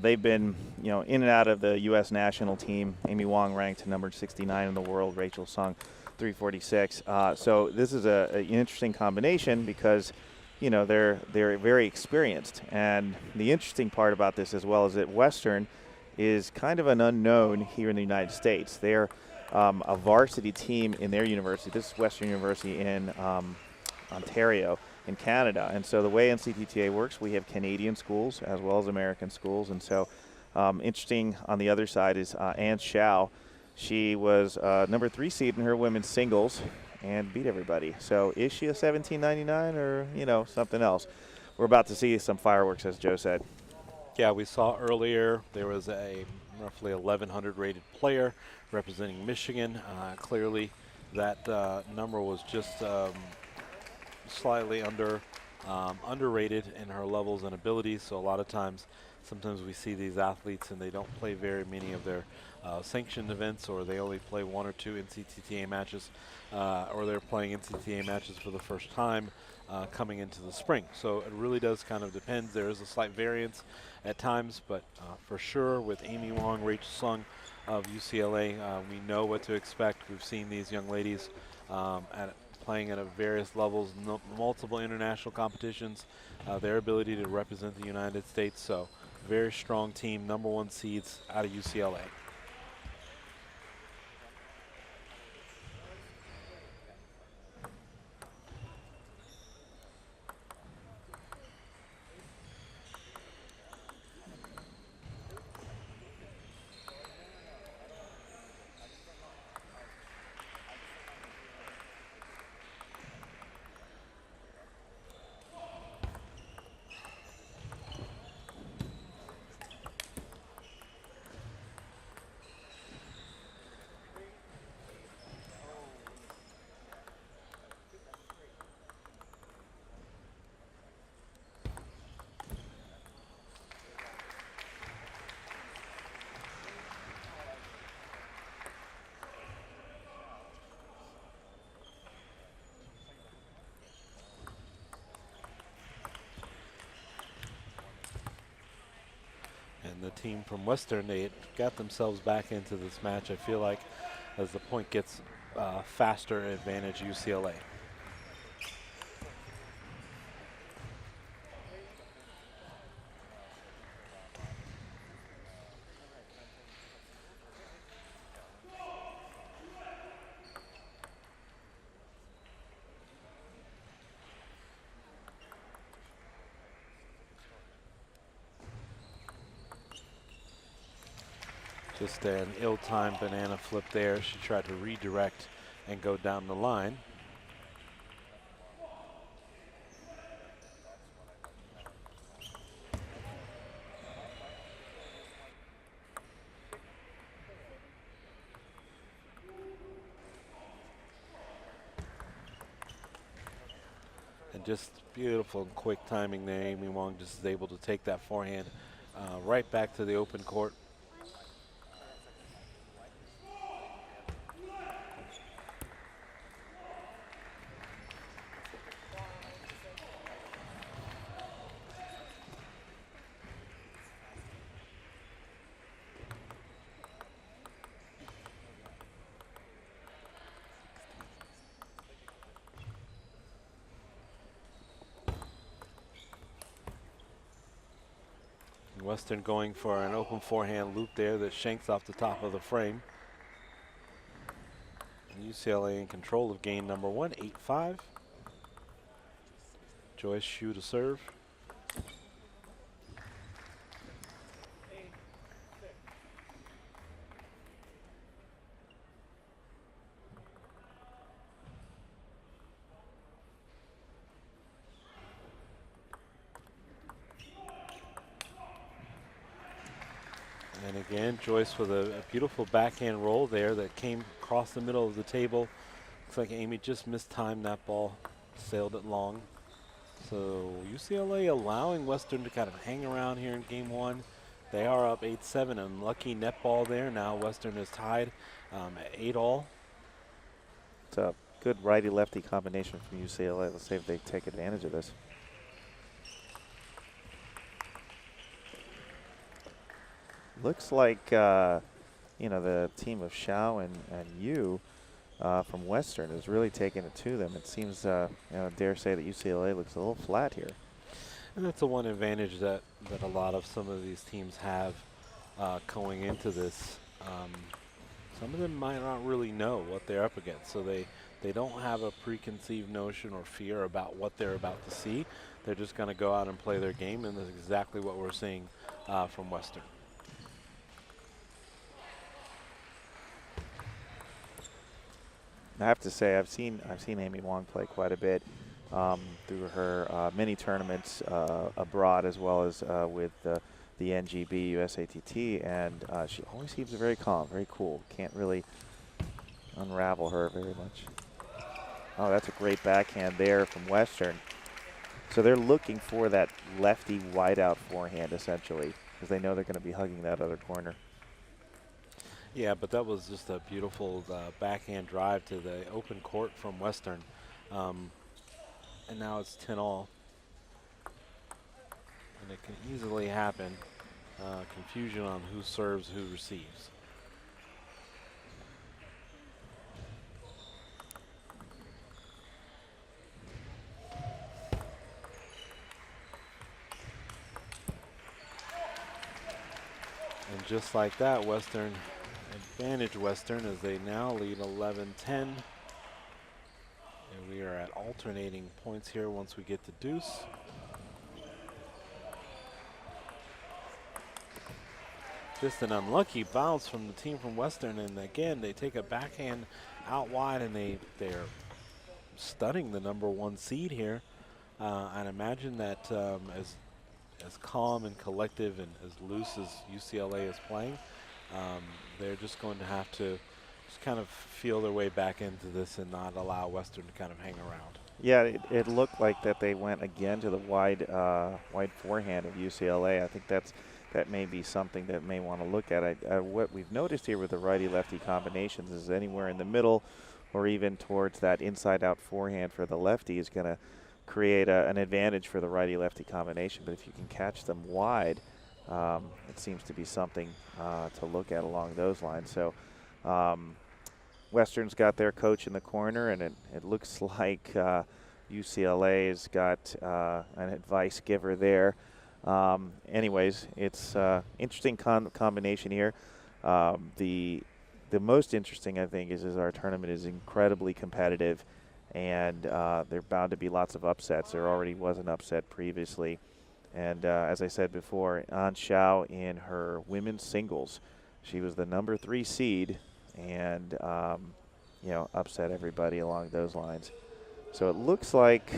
they've been in and out of the U.S. national team. Amy Wong ranked number 69 in the world. Rachel Sung 346. So this is an interesting combination because they're very experienced. And the interesting part about this as well is that Western is kind of an unknown here in the United States. They're a varsity team in their university. This is Western University in Ontario in Canada. And so the way NCTTA works, we have Canadian schools as well as American schools. And so interesting on the other side is Ann Shao. She was number 3 seed in her women's singles and beat everybody. So is she a 1799 or, something else? We're about to see some fireworks, as Joe said. Yeah, we saw earlier there was a roughly 1,100 rated player representing Michigan. Clearly that number was just slightly underrated in her levels and abilities. So a lot of times, sometimes we see these athletes and they don't play very many of their sanctioned events, or they only play 1 or 2 NCTTA matches, or they're playing NCTTA matches for the first time coming into the spring. So it really does kind of depend. There is a slight variance at times, but for sure with Amy Wong, Rachel Sung of UCLA, we know what to expect. We've seen these young ladies playing at various levels, multiple international competitions, their ability to represent the United States. So very strong team, number 1 seeds out of UCLA. And the team from Western, they got themselves back into this match, I feel like, as the point gets faster advantage UCLA. Just an ill-timed banana flip there. She tried to redirect and go down the line. And just beautiful and quick timing there. Amy Wong just is able to take that forehand right back to the open court. Western going for an open forehand loop there that shanks off the top of the frame. And UCLA in control of game number 1, 8-5. Joyce Hsu to serve. And again, Joyce with a beautiful backhand roll there that came across the middle of the table. Looks like Amy just mistimed that ball, sailed it long. So UCLA allowing Western to kind of hang around here in game 1. They are up 8-7. Unlucky net ball there. Now Western is tied at 8-all. It's a good righty-lefty combination from UCLA. Let's see if they take advantage of this. Looks like, you know, the team of Xiao and Yu from Western is really taking it to them. It seems, you know, dare say that UCLA looks a little flat here. And that's the one advantage that a lot of some of these teams have going into this. Some of them might not really know what they're up against, so they don't have a preconceived notion or fear about what they're about to see. They're just going to go out and play their game, and that's exactly what we're seeing from Western. I have to say, I've seen Amy Wong play quite a bit through her mini tournaments abroad, as well as with the NGB USATT, and she always seems very calm, very cool. Can't really unravel her very much. Oh, that's a great backhand there from Western. So they're looking for that lefty wideout forehand, essentially, because they know they're going to be hugging that other corner. Yeah, but that was just a beautiful backhand drive to the open court from Western. And now it's 10-all. And it can easily happen. Confusion on who serves, who receives. And just like that, Western advantage Western as they now lead 11-10. And we are at alternating points here once we get to deuce. Just an unlucky bounce from the team from Western, and again they take a backhand out wide, and they're stunning the #1 seed here. I'd imagine that as calm and collective and as loose as UCLA is playing, they're just going to have to just kind of feel their way back into this and not allow Western to kind of hang around. Yeah, it looked like that they went again to the wide forehand of UCLA. I think that may be something that may want to look at. What we've noticed here with the righty-lefty combinations is anywhere in the middle or even towards that inside-out forehand for the lefty is going to create an advantage for the righty-lefty combination. But if you can catch them wide, it seems to be something to look at along those lines. So Western's got their coach in the corner, and it looks like UCLA's got an advice giver there. Anyways, it's interesting combination here. The most interesting, I think, is our tournament is incredibly competitive, and there are bound to be lots of upsets. There already was an upset previously. And as I said before, An Xiao in her women's singles, she was the #3 seed and, you know, upset everybody along those lines. So it looks like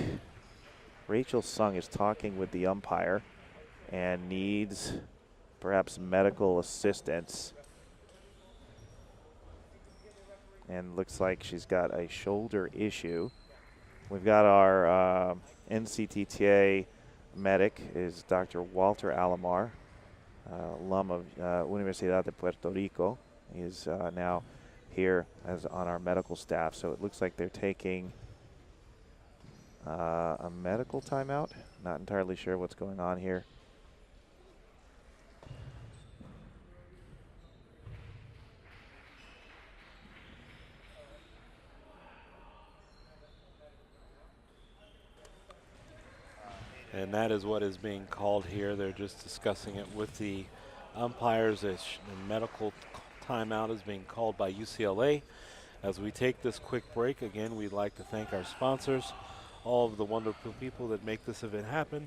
Rachel Sung is talking with the umpire and needs perhaps medical assistance. And looks like she's got a shoulder issue. we've got our NCTTA medic is Dr. Walter Alomar, alum of Universidad de Puerto Rico. He is now here as on our medical staff. So it looks like they're taking a medical timeout. Not entirely sure what's going on here. And that is what is being called here. They're just discussing it with the umpires. The medical timeout is being called by UCLA. As we take this quick break, again, we'd like to thank our sponsors, all of the wonderful people that make this event happen.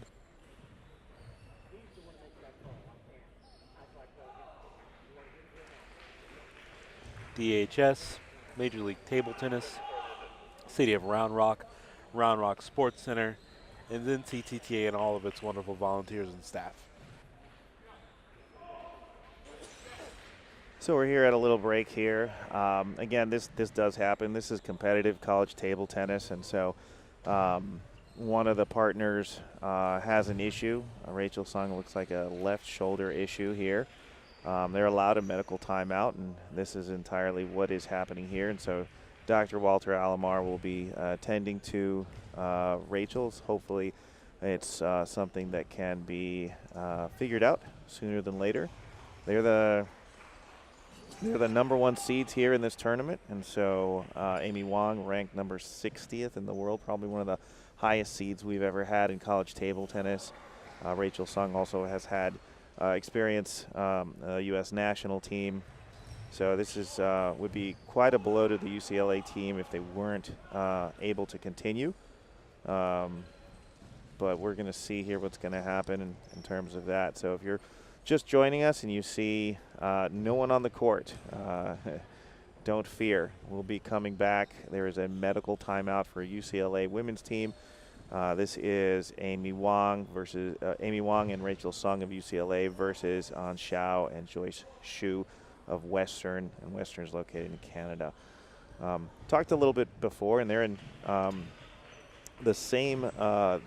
DHS, Major League Table Tennis, City of Round Rock Sports Center, and then NCTTA and all of its wonderful volunteers and staff. So we're here at a little break here. Again, this does happen. This is competitive college table tennis, and so one of the partners has an issue. Rachel Sung looks like a left shoulder issue here. They're allowed a medical timeout, and this is entirely what is happening here. And so Dr. Walter Alomar will be tending to Rachel's. Hopefully it's something that can be figured out sooner than later. They're the number one seeds here in this tournament, and so Amy Wong ranked number 60th in the world, probably one of the highest seeds we've ever had in college table tennis. Rachel Sung also has had experience, U.S. national team. So this is would be quite a blow to the UCLA team if they weren't able to continue. But we're going to see here what's going to happen in terms of that. So if you're just joining us and you see no one on the court, don't fear. We'll be coming back. There is a medical timeout for UCLA women's team. This is Amy Wong and Rachel Sung of UCLA versus An Xiao and Joyce Xu of Western, and Western is located in Canada. Talked a little bit before, and they're in the same.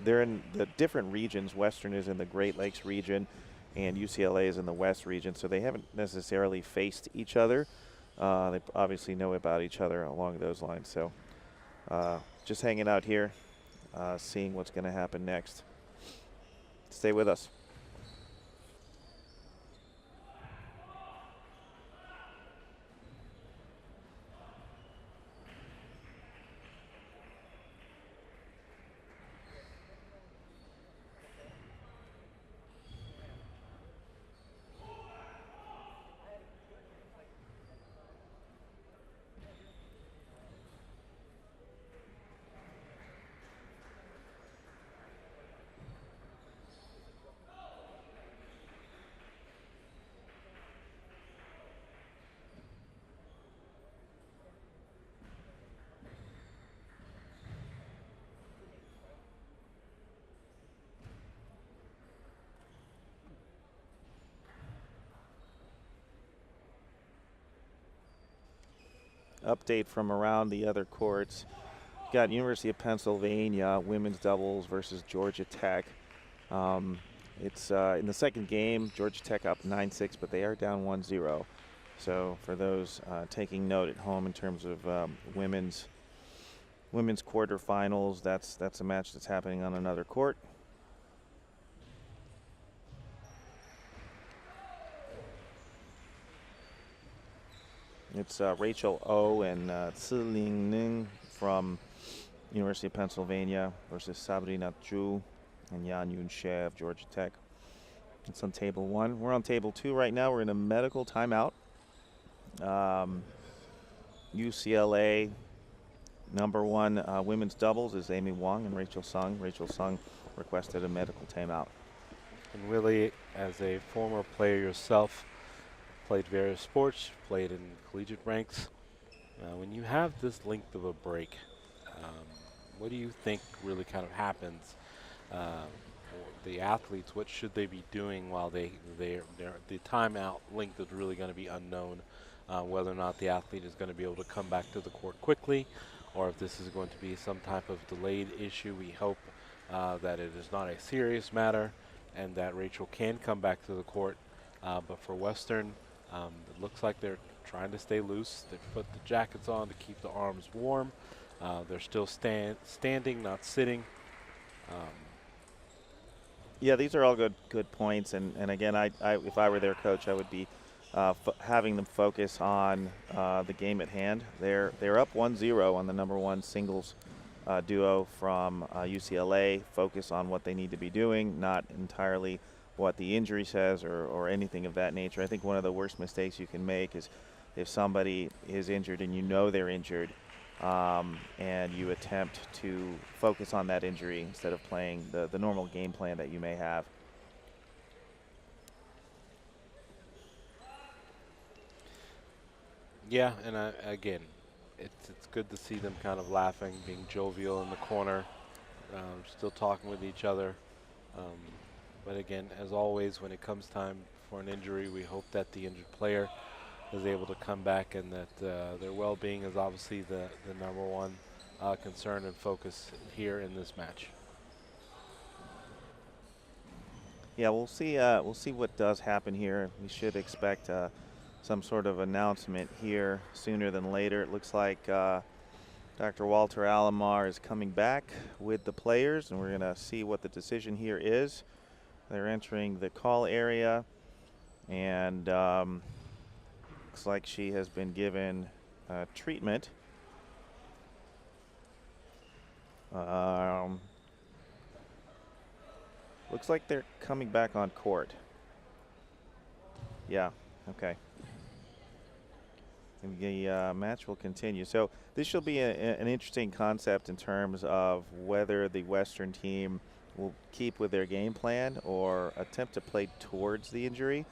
They're in the different regions. Western is in the Great Lakes region, and UCLA is in the West region, so they haven't necessarily faced each other. They obviously know about each other along those lines. So just hanging out here, seeing what's going to happen next. Stay with us. Update from around the other courts. Got University of Pennsylvania women's doubles versus Georgia Tech. It's in the second game, Georgia Tech up 9-6, but they are down 1-0. So for those taking note at home in terms of women's quarterfinals, that's a match that's happening on another court. It's Rachel O and Tsiling Ning from University of Pennsylvania versus Sabrina Zhu and Yan Yun She of Georgia Tech. It's on table one. We're on table two right now. We're in a medical timeout. UCLA number one women's doubles is Amy Wong and Rachel Sung. Rachel Sung requested a medical timeout. And Willie, as a former player yourself, played various sports, played in collegiate ranks. When you have this length of a break, what do you think really kind of happens? The athletes, what should they be doing while the timeout length is really going to be unknown, whether or not the athlete is going to be able to come back to the court quickly, or if this is going to be some type of delayed issue. We hope that it is not a serious matter and that Rachel can come back to the court. But for Western, it looks like they're trying to stay loose. They put the jackets on to keep the arms warm. They're still standing, not sitting. Yeah, these are all good points. And again, if I were their coach, I would be having them focus on the game at hand. They're up 1-0 on the #1 singles duo from UCLA. Focus on what they need to be doing, not entirely what the injury says or anything of that nature. I think one of the worst mistakes you can make is if somebody is injured and you know they're injured, and you attempt to focus on that injury instead of playing the normal game plan that you may have. Yeah, and again, it's good to see them kind of laughing, being jovial in the corner, still talking with each other. But again, as always, when it comes time for an injury, we hope that the injured player is able to come back and that their well-being is obviously the #1 concern and focus here in this match. Yeah, we'll see. We'll see what does happen here. We should expect some sort of announcement here sooner than later. It looks like Dr. Walter Alomar is coming back with the players, and we're going to see what the decision here is. They're entering the call area, and looks like she has been given treatment. Looks like they're coming back on court. Yeah, okay. And the match will continue. So this shall be an interesting concept in terms of whether the Western team will keep with their game plan or attempt to play towards the injury.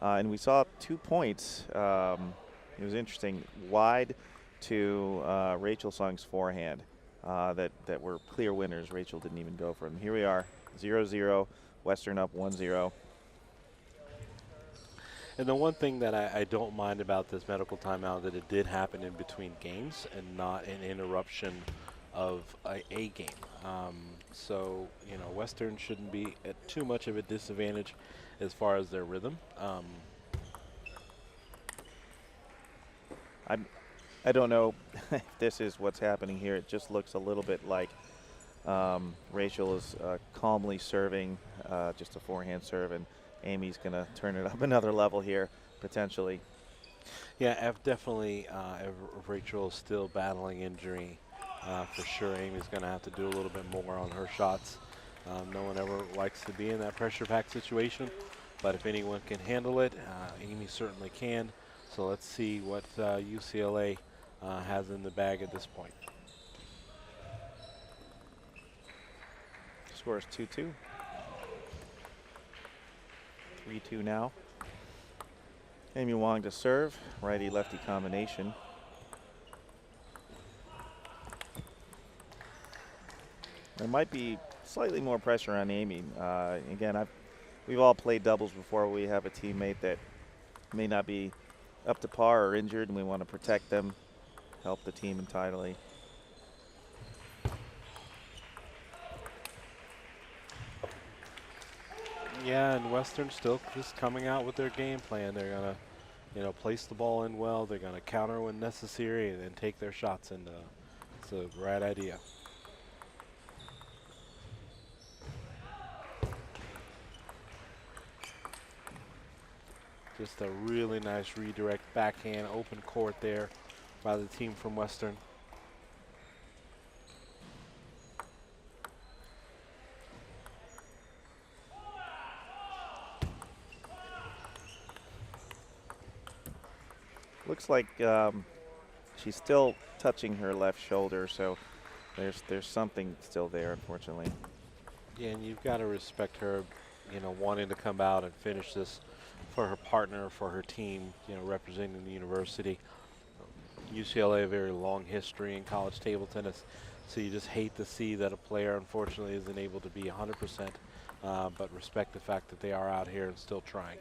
And we saw 2 points. It was interesting. Wide to Rachel Sung's forehand that were clear winners. Rachel didn't even go for them. Here we are, 0-0. Western up 1-0. And the one thing that I don't mind about this medical timeout that it did happen in between games and not an interruption of a game. So, you know, Western shouldn't be at too much of a disadvantage as far as their rhythm. I don't know if this is what's happening here. It just looks a little bit like Rachel is calmly serving just a forehand serve, and Amy's going to turn it up another level here, potentially. Yeah, definitely if Rachel is still battling injury, for sure Amy's going to have to do a little bit more on her shots. No one ever likes to be in that pressure-packed situation, but if anyone can handle it, Amy certainly can. So let's see what UCLA has in the bag at this point. Score is 2-2. 3-2 now. Amy Wong to serve, righty-lefty combination. There might be slightly more pressure on Amy. Again, we've all played doubles before. We have a teammate that may not be up to par or injured, and we want to protect them, help the team entirely. Yeah, and Western still just coming out with their game plan. They're going to, you know, place the ball in well. They're going to counter when necessary and then take their shots. And it's a right idea. Just a really nice redirect backhand, open court there by the team from Western. Looks like she's still touching her left shoulder, so there's something still there, unfortunately. Yeah, and you've got to respect her, you know, wanting to come out and finish this for her partner, for her team, you know, representing the university. UCLA, a very long history in college table tennis, so you just hate to see that a player, unfortunately, isn't able to be 100%, but respect the fact that they are out here and still trying.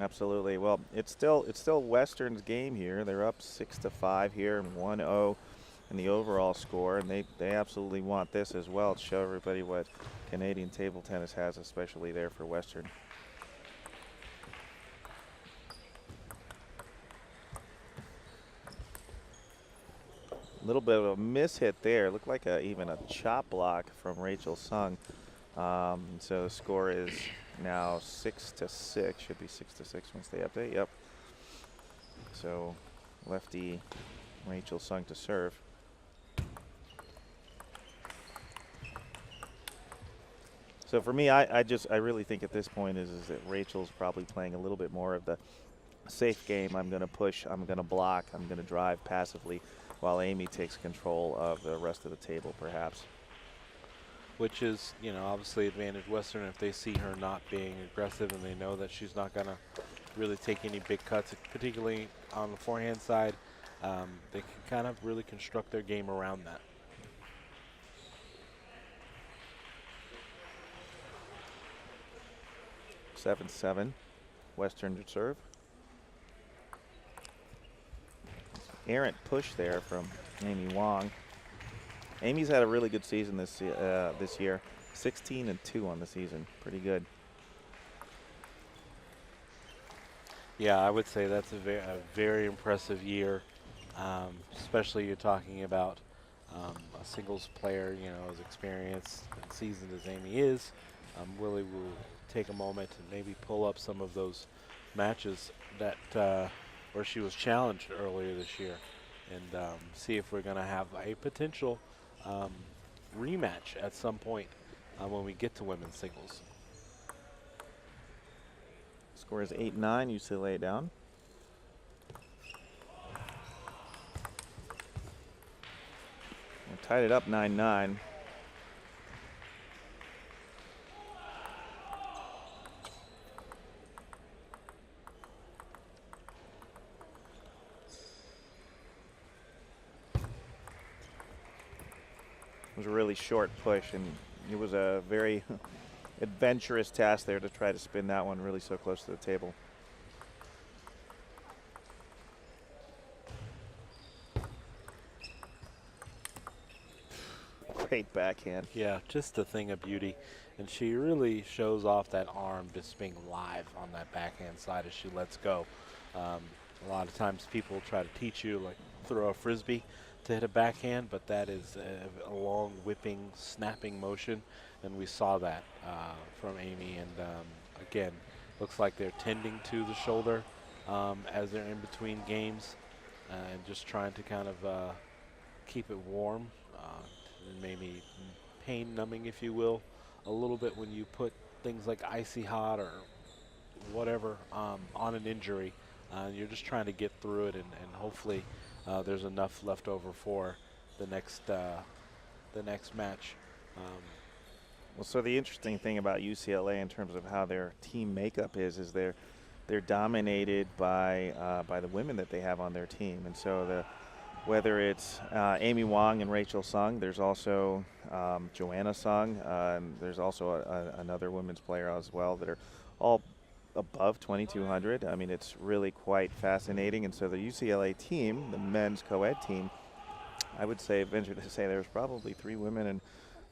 Absolutely. Well, it's still Western's game here. They're up 6-5 here and 1-0 in the overall score, and they absolutely want this as well to show everybody what Canadian table tennis has, especially there for Western. A little bit of a mishit there. Looked like even a chop block from Rachel Sung. So the score is now 6-6. Should be 6-6 once they update. Yep. So lefty Rachel Sung to serve. So for me, I really think at this point is that Rachel's probably playing a little bit more of the safe game. I'm going to push, I'm going to block, I'm going to drive passively, while Amy takes control of the rest of the table, perhaps. Which is, you know, obviously advantage Western if they see her not being aggressive and they know that she's not going to really take any big cuts, particularly on the forehand side. They can kind of really construct their game around that. 7-7, Western to serve. Errant push there from Amy Wong. Amy's had a really good season this year. 16-2 on the season, pretty good. Yeah, I would say that's a very impressive year, especially you're talking about a singles player, you know, as experienced and seasoned as Amy is. Really will take a moment and maybe pull up some of those matches that where she was challenged earlier this year, and see if we're going to have a potential rematch at some point when we get to women's singles. Score is 8-9, UCLA down. We tied it up 9-9. It was a really short push, and it was a very adventurous task there to try to spin that one really so close to the table. Great backhand. Yeah, just a thing of beauty. And she really shows off that arm just being live on that backhand side as she lets go. A lot of times people try to teach you, like, throw a frisbee to hit a backhand, but that is a long whipping, snapping motion, and we saw that from Amy. And again, looks like they're tending to the shoulder as they're in between games, and just trying to kind of keep it warm, and maybe pain numbing, if you will, a little bit when you put things like icy hot or whatever on an injury. You're just trying to get through it, and hopefully there's enough left over for the next match. Well, so the interesting thing about UCLA in terms of how their team makeup is they're dominated by the women that they have on their team, and so whether it's Amy Wong and Rachel Sung, there's also Joanna Sung, and there's also another women's player as well that are all above 2,200. I mean, it's really quite fascinating. And so the UCLA team, the men's co-ed team, I would say, venture to say there's probably 3 women and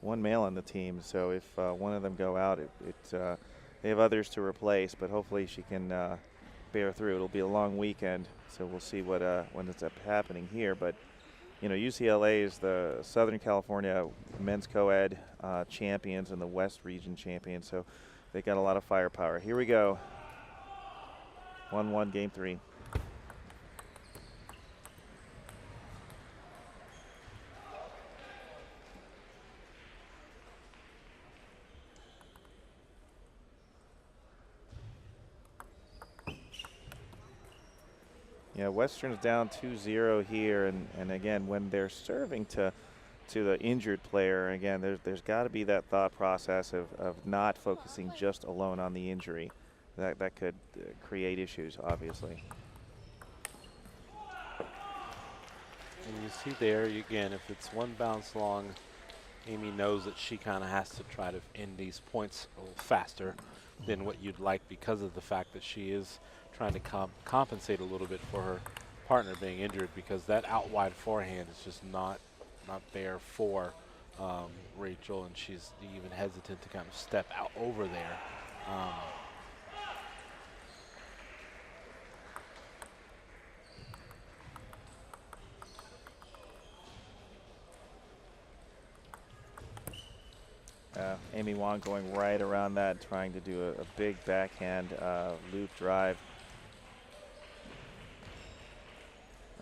1 male on the team. So if one of them go out, they have others to replace, but hopefully she can bear through. It'll be a long weekend, so we'll see what ends up happening here. But you know, UCLA is the Southern California men's co-ed champions and the West Region champions, so they got a lot of firepower. Here we go. 1-1 game 3. Yeah, Western's down 2-0 here, and again, when they're serving to the injured player, again, there's got to be that thought process of not focusing just alone on the injury. That could create issues, obviously. And you see there, again, if it's one bounce long, Amy knows that she kind of has to try to end these points a little faster than what you'd like, because of the fact that she is trying to compensate a little bit for her partner being injured, because that out wide forehand is just not not there for Rachel, and she's even hesitant to kind of step out over there. Amy Wong going right around that, trying to do a big backhand loop drive.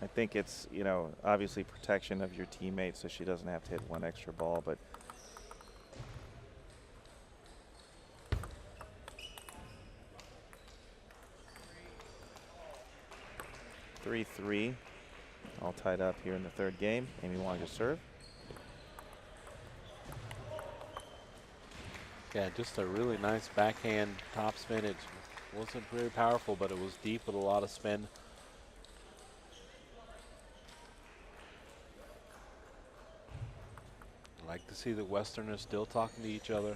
I think it's, you know, obviously protection of your teammates so she doesn't have to hit one extra ball, but (3-3), all tied up here in the third game. Amy Wong to serve. Yeah, just a really nice backhand topspin. It wasn't very powerful, but it was deep with a lot of spin. I like to see the Westerners still talking to each other.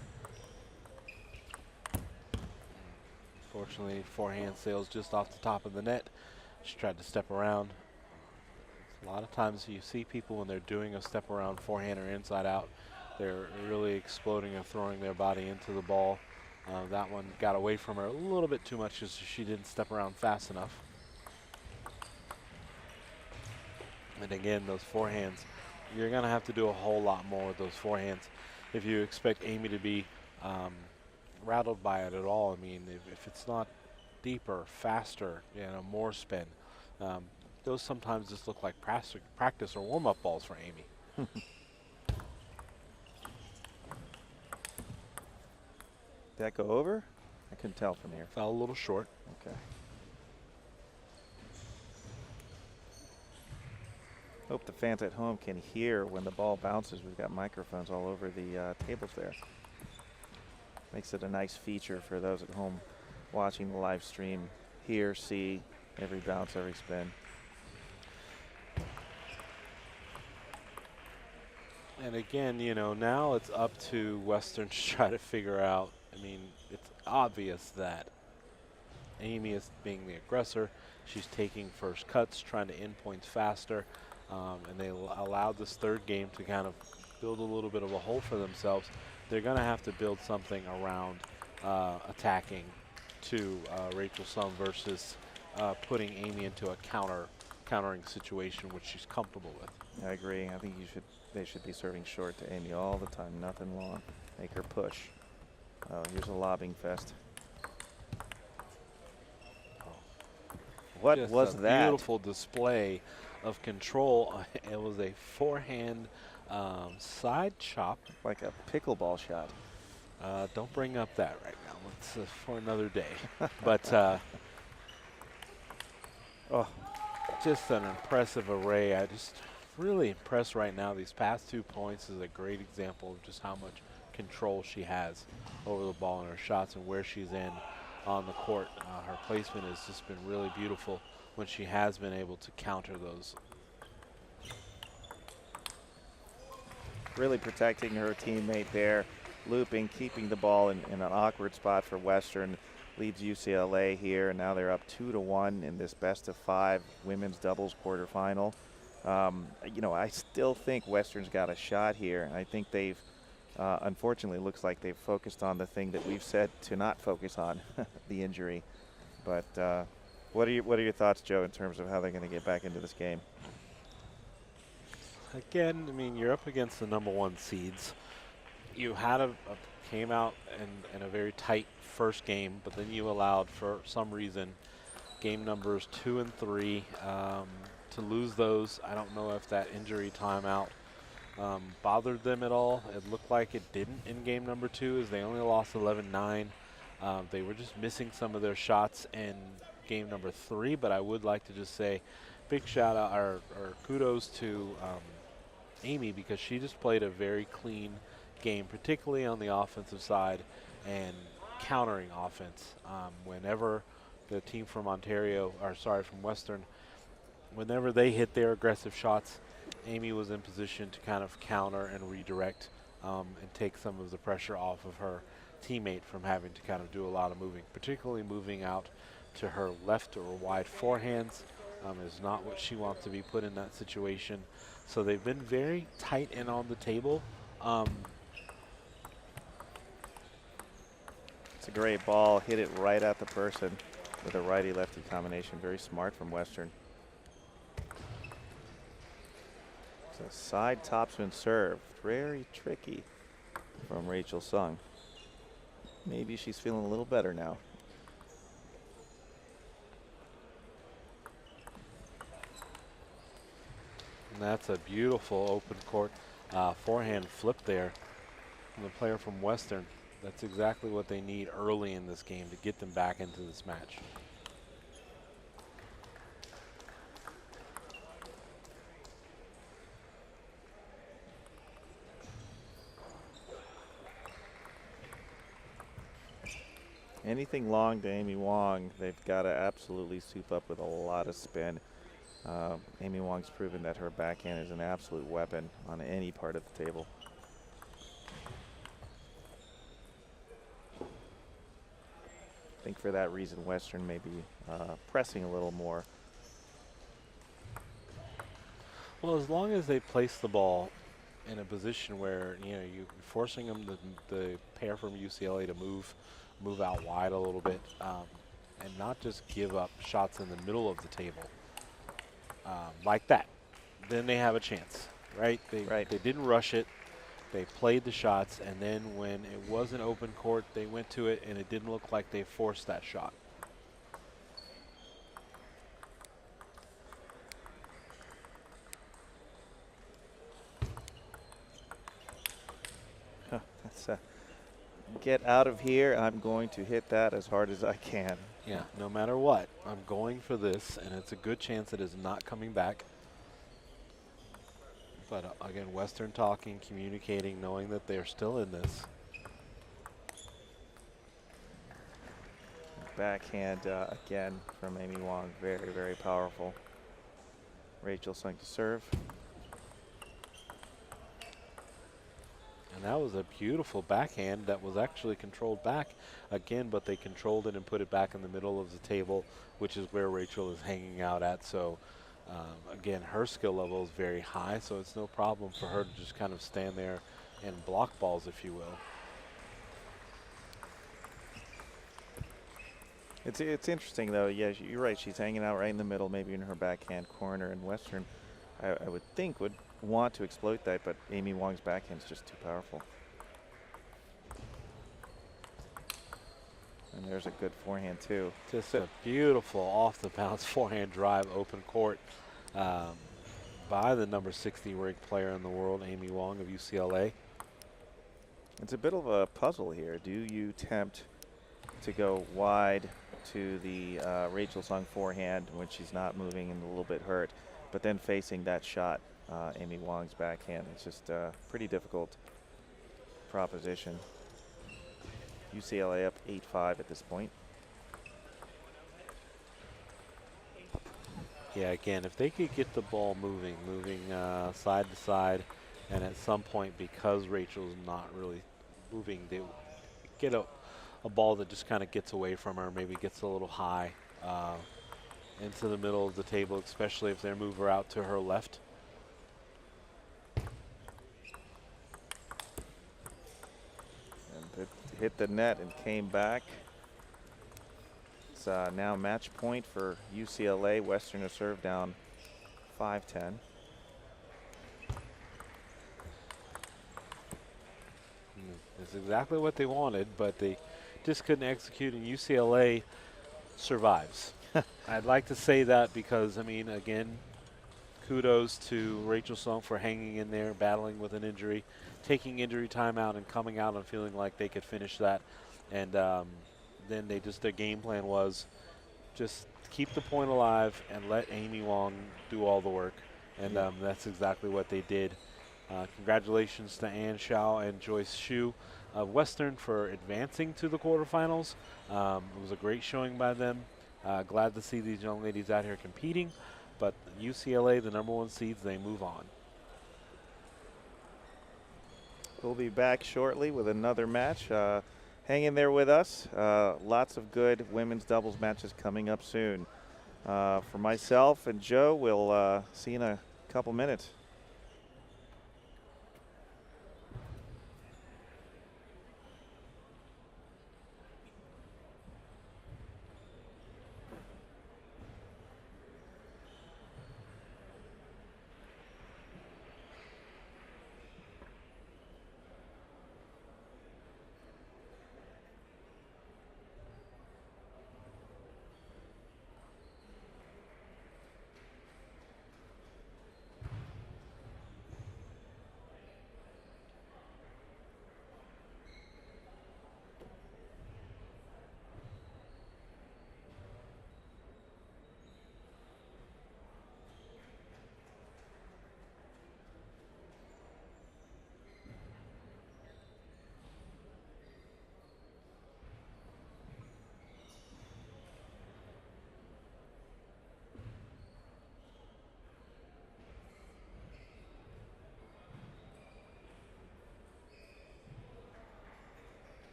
Unfortunately, forehand sails just off the top of the net. She tried to step around. A lot of times you see people when they're doing a step around forehand or inside out, they're really exploding and throwing their body into the ball. That one got away from her a little bit too much because she didn't step around fast enough. And again, those forehands, you're going to have to do a whole lot more with those forehands if you expect Amy to be rattled by it at all. I mean, if it's not deeper, faster, you know, more spin, those sometimes just look like practice or warm-up balls for Amy. Did that go over? I couldn't tell from here. Fell a little short. Okay. Hope the fans at home can hear when the ball bounces. We've got microphones all over the tables there. Makes it a nice feature for those at home watching the live stream. Hear, see every bounce, every spin. And again, you know, now it's up to Western to try to figure out, I mean, it's obvious that Amy is being the aggressor. She's taking first cuts, trying to end points faster. And they allowed this third game to kind of build a little bit of a hole for themselves. They're going to have to build something around attacking to Rachel Sum versus putting Amy into a countering situation which she's comfortable with. I agree. I think they should be serving short to Amy all the time, nothing long. Make her push. Oh, here's a lobbing fest. What Just was a that? Beautiful display of control. It was a forehand side chop. Like a pickleball shot. Don't bring up that right now. It's for another day. But Oh, just an impressive array. I just really impressed right now. These past 2 points is a great example of just how much control she has over the ball and her shots and where she's in on the court. Her placement has just been really beautiful when she has been able to counter those. really protecting her teammate there. Looping, keeping the ball in an awkward spot for Western. Leads UCLA here, and now they're up 2-1 in this best-of-5 women's doubles quarterfinal. You know, I still think Western's got a shot here. I think they've, unfortunately, looks like they've focused on the thing that we've said to not focus on, the injury. But what are your thoughts, Joe, in terms of how they're going to get back into this game? Again, I mean, you're up against the #1 seeds. You had came out in a very tight first game, but then you allowed, for some reason, game numbers 2 and 3 to lose those. I don't know if that injury timeout bothered them at all. It looked like it didn't in game number 2, as they only lost 11-9. They were just missing some of their shots in game number 3, but I would like to just say big shout out or kudos to Amy, because she just played a very clean game, particularly on the offensive side and countering offense. Whenever the team from from Western, whenever they hit their aggressive shots, Amy was in position to kind of counter and redirect and take some of the pressure off of her teammate from having to kind of do a lot of moving, particularly moving out to her left or wide forehands. Is not what she wants to be put in that situation. So they've been very tight and on the table. It's a great ball. Hit it right at the person with a righty-lefty combination. Very smart from Western. It's a side topspin serve. Very tricky from Rachel Sung. Maybe she's feeling a little better now. And that's a beautiful open court forehand flip there from the player from Western. That's exactly what they need early in this game to get them back into this match. Anything long to Amy Wong, they've got to absolutely soup up with a lot of spin. Amy Wong's proven that her backhand is an absolute weapon on any part of the table. I think for that reason, Western may be pressing a little more. Well, as long as they place the ball in a position where, you know, you're forcing them, the pair from UCLA to move out wide a little bit, and not just give up shots in the middle of the table like that, then they have a chance, right? They didn't rush it. They played the shots, and then when it was an open court, they went to it, and it didn't look like they forced that shot. That's get out of here. I'm going to hit that as hard as I can. Yeah, no matter what, I'm going for this, and it's a good chance it is not coming back. But again, Western talking, communicating, knowing that they're still in this. Backhand again from Amy Wong, very, very powerful. Rachel Sung to serve. And that was a beautiful backhand that was actually controlled back again, but they controlled it and put it back in the middle of the table, which is where Rachel is hanging out at. So again, her skill level is very high, so it's no problem for her to just kind of stand there and block balls, if you will. It's interesting though. Yeah, you're right. She's hanging out right in the middle, maybe in her backhand corner. And Western, I would think, would want to exploit that, but Amy Wong's backhand is just too powerful. And there's a good forehand too. Just a beautiful off-the-bounce forehand drive, open court by the number 60 ranked player in the world, Amy Wong of UCLA. It's a bit of a puzzle here. Do you tempt to go wide to the Rachel Sung forehand when she's not moving and a little bit hurt, but then facing that shot, Amy Wong's backhand? It's just a pretty difficult proposition. UCLA up 8-5 at this point. Yeah, again, if they could get the ball moving side to side, and at some point, because Rachel's not really moving, they get a ball that just kind of gets away from her, maybe gets a little high into the middle of the table, especially if they move her out to her left. And it hit the net and came back. It's now match point for UCLA. Western to serve down 5-10. It's exactly what they wanted, but they just couldn't execute, and UCLA survives. I'd like to say that because, I mean, again, kudos to Rachel Sung for hanging in there, battling with an injury, taking injury time out and coming out and feeling like they could finish that. And then their game plan was just keep the point alive and let Amy Wong do all the work. And that's exactly what they did. Congratulations to Ann Shao and Joyce Hsu of Western for advancing to the quarterfinals. It was a great showing by them. Glad to see these young ladies out here competing. But UCLA, the number 1 seeds, they move on. We'll be back shortly with another match. Hang in there with us. Lots of good women's doubles matches coming up soon. For myself and Joe, we'll see you in a couple minutes.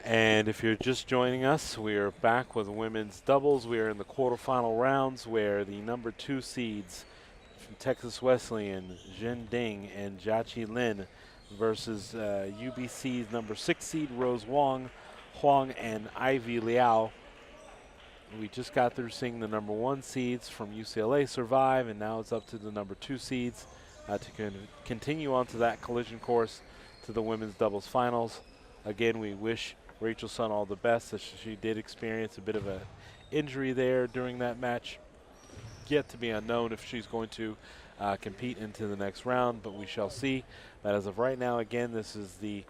And if you're just joining us, we are back with women's doubles. We are in the quarterfinal rounds where the number 2 seeds from Texas Wesleyan, Jin Ding and Jiaqi Lin versus UBC's number 6 seed, Rose Huang and Ivy Liao. We just got through seeing the number 1 seeds from UCLA survive, and now it's up to the number 2 seeds to continue on to that collision course to the women's doubles finals. Again, we wish Rachel Sun all the best, as she did experience a bit of an injury there during that match. Yet to be unknown if she's going to compete into the next round, but we shall see. But as of right now, again, this is the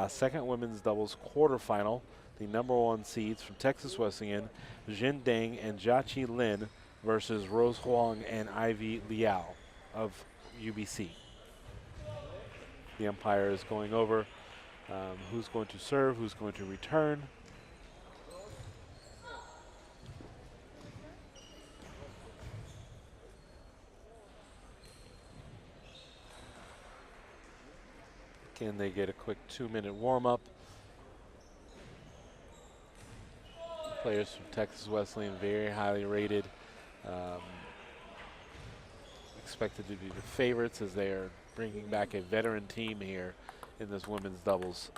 second women's doubles quarterfinal. The number 1 seeds from Texas Wesleyan, Jin Deng and Jiaqi Lin versus Rose Huang and Ivy Liao of UBC. The umpire is going over who's going to serve, who's going to return. Can they get a quick 2-minute warm-up? Players from Texas Wesleyan, very highly rated. Expected to be the favorites as they are bringing back a veteran team here in this women's doubles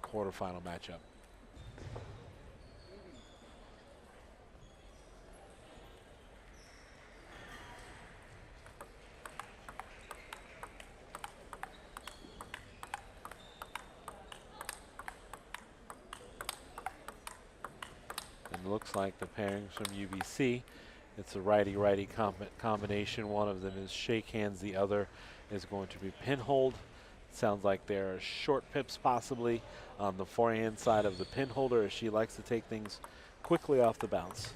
quarterfinal matchup. looks like the pairings from UBC. It's a righty-righty combination. One of them is shake hands. The other is going to be pinhold. Sounds like there are short pips possibly on the forehand side of the pinholder, as she likes to take things quickly off the bounce.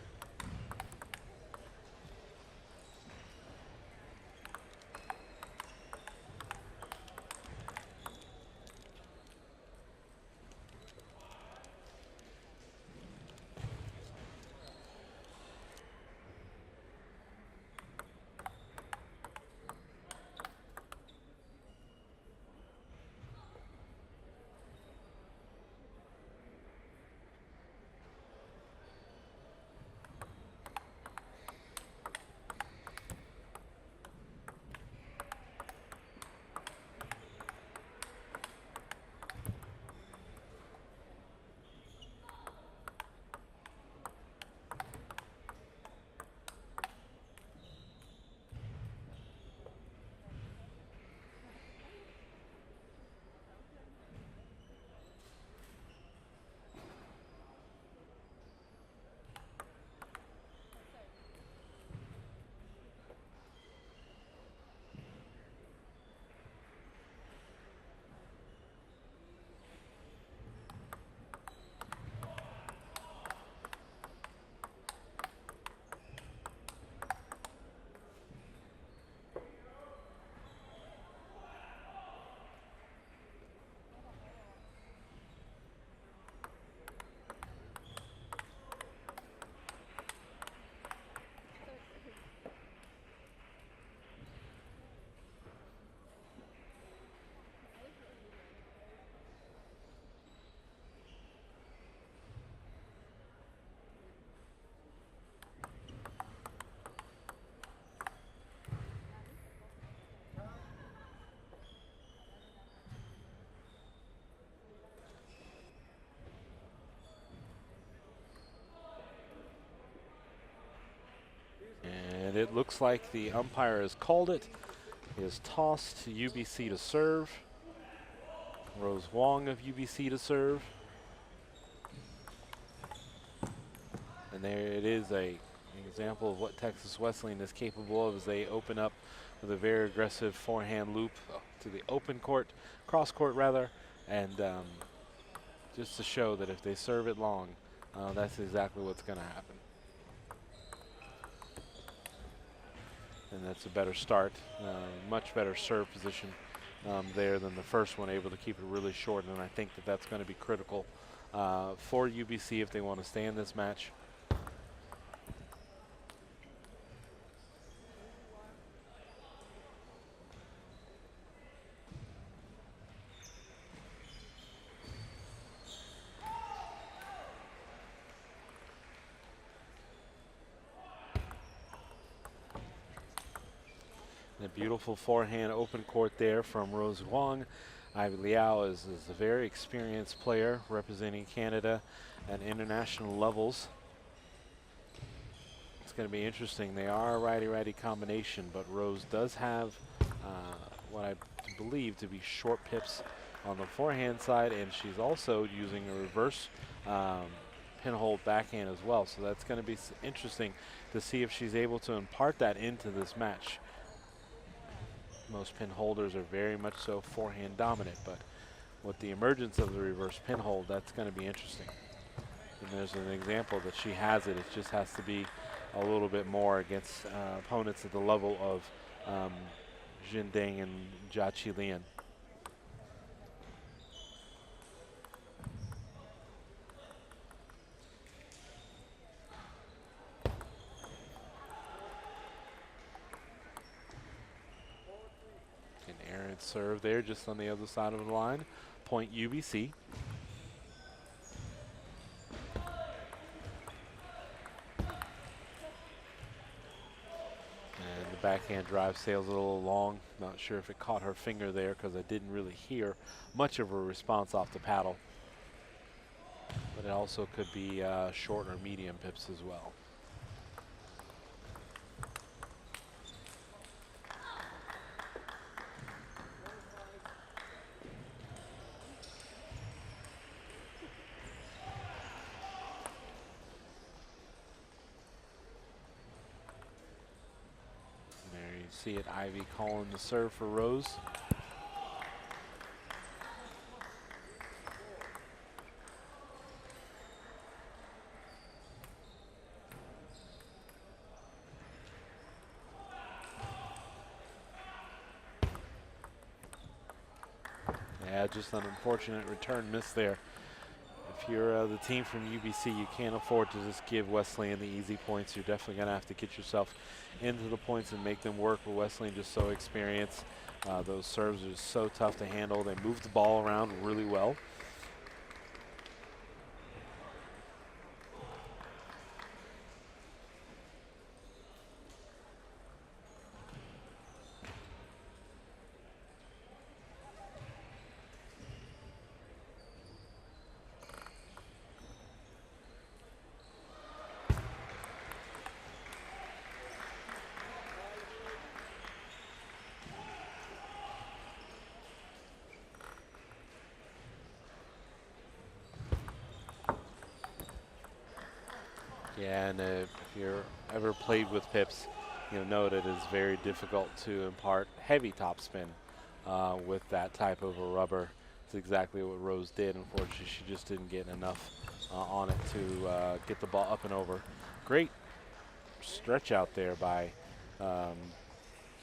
And it looks like the umpire has called it. He has tossed UBC to serve. Rose Wong of UBC to serve. And there it is, an example of what Texas Wesleyan is capable of as they open up with a very aggressive forehand loop to the open court, cross court rather, and just to show that if they serve it long, that's exactly what's going to happen. And that's a better start, much better serve position there than the first one, able to keep it really short. And I think that that's going to be critical for UBC if they want to stay in this match. A beautiful forehand open court there from Rose Wong. Ivy Liao is a very experienced player representing Canada at international levels. It's going to be interesting. They are a righty-righty combination, but Rose does have what I believe to be short pips on the forehand side, and she's also using a reverse pinhold backhand as well. So that's going to be interesting to see if she's able to impart that into this match. Most pin holders are very much so forehand dominant, but with the emergence of the reverse pinhold, that's going to be interesting. And there's an example that she has it. It just has to be a little bit more against opponents at the level of Jin Deng and Jia Qi Lian. Errant serve there just on the other side of the line. Point UBC. And the backhand drive sails a little long. Not sure if it caught her finger there because I didn't really hear much of a response off the paddle. But it also could be short or medium pips as well. see it. Ivy calling the serve for Rose. Yeah, just an unfortunate return miss there. If you're the team from UBC, you can't afford to just give Wesleyan the easy points. You're definitely going to have to get yourself into the points and make them work. But Wesleyan just so experienced. Those serves are so tough to handle. They move the ball around really well. Yeah, and if you're ever played with pips, you'll know that it's very difficult to impart heavy topspin with that type of a rubber. It's exactly what Rose did. Unfortunately, she just didn't get enough on it to get the ball up and over. Great stretch out there by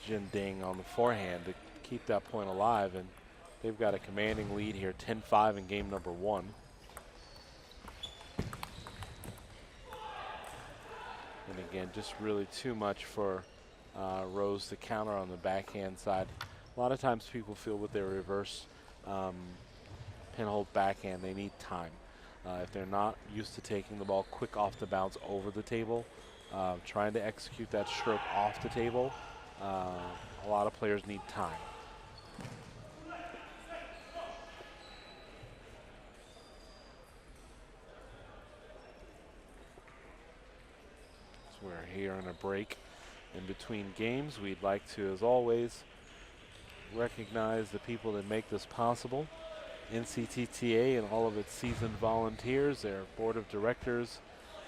Jin Ding on the forehand to keep that point alive, and they've got a commanding lead here, 10-5 in game number 1. And again, just really too much for Rose to counter on the backhand side. A lot of times people feel with their reverse pinhold backhand, they need time. If they're not used to taking the ball quick off the bounce over the table, trying to execute that stroke off the table, a lot of players need time. So we're here on a break in between games. We'd like to, as always, recognize the people that make this possible. NCTTA and all of its seasoned volunteers, their board of directors,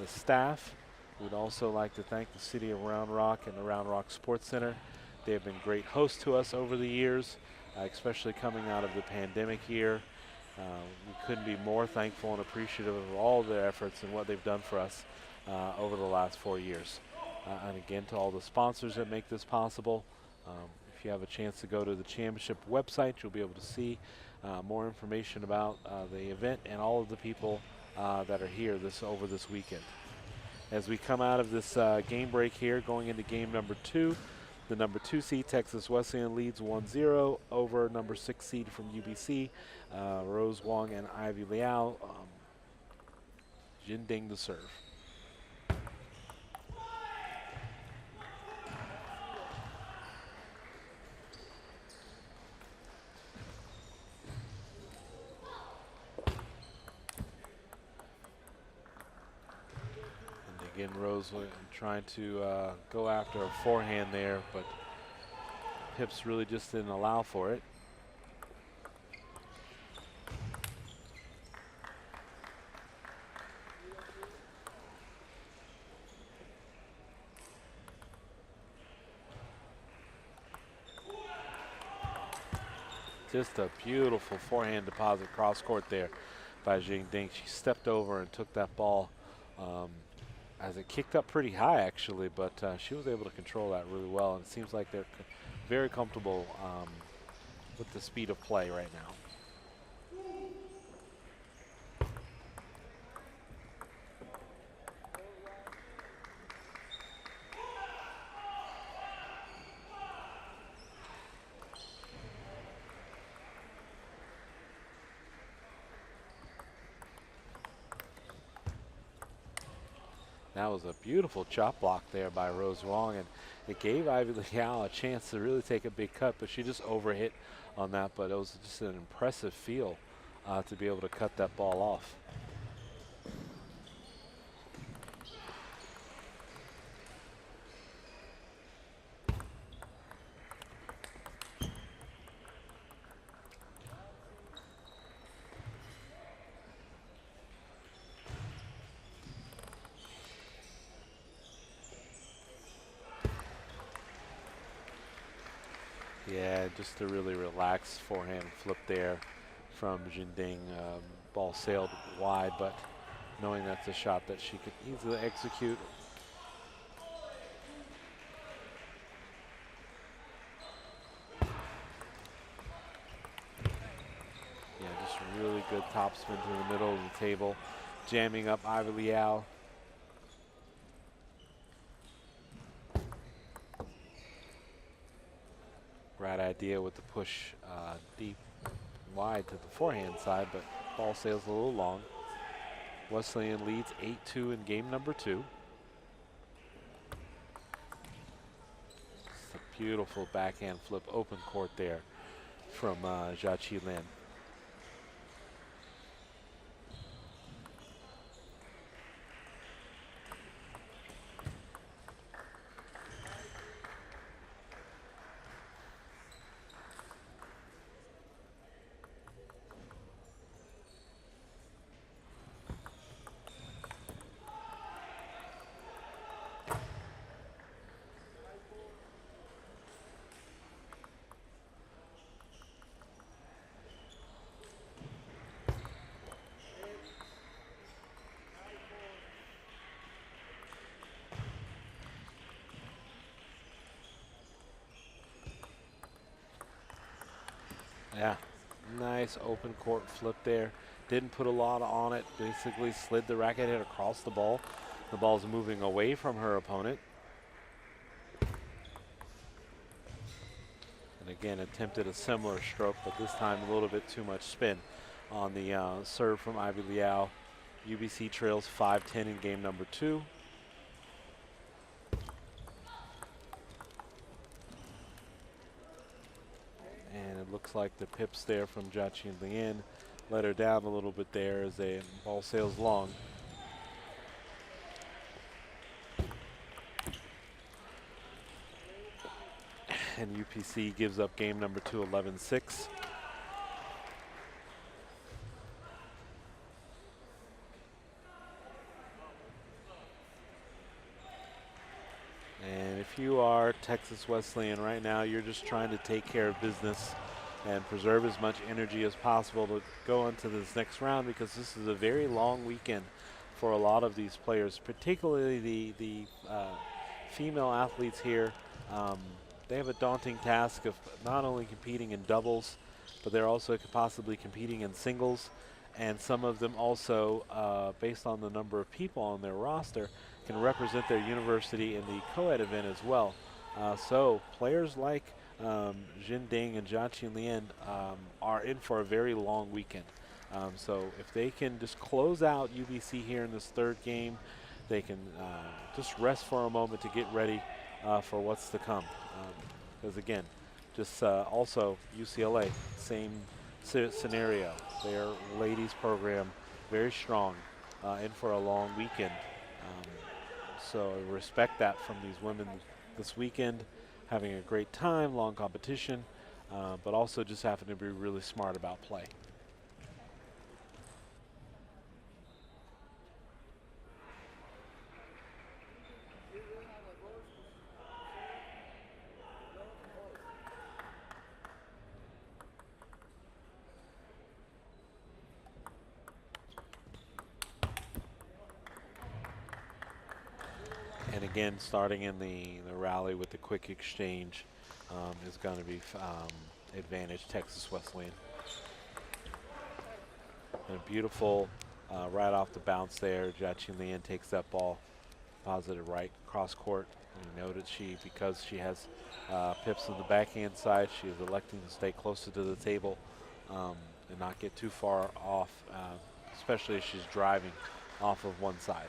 the staff. We'd also like to thank the city of Round Rock and the Round Rock Sports Center. They have been great hosts to us over the years, especially coming out of the pandemic year. We couldn't be more thankful and appreciative of all their efforts and what they've done for us over the last 4 years. And again, to all the sponsors that make this possible. If you have a chance to go to the championship website, you'll be able to see more information about the event and all of the people that are here over this weekend. As we come out of this game break here, going into game number 2, the number 2 seed Texas Wesleyan leads 1-0 over number 6 seed from UBC, Rose Wong and Ivy Liao. Jin Ding to serve. Again, Rose trying to go after a forehand there, but hips really just didn't allow for it. Just a beautiful forehand deposit cross court there by Jing Ding. She stepped over and took that ball as it kicked up pretty high, actually, but she was able to control that really well, and it seems like they're very comfortable with the speed of play right now. That was a beautiful chop block there by Rose Wong, and it gave Ivy Liao a chance to really take a big cut, but she just overhit on that. But it was just an impressive feel to be able to cut that ball off. Yeah, just a really relaxed forehand flip there from Jinding. Ball sailed wide, but knowing that's a shot that she could easily execute. Yeah, just really good topspin to the middle of the table, jamming up Ivy Liao. Right idea with the push deep wide to the forehand side, but ball sails a little long. Wesleyan leads 8-2 in game number 2. It's a beautiful backhand flip open court there from Jia Qi Lin. Yeah, nice open court flip there. Didn't put a lot on it, basically slid the racket head across the ball. The ball's moving away from her opponent. And again, attempted a similar stroke, but this time a little bit too much spin on the serve from Ivy Liao. UBC trails 5-10 in game number 2. And it looks like the pips there from Jia Qi Lin let her down a little bit there as the ball sails long. And UPC gives up game number 2, 11-6. And if you are Texas Wesleyan right now, you're just trying to take care of business and preserve as much energy as possible to go into this next round, because this is a very long weekend for a lot of these players, particularly the female athletes here. They have a daunting task of not only competing in doubles, but they're also possibly competing in singles. And some of them also, based on the number of people on their roster, can represent their university in the Coed event as well. So players like Jin Ding and Jia Qi Lian are in for a very long weekend. So if they can just close out UBC here in this third game, they can just rest for a moment to get ready for what's to come. Because again, just also UCLA, same scenario. Their ladies program, very strong, in for a long weekend. So I respect that from these women this weekend, having a great time, long competition, but also just having to be really smart about play. And again, starting in the rally with the quick exchange is going to be advantage Texas Wesleyan. And a beautiful right off the bounce there. Jia Qi Lian takes that ball positive right cross court. And you noted because she has pips on the backhand side, she is electing to stay closer to the table and not get too far off, especially if she's driving off of one side.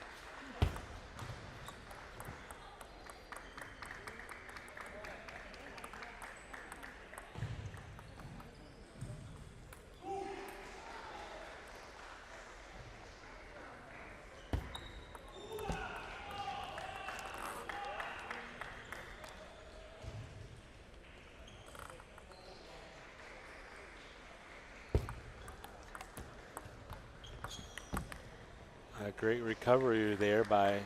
A great recovery there by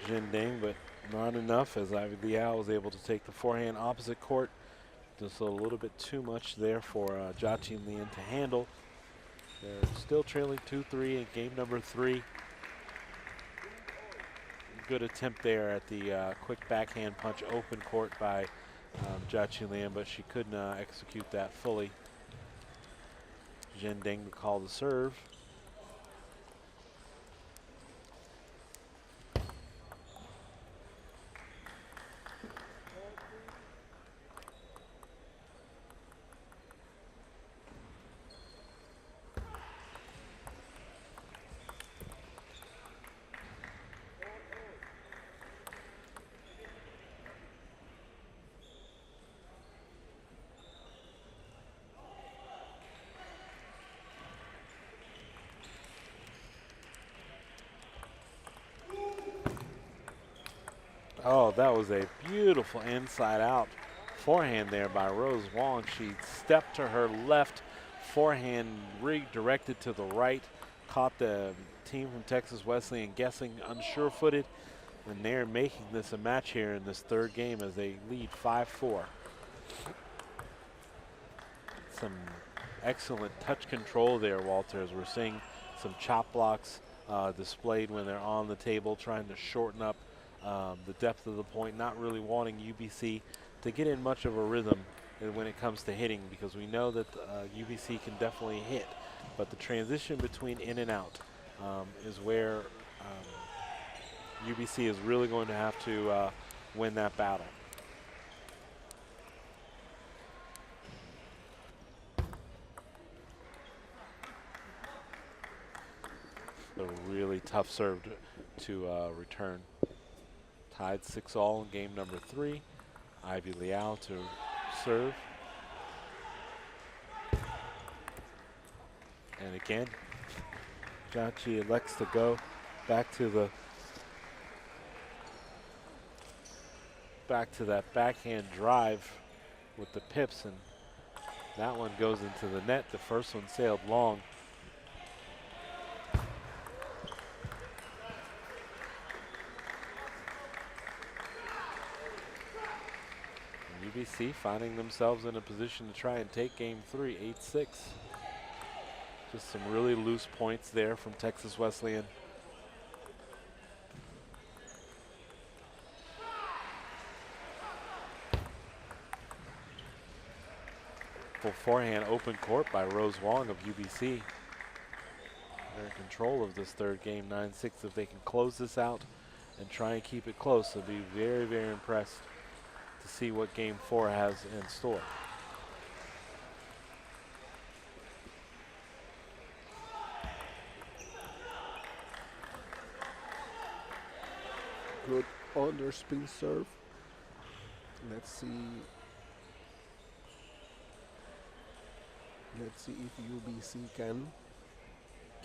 Jin Ding, but not enough as Ivy Liao was able to take the forehand opposite court Just a little bit too much there for Jiaqi Lian to handle. They're still trailing 2-3 in game number 3. Good attempt there at the quick backhand punch open court by Jiaqi Lian, but she couldn't execute that fully. Zhen Deng to call the serve. Oh, that was a beautiful inside out forehand there by Rose Wong. She stepped to her left, forehand redirected to the right, caught the team from Texas Wesleyan guessing, unsure footed, and they're making this a match here in this third game as they lead 5-4. Some excellent touch control there, Walter, as we're seeing some chop blocks displayed when they're on the table, trying to shorten up the depth of the point, not really wanting UBC to get in much of a rhythm when it comes to hitting, because we know that UBC can definitely hit, but the transition between in and out is where UBC is really going to have to win that battle. A really tough serve to return. Tied 6-all in game number 3. Ivy Liao to serve. And again, Jiaqi elects to go back to that backhand drive with the pips, and that one goes into the net. The first one sailed long. UBC finding themselves in a position to try and take game 3, 8-6. Just some really loose points there from Texas Wesleyan. Full forehand open court by Rose Wong of UBC. They're in control of this third game, 9-6. If they can close this out and try and keep it close, they'll be very, very impressed to see what game 4 has in store. Good underspin serve. Let's see. Let's see if UBC can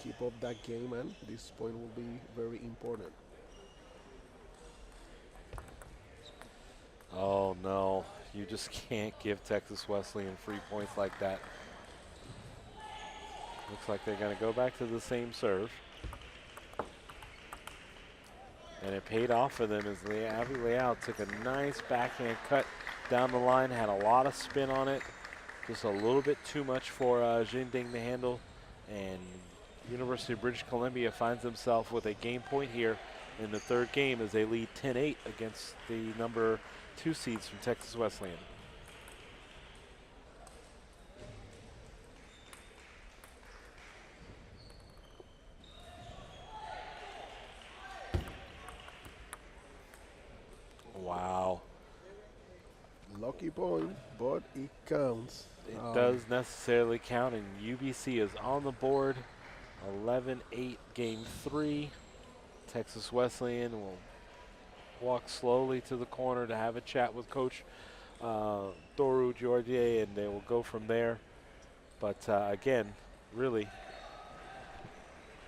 keep up that game, and this point will be very important. Oh no, you just can't give Texas Wesleyan free points like that. Looks like they're going to go back to the same serve. And it paid off for them as Ivy Liao took a nice backhand cut down the line, had a lot of spin on it. Just a little bit too much for Zhen Deng to handle. And University of British Columbia finds themselves with a game point here in the third game as they lead 10-8 against the number 2 seeds from Texas Wesleyan. Wow. Lucky point, but it counts. It does necessarily count, and UBC is on the board. 11-8 game 3. Texas Wesleyan will walk slowly to the corner to have a chat with Coach Doru Georgier, and they will go from there. But again, really,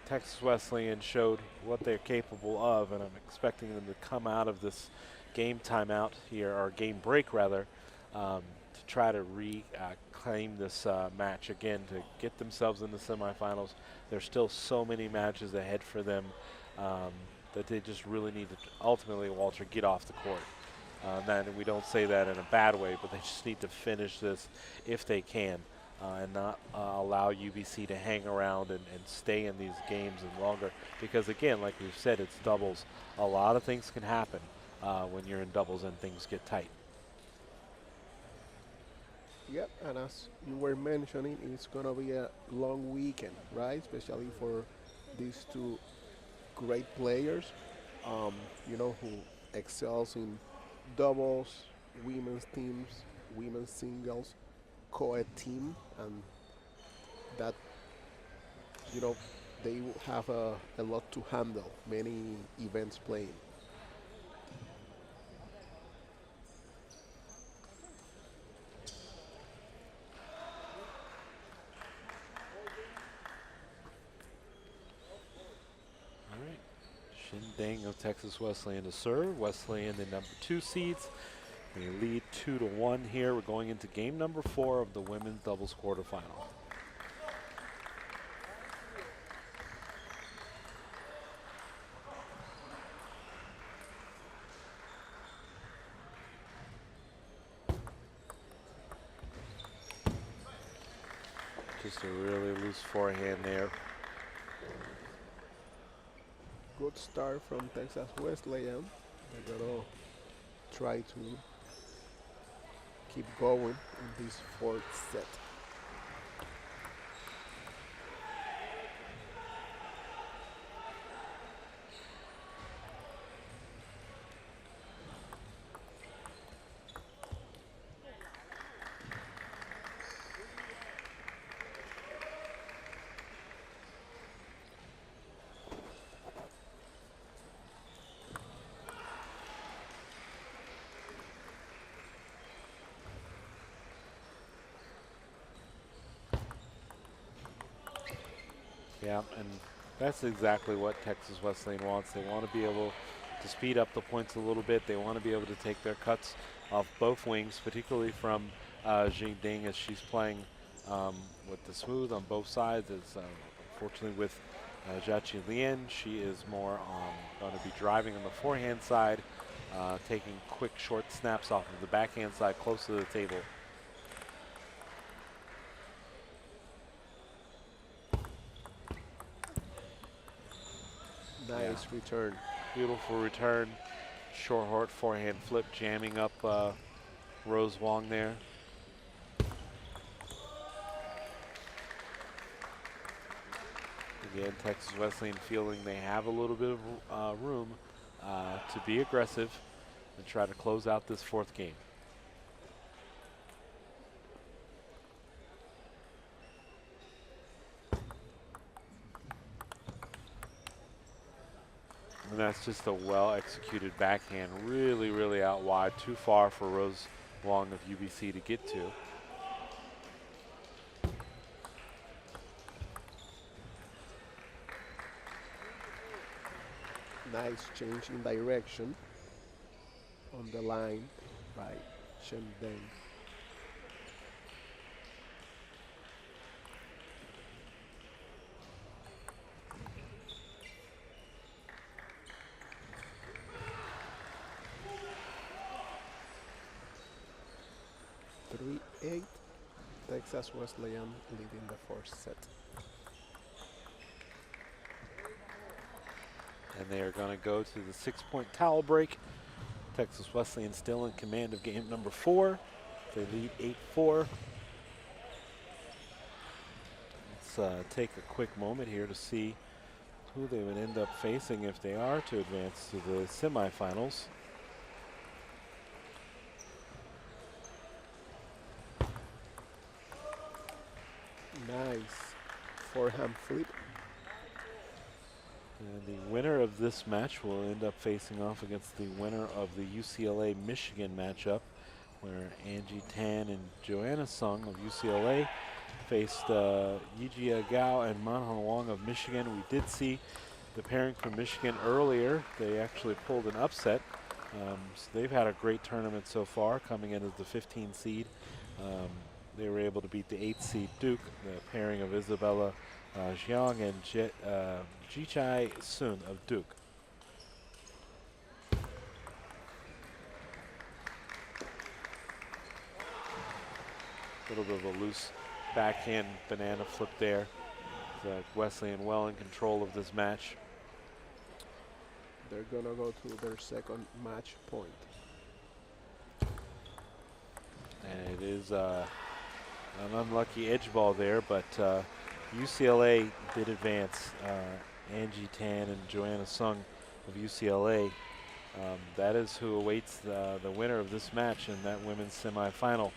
Texas Wesleyan showed what they're capable of, and I'm expecting them to come out of this game timeout here, or game break rather, to try to reclaim this match again, to get themselves in the semifinals. There's still so many matches ahead for them that they just really need to ultimately, Walter, get off the court. And we don't say that in a bad way, but they just need to finish this if they can, and not allow UBC to hang around and stay in these games and longer. Because again, like we've said, it's doubles. A lot of things can happen when you're in doubles and things get tight. Yep, and as you were mentioning, it's gonna be a long weekend, right? Especially for these two great players, who excels in doubles, women's teams, women's singles, co-ed team, and that you know they will have a lot to handle, many events playing. All right. Shindang of Texas Wesleyan to serve. Wesleyan, the number 2 seeds. They lead 2-1 here. We're going into game number 4 of the women's doubles quarterfinal. Just a really loose forehand there. Good start from Texas Wesleyan. They're gonna try to keep going in this fourth set. Yeah, and that's exactly what Texas Wesleyan wants. They want to be able to speed up the points a little bit. They want to be able to take their cuts off both wings, particularly from Jingding as she's playing with the smooth on both sides. As unfortunately with Jiaqi Lian, she is more going to be driving on the forehand side, taking quick short snaps off of the backhand side close to the table. Nice return. Beautiful return. Short forehand flip, jamming up Rose Wong there. Again, Texas Wesleyan feeling they have a little bit of room to be aggressive and try to close out this fourth game. And that's just a well-executed backhand, really, really out wide, too far for Rose Wong of UBC to get to. Nice change in direction on the line by Shen Deng. (3-8). Texas Wesleyan leading the first set. And they are going to go to the 6-point towel break. Texas Wesleyan still in command of game number 4. They lead 8-4. Let's take a quick moment here to see who they would end up facing if they are to advance to the semifinals. Nice forehand flip. And the winner of this match will end up facing off against the winner of the UCLA-Michigan matchup, where Angie Tan and Joanna Sung of UCLA faced Yijia Gao and Manhan Wong of Michigan. We did see the pairing from Michigan earlier. They actually pulled an upset. So they've had a great tournament so far, coming in as the 15 seed. They were able to beat the 8 seed Duke, the pairing of Isabella Jiang and Jichai Sun of Duke. little bit of a loose backhand banana flip there. Wesleyan well in control of this match. They're going to go to their second match point. And it is an unlucky edge ball there, but UCLA did advance. Angie Tan and Joanna Sung of UCLA. That is who awaits the winner of this match in that women's semifinal.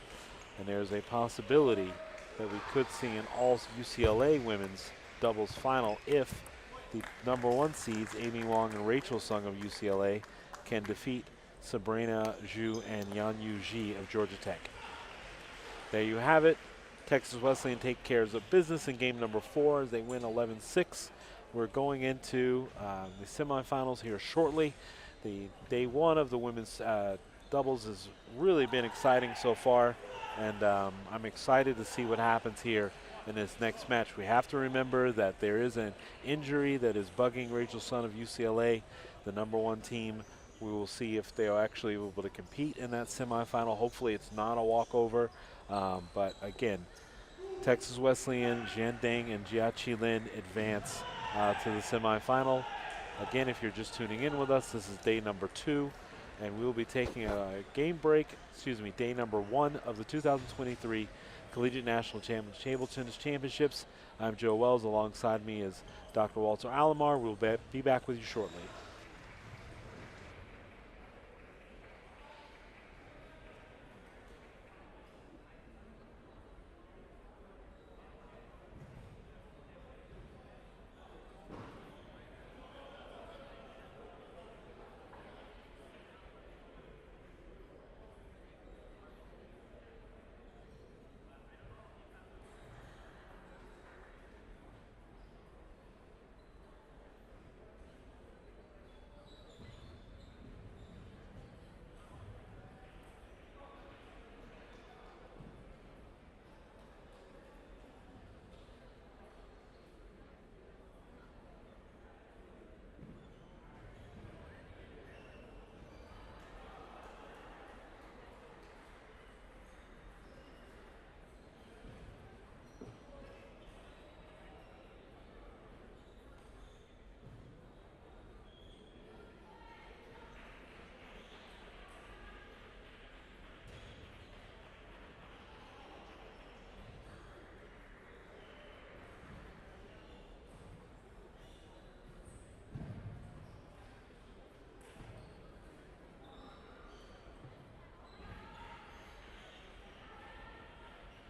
And there's a possibility that we could see an all UCLA women's doubles final if the #1 seeds, Amy Wong and Rachel Sung of UCLA, can defeat Sabrina Zhu and Yanyu Ji of Georgia Tech. There you have it. Texas Wesleyan take care of business in game number 4 as they win 11-6. We're going into the semifinals here shortly. The day 1 of the women's doubles has really been exciting so far, and I'm excited to see what happens here in this next match. We have to remember that there is an injury that is bugging Rachel Sun of UCLA, the #1 team. We will see if they'll actually be able to compete in that semifinal. Hopefully it's not a walkover, but again, Texas Wesleyan, Jian Deng, and Jiaqi Lin advance to the semifinal. Again, if you're just tuning in with us, this is day number 2, and we'll be taking a game break, day number 1 of the 2023 Collegiate National Table Tennis Championships. I'm Joe Wells. Alongside me is Dr. Walter Alomar. We'll be back with you shortly.